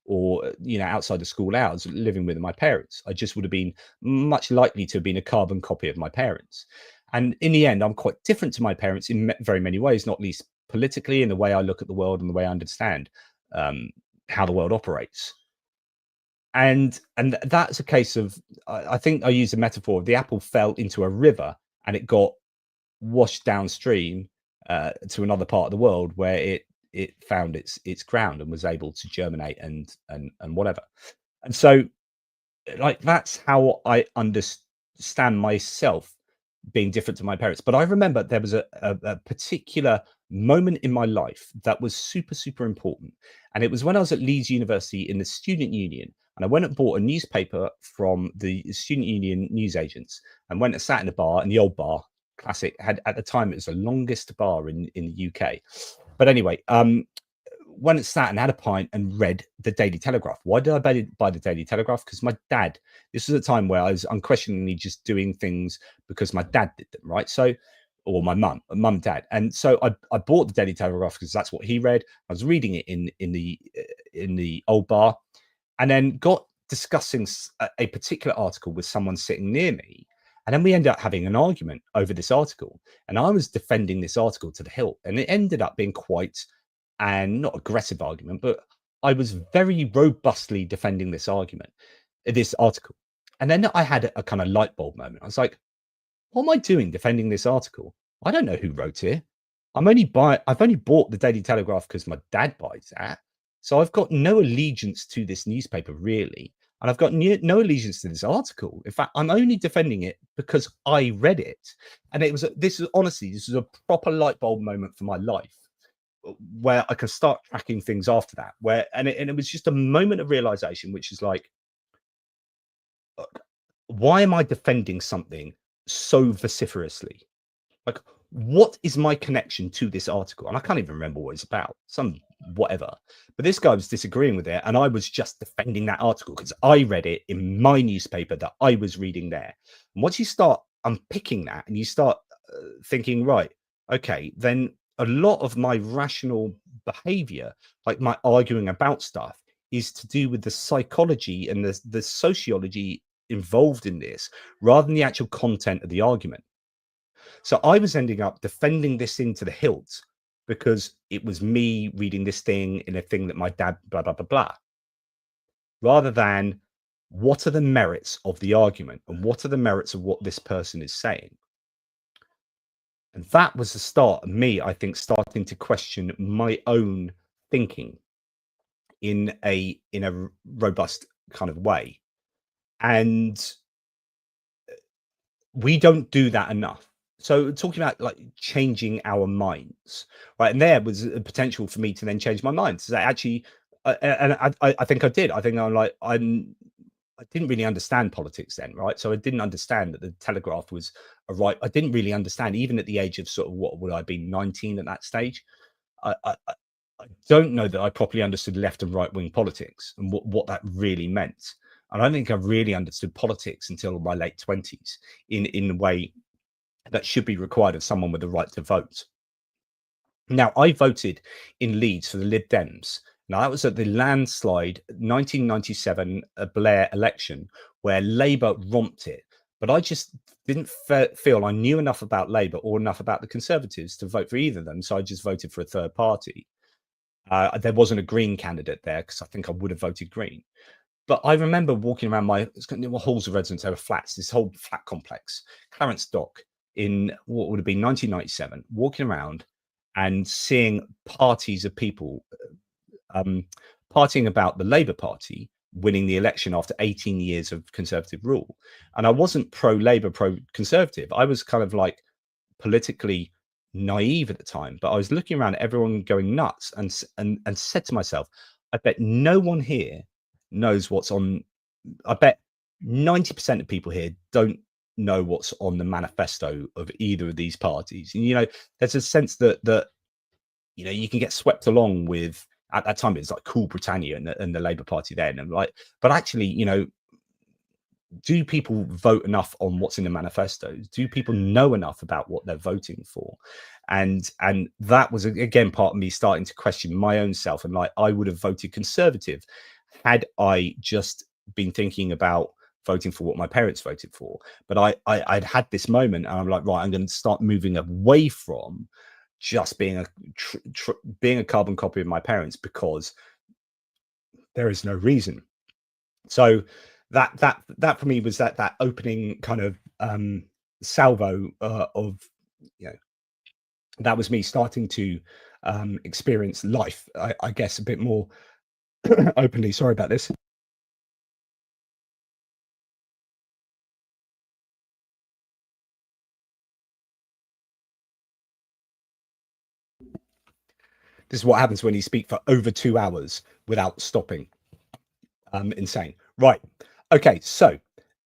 or, outside the school hours, living with my parents. I just would have been much likely to have been a carbon copy of my parents. And in the end, I'm quite different to my parents in very many ways, not least politically, in the way I look at the world and the way I understand how the world operates. And that's a case of, I think I use a metaphor of the apple fell into a river and it got washed downstream to another part of the world where it found its ground and was able to germinate and whatever. And so, like, that's how I understand myself being different to my parents. But I remember there was a particular moment in my life that was super, super important. And it was when I was at Leeds University in the student union. And I went and bought a newspaper from the student union newsagents and went and sat in a bar, in the old bar, classic. Had at the time, it was the longest bar in the UK. But anyway, went and sat and had a pint and read the Daily Telegraph. Why did I buy the Daily Telegraph? Because my dad, this was a time where I was unquestioningly just doing things because my dad did them, right? So, or my mum, dad. And so I bought the Daily Telegraph because that's what he read. I was reading it in the old bar, and then got discussing a particular article with someone sitting near me. And then we ended up having an argument over this article. And I was defending this article to the hilt. And it ended up being quite, and not aggressive argument, but I was very robustly defending this argument, this article. And then I had a kind of light bulb moment. I was like, what am I doing defending this article? I don't know who wrote it. I've only bought the Daily Telegraph because my dad buys that. So I've got no allegiance to this newspaper, really. And I've got no allegiance to this article. In fact, I'm only defending it because I read it. And this was a proper light bulb moment for my life, where I can start tracking things after that. And it was just a moment of realization, which is like, why am I defending something so vociferously? Like, what is my connection to this article? And I can't even remember what it's about, some whatever. But this guy was disagreeing with it, and I was just defending that article because I read it in my newspaper that I was reading there. And once you start unpicking that and you start thinking, right, okay, then a lot of my rational behavior, like my arguing about stuff, is to do with the psychology and the sociology involved in this rather than the actual content of the argument. So I was ending up defending this into the hilt because it was me reading this thing in a thing that my dad, blah, blah, blah, blah, rather than what are the merits of the argument and what are the merits of what this person is saying. And that was the start of me, I think, starting to question my own thinking in a robust kind of way. And we don't do that enough. So talking about like changing our minds, right? And there was a potential for me to then change my mind. So actually, and I think I did. I think I didn't really understand politics then, right? So I didn't understand that the Telegraph was I didn't really understand, even at the age of sort of, what would I be, 19 at that stage? I don't know that I properly understood left and right wing politics and what that really meant. And I don't think I really understood politics until my late 20s in the way that should be required of someone with the right to vote. Now, I voted in Leeds for the Lib Dems. Now, that was at the landslide 1997 Blair election where Labour romped it. But I just didn't feel I knew enough about Labour or enough about the Conservatives to vote for either of them. So I just voted for a third party. There wasn't a Green candidate there because I think I would have voted Green. But I remember walking around my halls of residence, there were flats, this whole flat complex, Clarence Dock, in what would have been 1997, walking around and seeing parties of people partying about the Labour Party winning the election after 18 years of Conservative rule. And I wasn't pro-Labour, pro-Conservative. I was kind of like politically naive at the time, but I was looking around at everyone going nuts and said to myself, I bet no one here knows what's on. I bet 90% of people here don't know what's on the manifesto of either of these parties. And there's a sense that you can get swept along with, at that time it was like Cool Britannia and the Labour Party then, and but actually, do people vote enough on what's in the manifestos? Do people know enough about what they're voting for? And that was again part of me starting to question my own self, and I would have voted Conservative had I just been thinking about voting for what my parents voted for. But I'd had this moment, and I'm like, right, I'm going to start moving away from just being a carbon copy of my parents because there is no reason. So that for me was that opening kind of salvo of that was me starting to experience life, I guess, a bit more openly. Sorry about this. This is what happens when you speak for over 2 hours without stopping. Insane. Right. Okay. So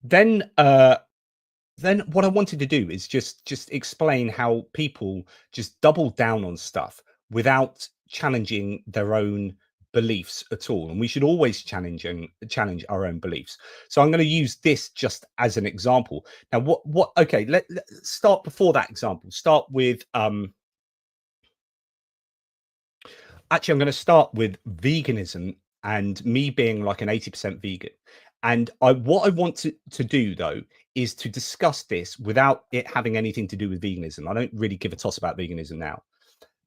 then what I wanted to do is just explain how people just double down on stuff without challenging their own beliefs at all. And we should always challenge our own beliefs. So I'm going to use this just as an example. Now, okay, let's start before that example. Start with actually, I'm going to start with veganism and me being like an 80% vegan. And what I want to do, though, is to discuss this without it having anything to do with veganism. I don't really give a toss about veganism now.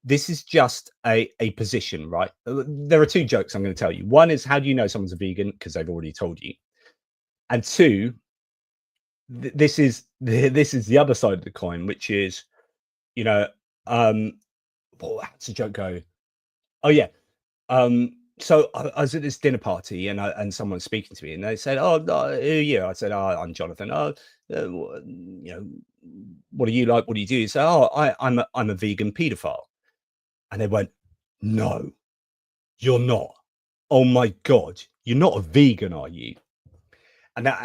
This is just a position, right? There are two jokes I'm going to tell you. One is, how do you know someone's a vegan? Because they've already told you. And two, this is the other side of the coin, which is, you know, how's the joke go? Oh yeah. So I was at this dinner party and someone was speaking to me and they said, "Oh, who are you?" I said, "Oh, I'm Jonathan." "Oh, you know, what do you like? What do you do?" He said, "Oh, I'm a vegan paedophile." And they went, "No, you're not. Oh my God, you're not a vegan, are you?" And that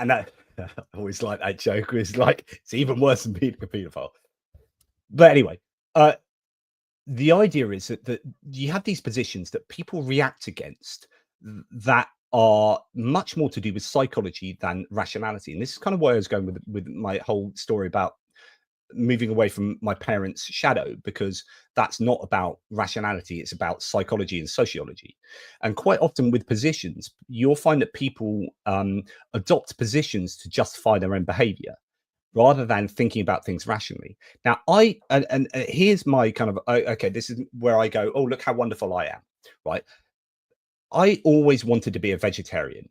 I always like that joke. It's like, it's even worse than being a paedophile. But anyway, the idea is that you have these positions that people react against that are much more to do with psychology than rationality. And this is kind of where I was going with my whole story about moving away from my parents' shadow, because that's not about rationality. It's about psychology and sociology. And quite often with positions, you'll find that people adopt positions to justify their own behavior, rather than thinking about things rationally. Now, and here's my kind of, okay, this is where I go, oh, look how wonderful I am, right? I always wanted to be a vegetarian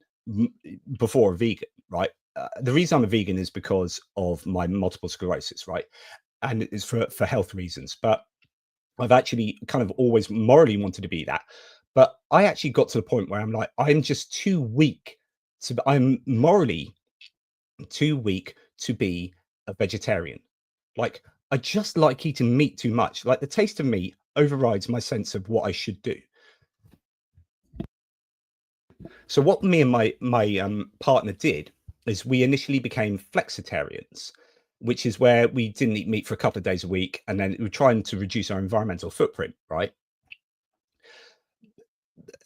before a vegan, right? The reason I'm a vegan is because of my multiple sclerosis, right? And it's for health reasons. But I've actually kind of always morally wanted to be that. But I actually got to the point where I'm like, I'm just too weak. I'm morally too weak to be a vegetarian. Like, I just like eating meat too much. Like, the taste of meat overrides my sense of what I should do. So what me and my partner did is we initially became flexitarians, which is where we didn't eat meat for a couple of days a week, and then we were trying to reduce our environmental footprint, right?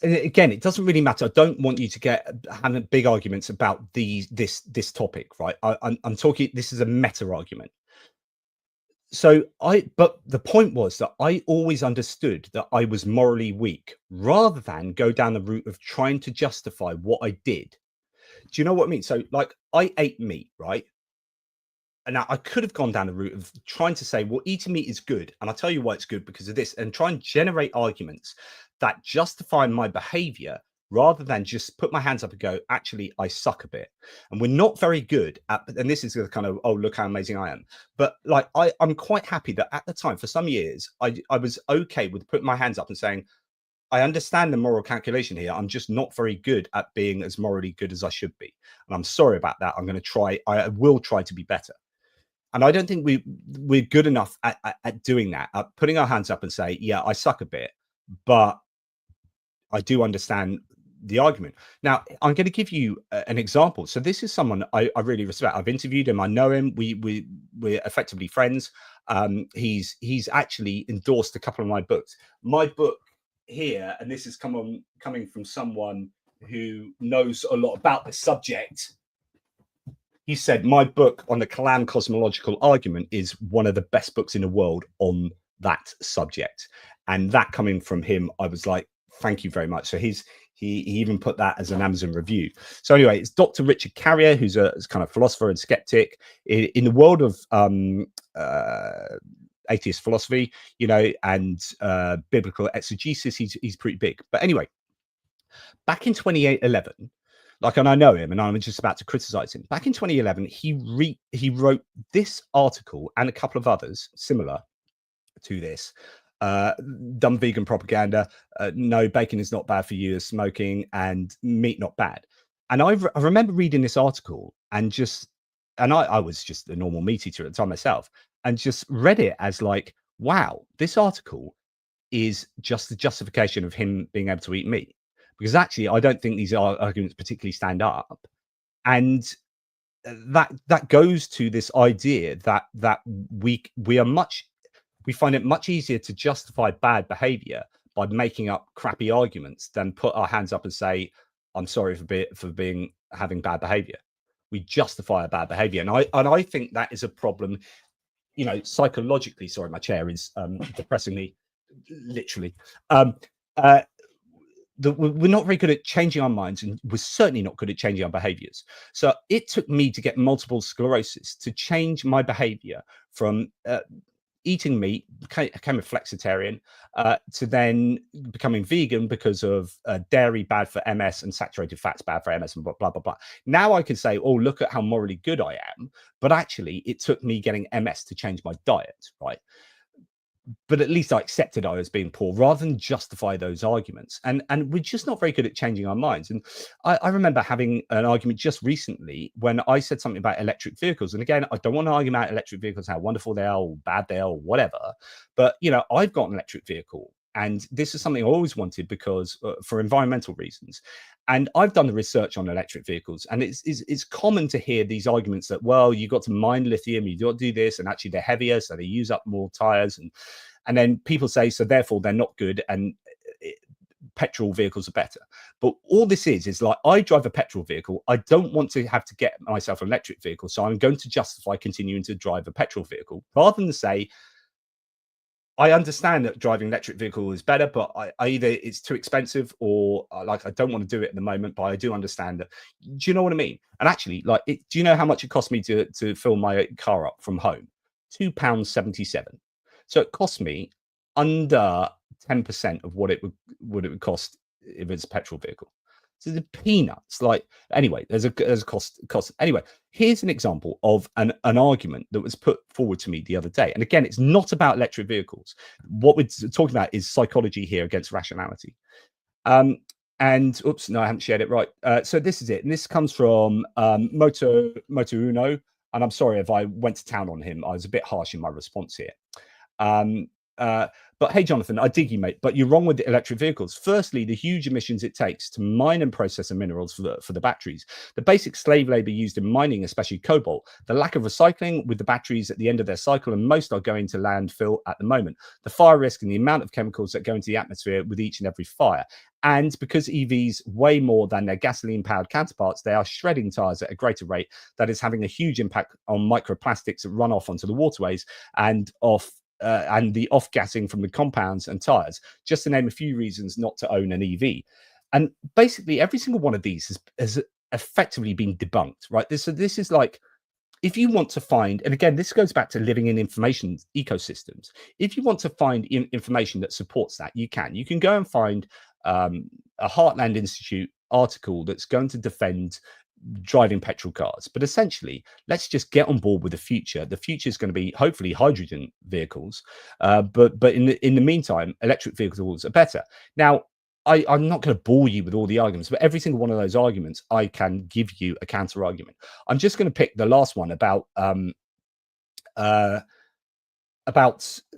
And again, it doesn't really matter. I don't want you to get having big arguments about this topic, right? I'm talking, this is a meta argument. So but the point was that I always understood that I was morally weak, rather than go down the route of trying to justify what I did. Do you know what I mean? So, like, I ate meat, right? And now I could have gone down the route of trying to say, well, eating meat is good. And I'll tell you why it's good because of this, and try and generate arguments that justify my behavior, rather than just put my hands up and go, actually, I suck a bit. And we're not very good at, and this is the kind of, oh, look how amazing I am. But like, I'm quite happy that at the time, for some years, I was okay with putting my hands up and saying, I understand the moral calculation here. I'm just not very good at being as morally good as I should be. And I'm sorry about that. I'm going to try. I will try to be better. And I don't think we're good enough at doing that, at putting our hands up and say, yeah, I suck a bit, but I do understand the argument. Now, I'm going to give you an example. So this is someone I really respect. I've interviewed him. I know him. We're effectively friends. He's actually endorsed a couple of my books. My book here, and this is coming from someone who knows a lot about the subject. He said my book on the Kalam cosmological argument is one of the best books in the world on that subject. And that coming from him, I was like, thank you very much. So he even put that as an Amazon review. So anyway, it's Dr. Richard Carrier, who's a kind of philosopher and skeptic in the world of atheist philosophy, you know, and biblical exegesis. He's pretty big. But anyway, back in 2011, like, and I know him, and I'm just about to criticize him. Back in 2011, he wrote this article and a couple of others similar to this dumb vegan propaganda. No, bacon is not bad for you as smoking, and meat not bad. And I remember reading this article and I was just a normal meat eater at the time myself, and just read it as like, wow, this article is just the justification of him being able to eat meat. Because actually, I don't think these arguments particularly stand up. And that goes to this idea that we find it much easier to justify bad behavior by making up crappy arguments than put our hands up and say, I'm sorry for having bad behavior. We justify a bad behavior. And I think that is a problem, psychologically. Sorry, my chair is depressing me, literally. We're not very good at changing our minds, and we're certainly not good at changing our behaviors. So it took me to get multiple sclerosis to change my behavior from eating meat, became a flexitarian, to then becoming vegan because of dairy bad for MS and saturated fats bad for MS and blah, blah, blah, blah. Now I can say, oh, look at how morally good I am. But actually, it took me getting MS to change my diet, right? But at least I accepted I was being poor rather than justify those arguments. And we're just not very good at changing our minds. And I remember having an argument just recently when I said something about electric vehicles. And again, I don't want to argue about electric vehicles, how wonderful they are or bad they are or whatever. But, I've got an electric vehicle. And this is something I always wanted because for environmental reasons. And I've done the research on electric vehicles, and it's common to hear these arguments that, well, you've got to mine lithium, you got to do this, and actually they're heavier, so they use up more tires. And then people say, so therefore they're not good, and petrol vehicles are better. But all this is like, I drive a petrol vehicle. I don't want to have to get myself an electric vehicle, so I'm going to justify continuing to drive a petrol vehicle rather than say, I understand that driving an electric vehicle is better, but I either it's too expensive or I don't want to do it at the moment, but I do understand that. Do you know what I mean? And actually, do you know how much it cost me to fill my car up from home? £2.77. So it cost me under 10% of what it would cost if it's a petrol vehicle. So the peanuts. Anyway, there's a cost. Anyway, here's an example of an argument that was put forward to me the other day. And again, it's not about electric vehicles. What we're talking about is psychology here against rationality. And oops, no, I haven't shared it right. So this is it. And this comes from Moto Uno. And I'm sorry if I went to town on him. I was a bit harsh in my response here. But hey, Jonathan, I dig you, mate, but you're wrong with the electric vehicles. Firstly, the huge emissions it takes to mine and process the minerals for the batteries, the basic slave labor used in mining, especially cobalt, the lack of recycling with the batteries at the end of their cycle, and most are going to landfill at the moment, the fire risk and the amount of chemicals that go into the atmosphere with each and every fire. And because EVs weigh more than their gasoline-powered counterparts, they are shredding tires at a greater rate. That is having a huge impact on microplastics that run off onto the waterways and the off-gassing from the compounds and tires, just to name a few reasons not to own an EV. And basically, every single one of these has effectively been debunked, right? This is like, if you want to find, and again, this goes back to living in information ecosystems. If you want to find information that supports that, you can go and find a Heartland Institute article that's going to defend driving petrol cars. But essentially, let's just get on board with the future. The future is going to be hopefully hydrogen vehicles, but in the meantime, electric vehicles are better. Now, I'm not going to bore you with all the arguments, but every single one of those arguments, I can give you a counter argument. I'm just going to pick the last one about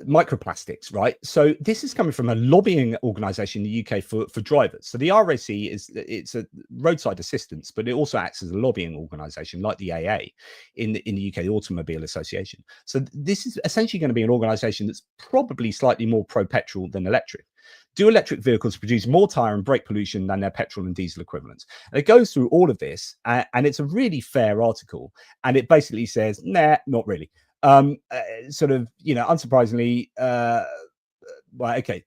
microplastics, right? So this is coming from a lobbying organization in the UK for drivers. So the RAC it's a roadside assistance, but it also acts as a lobbying organization like the AA in the UK Automobile Association. So this is essentially going to be an organization that's probably slightly more pro-petrol than electric. Do electric vehicles produce more tire and brake pollution than their petrol and diesel equivalents? And it goes through all of this, and it's a really fair article. And it basically says, nah, not really. Sort of, unsurprisingly, well, okay.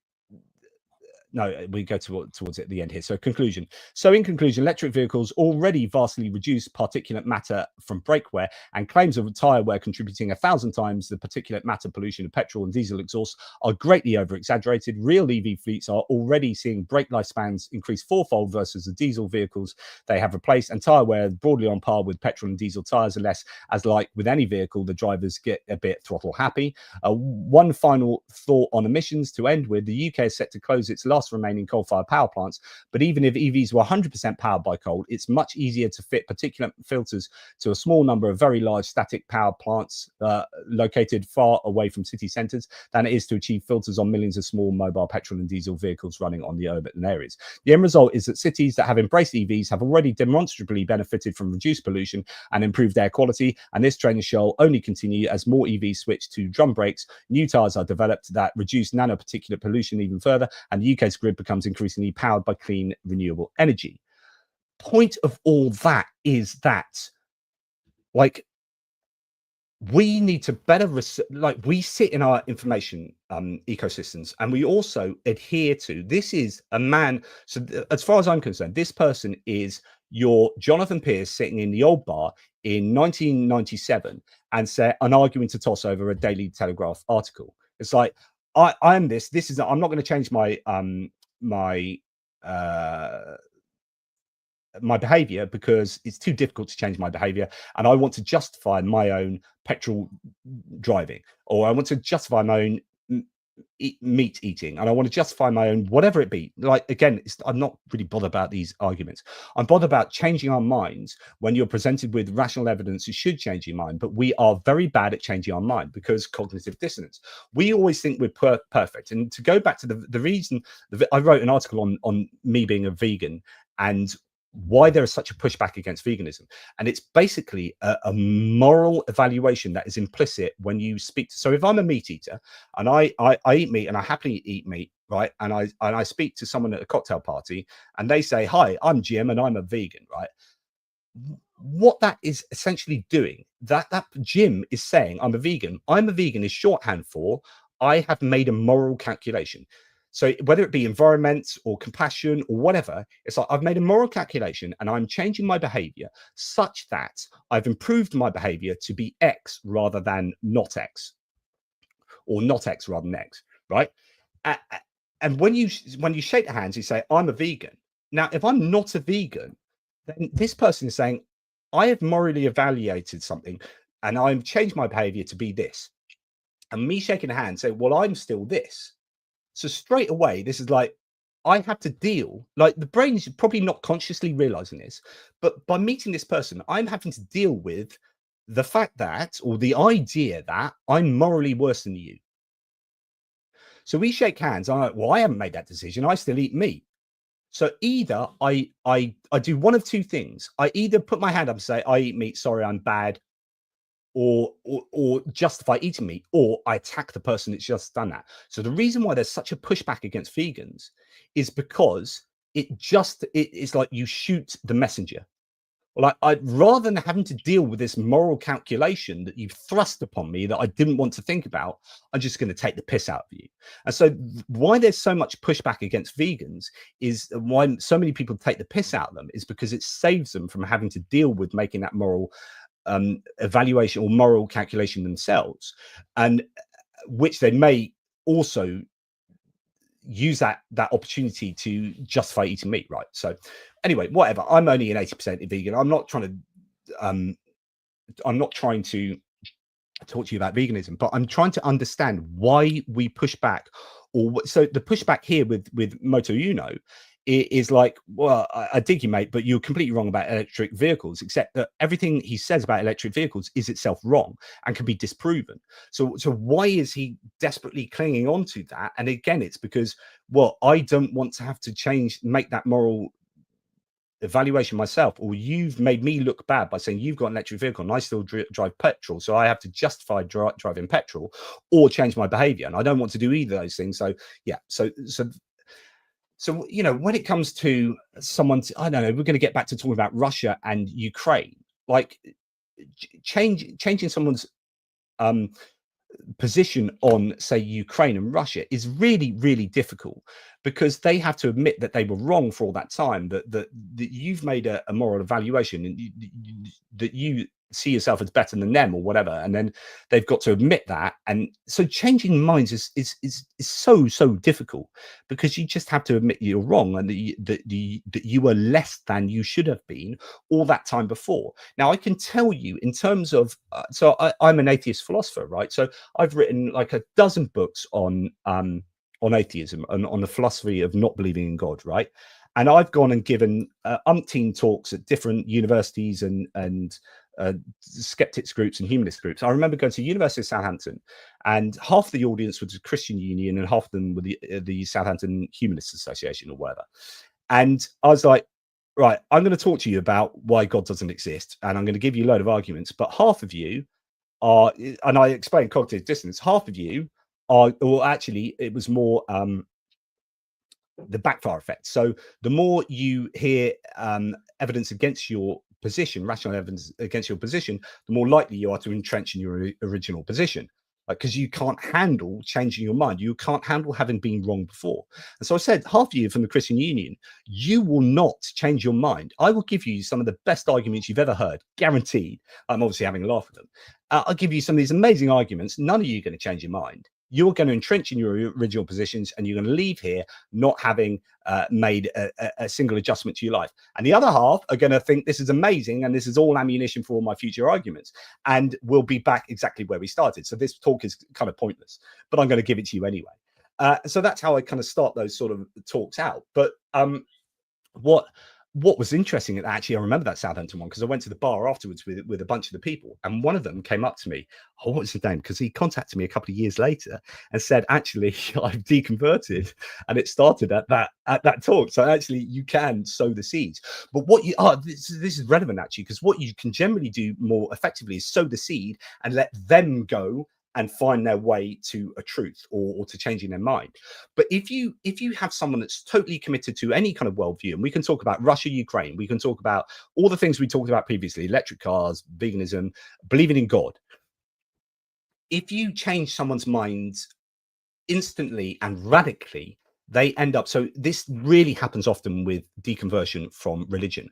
no, we go towards it at the end here. So conclusion. So in conclusion, electric vehicles already vastly reduce particulate matter from brake wear, and claims of tyre wear contributing 1,000 times the particulate matter pollution of petrol and diesel exhaust are greatly over-exaggerated. Real EV fleets are already seeing brake lifespans increase fourfold versus the diesel vehicles they have replaced, and tyre wear broadly on par with petrol and diesel tyres, unless, as like with any vehicle, the drivers get a bit throttle happy. One final thought on emissions to end with. The UK is set to close its last remaining coal-fired power plants, but even if EVs were 100% powered by coal, it's much easier to fit particulate filters to a small number of very large static power plants located far away from city centres than it is to achieve filters on millions of small mobile petrol and diesel vehicles running on the urban areas. The end result is that cities that have embraced EVs have already demonstrably benefited from reduced pollution and improved air quality, and this trend shall only continue as more EVs switch to drum brakes, new tyres are developed that reduce nanoparticulate pollution even further, and the UK's grid becomes increasingly powered by clean, renewable energy. Point of all that is that, like, we need to better, we sit in our information ecosystems, and we also adhere to, this is a man, so as far as I'm concerned, this person is your Jonathan Pierce sitting in the old bar in 1997 and arguing to toss over a Daily Telegraph article. It's like, I'm this is, I'm not going to change my my behavior because it's too difficult to change my behavior, and I want to justify my own petrol driving, or I want to justify my own meat eating, and I want to justify my own whatever it be. Like, again, I'm not really bothered about these arguments. I'm bothered about changing our minds. When you're presented with rational evidence, you should change your mind, but we are very bad at changing our mind because cognitive dissonance. We always think we're perfect. And to go back to the reason, I wrote an article on me being a vegan and why there is such a pushback against veganism, and it's basically a moral evaluation that is implicit when you speak to, so if I'm a meat eater and I eat meat and I happily eat meat, right, and I speak to someone at a cocktail party and they say, hi, I'm Jim and I'm a vegan, right, what that is essentially doing, that Jim is saying I'm a vegan is shorthand for I have made a moral calculation. So whether it be environment or compassion or whatever, it's like I've made a moral calculation and I'm changing my behavior such that I've improved my behavior to be X rather than not X, or not X rather than X, right? And when you shake hands, you say, I'm a vegan. Now, if I'm not a vegan, then this person is saying, I have morally evaluated something and I've changed my behavior to be this. And me shaking a hand saying, well, I'm still this. So straight away, this is like, I have to deal, like the brain is probably not consciously realizing this, but by meeting this person, I'm having to deal with the fact that, or the idea that I'm morally worse than you. So we shake hands. I'm like, well, I haven't made that decision. I still eat meat. So either I do one of two things. I either put my hand up and say, I eat meat. Sorry, I'm bad. Or justify eating meat, or I attack the person that's just done that. So the reason why there's such a pushback against vegans is because it's like you shoot the messenger. Like, rather than having to deal with this moral calculation that you've thrust upon me that I didn't want to think about, I'm just going to take the piss out of you. And so why there's so much pushback against vegans, is why so many people take the piss out of them, is because it saves them from having to deal with making that moral evaluation or moral calculation themselves, and which they may also use that opportunity to justify eating meat, right? So anyway, whatever, I'm only an 80% vegan. I'm not trying to talk to you about veganism, but I'm trying to understand why we push back. So the pushback here with Moto Uno is like, well, I dig you, mate, but you're completely wrong about electric vehicles, except that everything he says about electric vehicles is itself wrong and can be disproven. So why is he desperately clinging on to that? And again, it's because, well, I don't want to have to make that moral evaluation myself, or you've made me look bad by saying you've got an electric vehicle and I still drive petrol, so I have to justify driving petrol or change my behavior, and I don't want to do either of those things. So yeah, so, you know, when it comes to someone's, I don't know, we're going to get back to talking about Russia and Ukraine, like changing someone's position on, say, Ukraine and Russia is really, really difficult, because they have to admit that they were wrong for all that time, that you've made a moral evaluation, and that you see yourself as better than them or whatever, and then they've got to admit that. And so changing minds is so difficult, because you just have to admit you're wrong, and that you were less than you should have been all that time before. Now I can tell you, in terms of so I'm an atheist philosopher, right? So I've written like a dozen books on atheism and on the philosophy of not believing in God, right? And I've gone and given umpteen talks at different universities and skeptics groups and humanist groups. I remember going to University of Southampton, and half the audience was the Christian Union and half of them were the Southampton Humanists Association or whatever. And I was like, right, I'm going to talk to you about why God doesn't exist, and I'm going to give you a load of arguments, but half of you are, and I explained cognitive dissonance, half of you are, or actually it was more the backfire effect. So the more you hear evidence against your position, rational evidence against your position, the more likely you are to entrench in your original position, because you can't handle changing your mind. You can't handle having been wrong before. And so I said, half of you from the Christian Union, you will not change your mind. I will give you some of the best arguments you've ever heard, guaranteed. I'm obviously having a laugh at them. I'll give you some of these amazing arguments. None of you are going to change your mind. You're going to entrench in your original positions, and you're going to leave here not having made a single adjustment to your life. And the other half are going to think this is amazing, and this is all ammunition for all my future arguments, and we'll be back exactly where we started. So this talk is kind of pointless, but I'm going to give it to you anyway. So that's how I kind of start those sort of talks out. But what was interesting, actually, I remember that Southampton one, because I went to the bar afterwards with a bunch of the people, and one of them came up to me. Oh, what's his name? Because he contacted me a couple of years later and said, actually, I've deconverted, and it started at that talk. So actually, you can sow the seeds. But what you are, this is relevant actually, because what you can generally do more effectively is sow the seed and let them go and find their way to a truth or to changing their mind. But if you have someone that's totally committed to any kind of worldview, and we can talk about Russia, Ukraine, we can talk about all the things we talked about previously, electric cars, veganism, believing in God. If you change someone's mind instantly and radically, they end up, so this really happens often with deconversion from religion.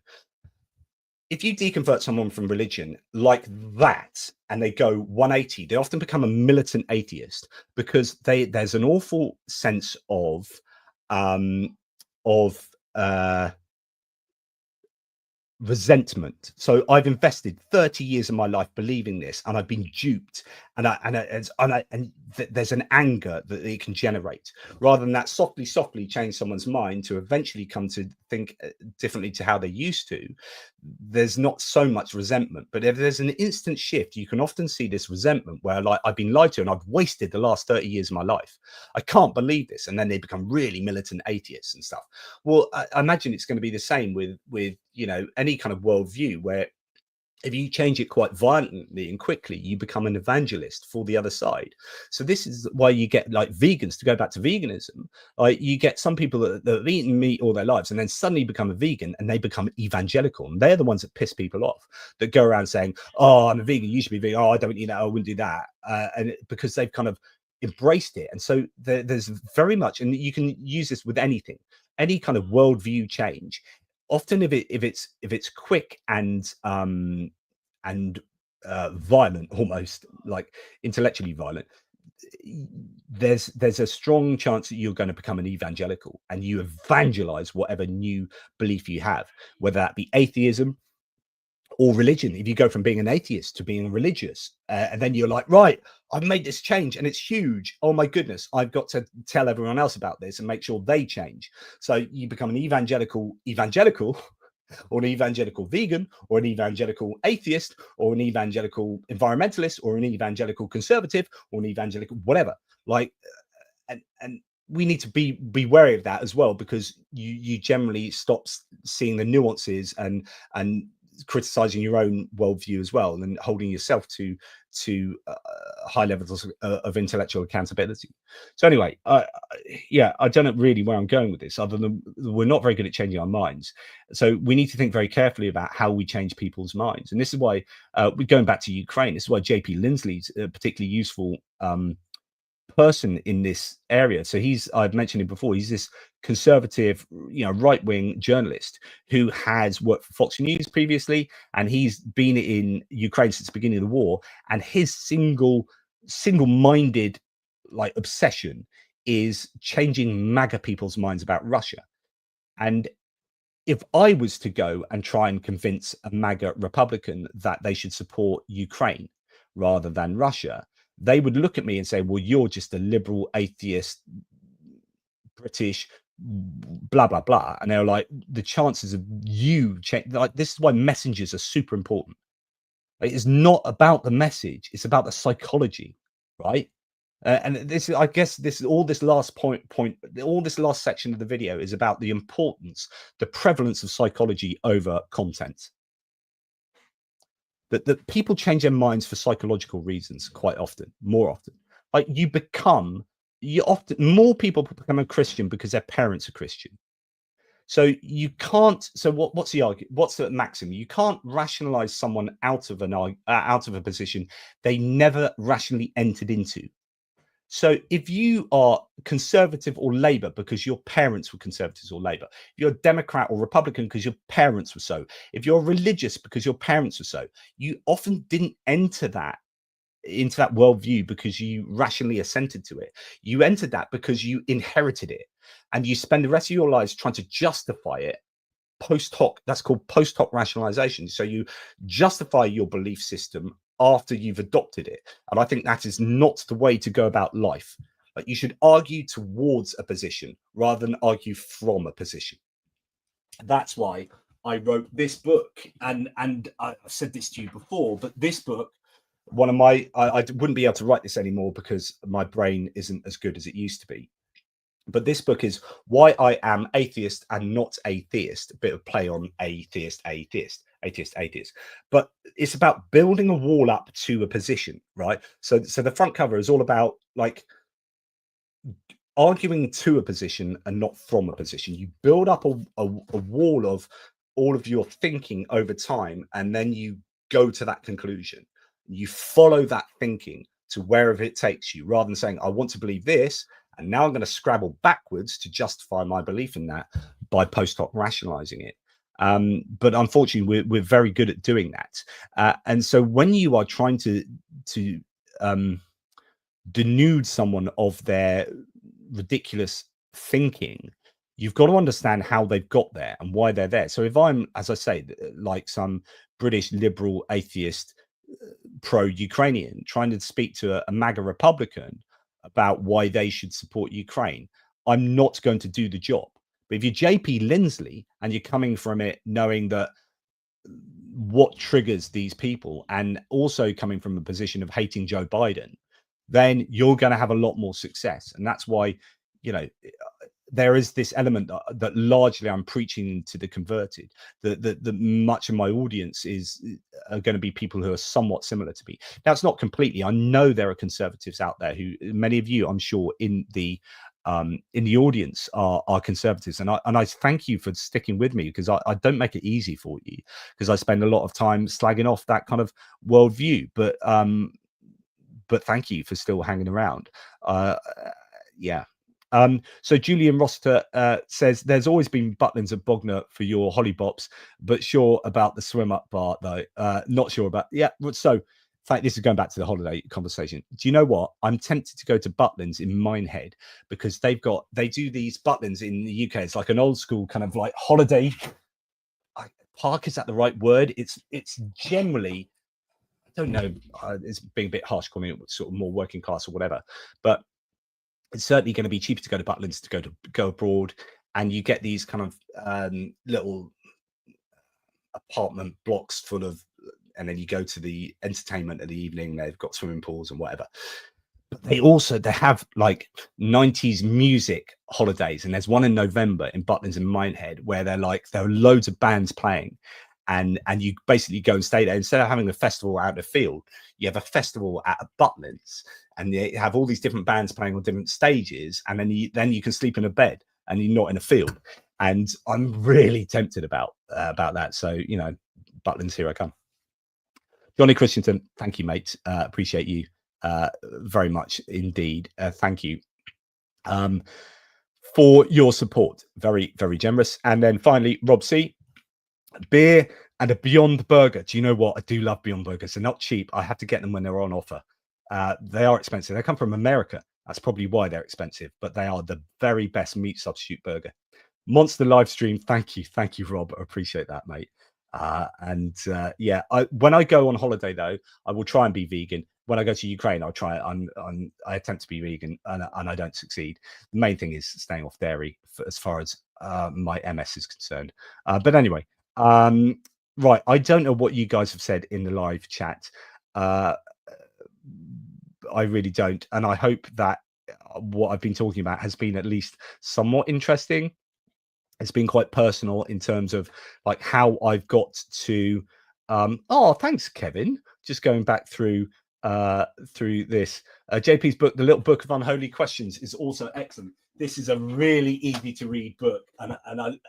If you deconvert someone from religion like that and they go 180, they often become a militant atheist, because there's an awful sense of resentment. So I've invested 30 years of my life believing this, and I've been duped, and there's an anger that it can generate, rather than that softly change someone's mind to eventually come to think differently to how they used to. There's not so much resentment, but if there's an instant shift, you can often see this resentment where, like, I've been lied to and I've wasted the last 30 years of my life. I can't believe this. And then they become really militant atheists and stuff. Well, I imagine it's going to be the same with you know, any kind of worldview, where if you change it quite violently and quickly, you become an evangelist for the other side. So this is why you get, like, vegans, to go back to veganism, like, you get some people that have eaten meat all their lives and then suddenly become a vegan, and they become evangelical, and they're the ones that piss people off, that go around saying, oh, I'm a vegan, you should be vegan, oh, I don't eat that, I wouldn't do that, because they've kind of embraced it. And so there's very much, and you can use this with anything, any kind of worldview change. Often if it's quick and violent, almost like intellectually violent, there's a strong chance that you're going to become an evangelical, and you evangelize whatever new belief you have, whether that be atheism or religion. If you go from being an atheist to being religious, and then you're like, right, I've made this change and it's huge. Oh my goodness, I've got to tell everyone else about this and make sure they change. So you become an evangelical, or an evangelical vegan, or an evangelical atheist, or an evangelical environmentalist, or an evangelical conservative, or an evangelical whatever. Like, and we need to be wary of that as well, because you generally stop seeing the nuances and criticizing your own worldview as well, and holding yourself to high levels of intellectual accountability. So anyway, yeah, I don't know really where I'm going with this, other than we're not very good at changing our minds. So we need to think very carefully about how we change people's minds. And this is why we're going back to Ukraine. This is why JP Lindsley's a particularly useful person in this area. So I've mentioned him before, he's this conservative, right-wing journalist who has worked for Fox News previously, and he's been in Ukraine since the beginning of the war, and his single-minded obsession is changing MAGA people's minds about Russia. And if I was to go and try and convince a MAGA Republican that they should support Ukraine rather than Russia, they would look at me and say, well, you're just a liberal, atheist, British, blah, blah, blah. And they're like, the chances of you change, this is why messengers are super important. It's not about the message, it's about the psychology, right? And this, I guess, all this last section of the video is about the importance, the prevalence of psychology over content. That people change their minds for psychological reasons quite often, more often. More people become a Christian because their parents are Christian. So you can't. So what's the argument? What's the maxim? You can't rationalize someone out of a position they never rationally entered into. So if you are conservative or Labour because your parents were conservatives or Labour, if you're a Democrat or Republican because your parents were so, if you're religious because your parents were so, you often didn't enter into that worldview because you rationally assented to it. You entered that because you inherited it, and you spend the rest of your lives trying to justify it post hoc. That's called post hoc rationalization. So you justify your belief system after you've adopted it. And I think that is not the way to go about life. Like, you should argue towards a position rather than argue from a position. That's why I wrote this book. And I've said this to you before, but this book, I wouldn't be able to write this anymore because my brain isn't as good as it used to be. But this book is Why I Am Atheist and Not a Theist. A bit of play on atheist. But it's about building a wall up to a position, right? So the front cover is all about arguing to a position and not from a position. You build up a wall of all of your thinking over time, and then you go to that conclusion. You follow that thinking to wherever it takes you, rather than saying, I want to believe this, and now I'm going to scrabble backwards to justify my belief in that by post hoc rationalizing it. But unfortunately, we're very good at doing that. And so when you are trying to denude someone of their ridiculous thinking, you've got to understand how they've got there and why they're there. So if I'm, as I say, like some British liberal atheist pro-Ukrainian trying to speak to a MAGA Republican about why they should support Ukraine, I'm not going to do the job. But if you're JP Lindsley and you're coming from it knowing that what triggers these people, and also coming from a position of hating Joe Biden, then you're going to have a lot more success. And that's why, there is this element that largely I'm preaching to the converted, that much of my audience are going to be people who are somewhat similar to me. Now, it's not completely. I know there are conservatives out there who, many of you, I'm sure, in the audience are conservatives, and I thank you for sticking with me, because I don't make it easy for you, because I spend a lot of time slagging off that kind of worldview. But thank you for still hanging around. Yeah. So Julian Roster says there's always been Butlins at Bognor for your hollybops, but sure about the swim up bar though. Not sure about, yeah. So in fact, this is going back to the holiday conversation. Do you know what? I'm tempted to go to Butlins in Minehead, because they do these Butlins in the UK. It's like an old school kind of like holiday park. Is that the right word? It's generally, I don't know, it's being a bit harsh calling it sort of more working class or whatever, but it's certainly going to be cheaper to go to Butlins to go abroad, and you get these kind of little apartment blocks full of, and then you go to the entertainment in the evening. They've got swimming pools and whatever. But they have like 90s music holidays, and there's one in November in Butlins and Minehead where there are loads of bands playing, and you basically go and stay there. Instead of having a festival out in the field, you have a festival at a Butlins, and they have all these different bands playing on different stages, and then you can sleep in a bed and you're not in a field. And I'm really tempted about that. So, Butlins, here I come. Johnny Christensen, thank you, mate. Appreciate you very much indeed. Thank you for your support. Very, very generous. And then finally, Rob C, beer and a Beyond Burger. Do you know what? I do love Beyond Burgers. They're not cheap. I have to get them when they're on offer. They are expensive. They come from America. That's probably why they're expensive, but they are the very best meat substitute burger. Monster live stream. Thank you, Rob. I appreciate that, mate. Yeah, when I go on holiday though, I will try and be vegan. When I go to Ukraine, I'll try. I attempt to be vegan, and I don't succeed. The main thing is staying off dairy as far as my MS is concerned. But anyway, right. I don't know what you guys have said in the live chat. I really don't, and I hope that what I've been talking about has been at least somewhat interesting. It's been quite personal in terms of like how I've got to oh, thanks, Kevin. Just going back through this. JP's book, The Little Book of Unholy Questions, is also excellent. This is a really easy to read book, and I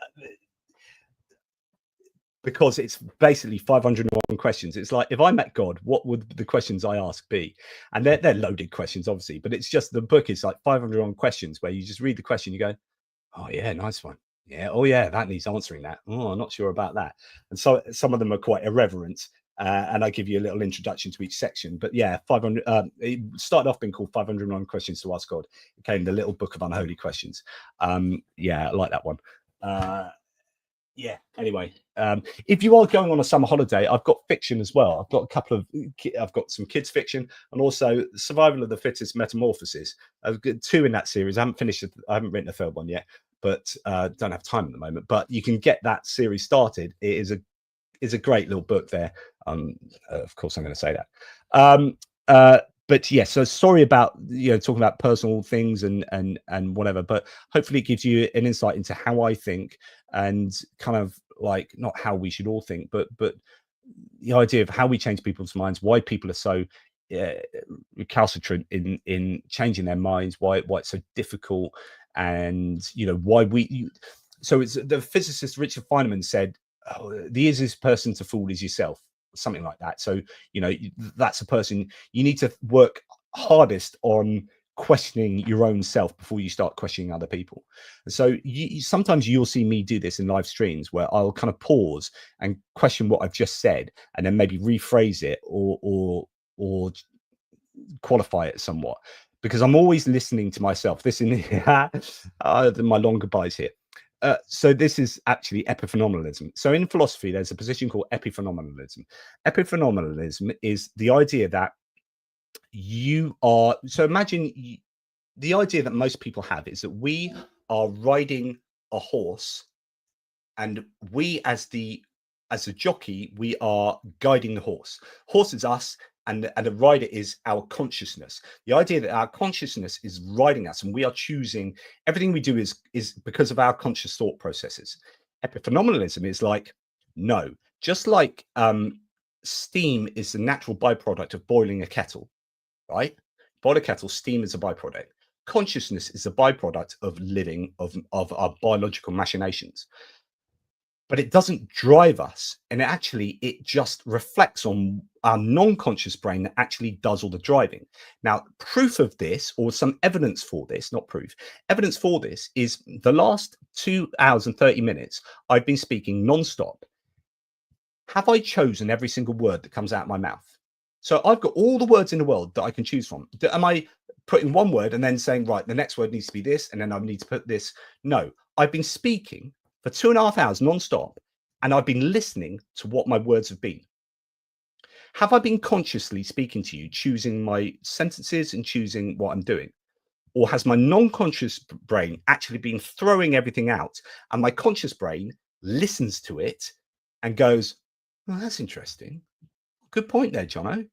because it's basically 501 questions. It's like, if I met God, what would the questions I ask be? And they're loaded questions, obviously, but it's just the book is like 501 questions where you just read the question, you go, oh yeah, nice one. Yeah, oh yeah, that needs answering that. Oh, I'm not sure about that. And so some of them are quite irreverent, and I give you a little introduction to each section. But yeah, 500. It started off being called 501 Questions to Ask God. It became The Little Book of Unholy Questions. Yeah, I like that one. Yeah, anyway, if you are going on a summer holiday, I've got fiction as well. I've got some kids fiction, and also Survival of the Fittest Metamorphosis. I've got 2 in that series. I haven't written a third one yet, but don't have time at the moment. But you can get that series started. It is a great little book there. Of course, I'm going to say that. But yeah, so sorry about talking about personal things and whatever, but hopefully it gives you an insight into how I think, and kind of like not how we should all think, but the idea of how we change people's minds, why people are so recalcitrant in changing their minds, why it's so difficult, and why so it's the physicist Richard Feynman said, oh, the easiest person to fool is yourself. Something like that. So that's a person you need to work hardest on questioning your own self before you start questioning other people. And so sometimes you'll see me do this in live streams where I'll kind of pause and question what I've just said, and then maybe rephrase it or qualify it somewhat, because I'm always listening to myself. This in my long goodbyes here. So this is actually epiphenomenalism. So in philosophy, there's a position called epiphenomenalism. Epiphenomenalism is the idea that imagine the idea that most people have is that we are riding a horse, and we as a jockey, we are guiding the horse. Horse is us, and the rider is our consciousness. The idea that our consciousness is riding us, and we are choosing everything we do is because of our conscious thought processes. Epiphenomenalism is like, no, just like steam is the natural byproduct of boiling a kettle, right? Boil a kettle, steam is a byproduct. Consciousness is a byproduct of living, of our biological machinations. But it doesn't drive us, and it just reflects on our non-conscious brain that actually does all the driving. Now, proof of this, or some evidence for this, not proof, evidence for this is the last 2 hours and 30 minutes, I've been speaking non-stop. Have I chosen every single word that comes out of my mouth? So I've got all the words in the world that I can choose from. Am I putting one word and then saying, right, the next word needs to be this, and then I need to put this? No, I've been speaking for 2.5 hours non-stop, and I've been listening to what my words have been. Have I been consciously speaking to you, choosing my sentences and choosing what I'm doing? Or has my non-conscious brain actually been throwing everything out, and my conscious brain listens to it and goes, well, that's interesting. Good point there, Jono.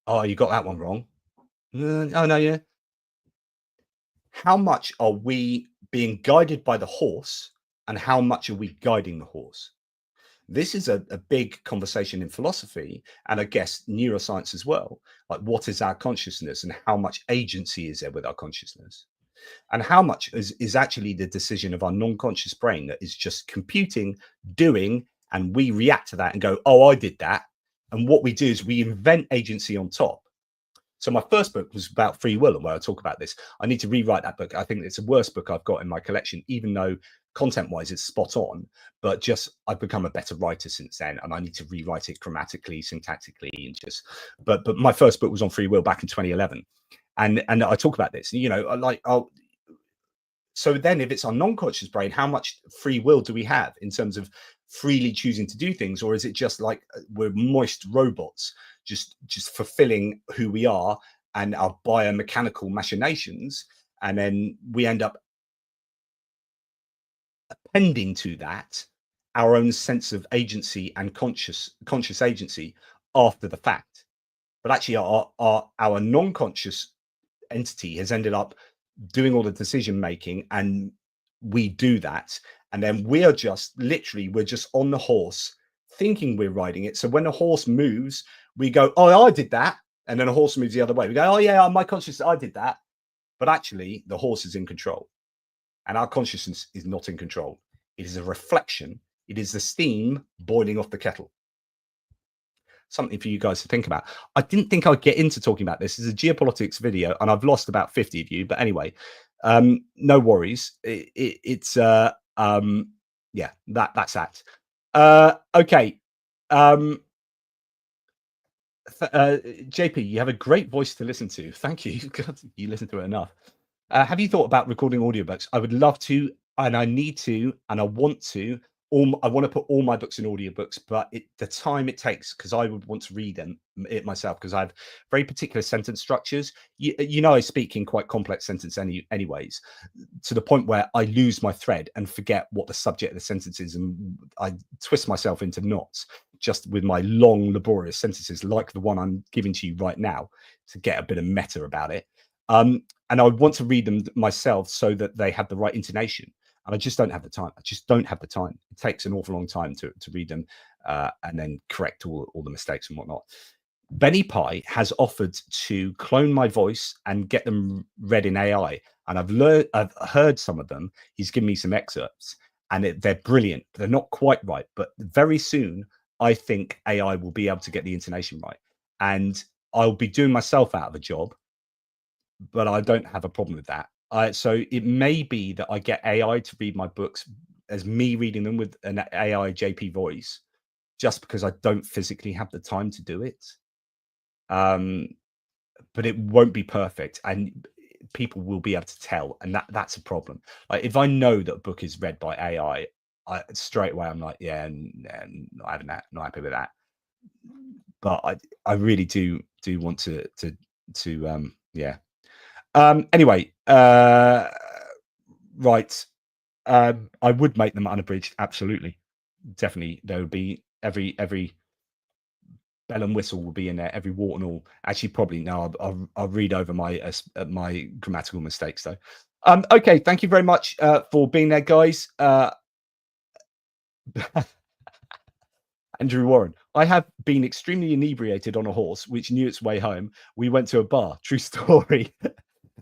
Oh, you got that one wrong. Oh, no, yeah. How much are we being guided by the horse, and how much are we guiding the horse? This is a big conversation in philosophy, and I guess neuroscience as well. Like, what is our consciousness, and how much agency is there with our consciousness? And how much is actually the decision of our non-conscious brain that is just computing, doing, and we react to that and go, oh, I did that. And what we do is we invent agency on top. So my first book was about free will, and where I talk about this. I need to rewrite that book. I think it's the worst book I've got in my collection, even though content-wise it's spot on. But just I've become a better writer since then, and I need to rewrite it grammatically, syntactically, and just. But my first book was on free will back in 2011, and I talk about this. You know, like so then if it's our non-conscious brain, how much free will do we have in terms of freely choosing to do things, or is it just like we're moist robots just fulfilling who we are and our biomechanical machinations, and then we end up appending to that our own sense of agency and conscious agency after the fact? But actually our non-conscious entity has ended up doing all the decision making, and we do that, and then we are just literally, we're just on the horse thinking we're riding it. So when a horse moves, we go, oh, I did that, and then a horse moves the other way, we go, oh yeah, my consciousness, I did that. But actually the horse is in control, and our consciousness is not in control. It is a reflection. It is the steam boiling off the kettle. Something for you guys to think about. I didn't think I'd get into talking about this. It's a geopolitics video, and I've lost about 50 of you. But anyway, no worries. It's yeah, that's that. Okay. JP, you have a great voice to listen to. Thank you. God, you listen to it enough. Have you thought about recording audiobooks? I would love to, and I need to, and I want to. I want to put all my books in audiobooks, but the time it takes, because I would want to read it myself, because I have very particular sentence structures. You know, I speak in quite complex sentences anyways, to the point where I lose my thread and forget what the subject of the sentence is, and I twist myself into knots just with my long, laborious sentences, like the one I'm giving to you right now, to get a bit of meta about it. And I want to read them myself so that they have the right intonation. And I just don't have the time. I just don't have the time. It takes an awful long time to read them and then correct all the mistakes and whatnot. Benny Pie has offered to clone my voice and get them read in AI. And I've heard some of them. He's given me some excerpts, and they're brilliant. They're not quite right, but very soon I think AI will be able to get the intonation right. And I'll be doing myself out of a job, but I don't have a problem with that. So it may be that I get AI to read my books as me reading them with an AI JP voice, just because I don't physically have the time to do it. But it won't be perfect, and people will be able to tell, and that's a problem. Like if I know that a book is read by AI, straight away I'm like, yeah, not having that, not happy with that. But I really do want to yeah. Anyway, right. I would make them unabridged. Absolutely. Definitely. There would be every bell and whistle will be in there. Every wart and all. Actually, probably no. I'll read over my grammatical mistakes though. Okay. Thank you very much for being there, guys. Andrew Warren, I have been extremely inebriated on a horse which knew its way home. We went to a bar. True story.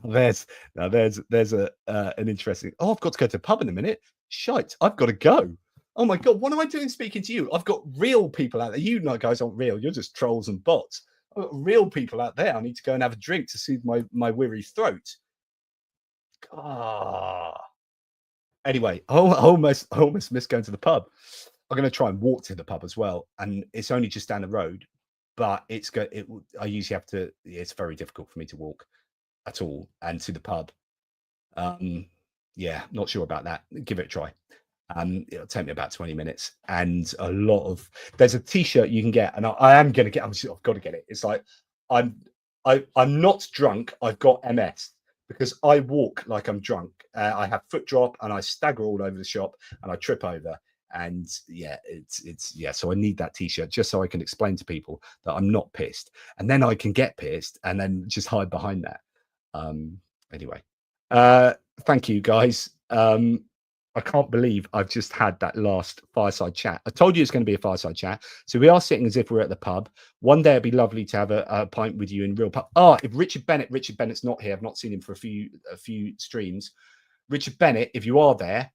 There's an interesting. Oh, I've got to go to a pub in a minute. Shite, I've got to go. Oh my god, what am I doing speaking to you? I've got real people out there. You know, guys aren't real. You're just trolls and bots. I've got real people out there. I need to go and have a drink to soothe my weary throat. Anyway, I almost missed going to the pub. I'm going to try and walk to the pub as well, and it's only just down the road. But I usually have to. It's very difficult for me to walk at all and to the pub. Yeah, not sure about that. Give it a try. It'll take me about 20 minutes, and there's a t-shirt you can get, and I am going to get. I've got to get it. It's like I'm not drunk. I've got MS because I walk like I'm drunk. I have foot drop, and I stagger all over the shop, and I trip over. And yeah, so I need that t-shirt just so I can explain to people that I'm not pissed, and then I can get pissed and then just hide behind that. Anyway, thank you guys. I can't believe I've just had that last fireside chat. I told you it's going to be a fireside chat. So we are sitting as if we're at the pub. One day it'd be lovely to have a pint with you in real pub. If Richard Bennett's not here. I've not seen him for a few streams. Richard Bennett, if you are there,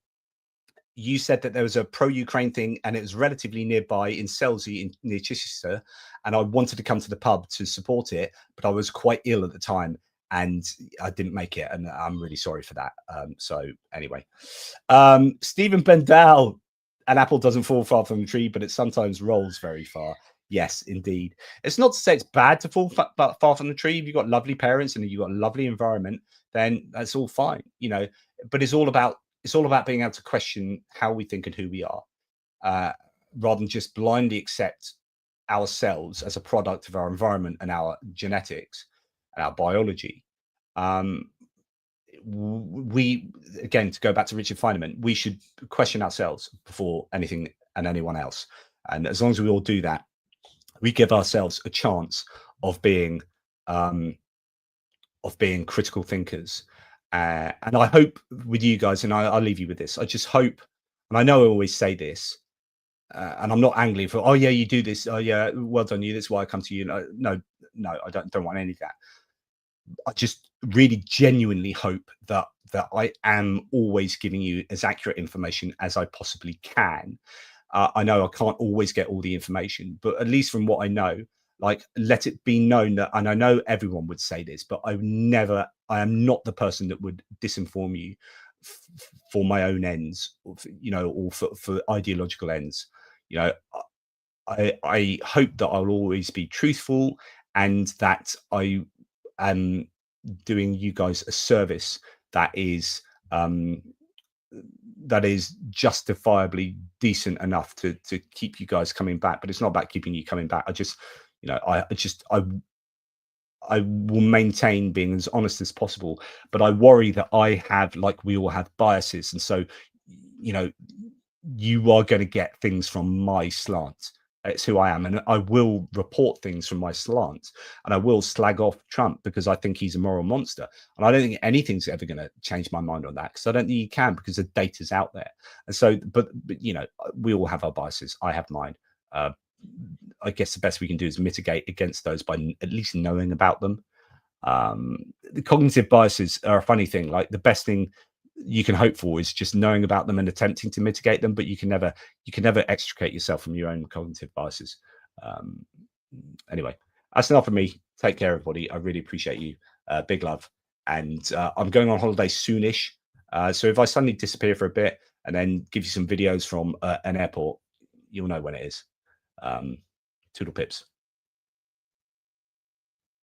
you said that there was a pro-Ukraine thing and it was relatively nearby in Selsey near Chichester, and I wanted to come to the pub to support it, but I was quite ill at the time and I didn't make it, and I'm really sorry for that. So anyway, Stephen Bendal, an apple doesn't fall far from the tree, but it sometimes rolls very far. Yes, indeed. It's not to say it's bad to fall far from the tree. If you've got lovely parents and you've got a lovely environment, then that's all fine, you know. But it's all about being able to question how we think and who we are, rather than just blindly accept ourselves as a product of our environment and our genetics and our biology. We, again, to go back to Richard Feynman, we should question ourselves before anything and anyone else. And as long as we all do that, we give ourselves a chance of being critical thinkers. And I hope with you guys, and I'll leave you with this, I just hope, and I know I always say this, and I'm not angry for, oh yeah, you do this, oh yeah, well done you, that's why I come to you. No, I don't want any of that. I just really genuinely hope that I am always giving you as accurate information as I possibly can. I know I can't always get all the information, but at least from what I know, like, let it be known that, and I know everyone would say this, but I am not the person that would disinform you for my own ends, you know, or for ideological ends. You know, I hope that I'll always be truthful, and that I am doing you guys a service that is justifiably decent enough to keep you guys coming back. But it's not about keeping you coming back. I just, you know, I will maintain being as honest as possible, but I worry that I have, like we all have, biases, and so, you know, you are going to get things from my slant. It's who I am, and I will report things from my slant, and I will slag off Trump because I think he's a moral monster, and I don't think anything's ever going to change my mind on that, because I don't think you can, because the data's out there. And so, but you know, we all have our biases. I have mine. I guess the best we can do is mitigate against those by at least knowing about them. The cognitive biases are a funny thing. Like, the best thing you can hope for is just knowing about them and attempting to mitigate them, but you can never extricate yourself from your own cognitive biases. Anyway, that's enough for me. Take care, everybody. I really appreciate you. Big love. And I'm going on holiday soonish. So if I suddenly disappear for a bit and then give you some videos from an airport, you'll know when it is. Toodle pips.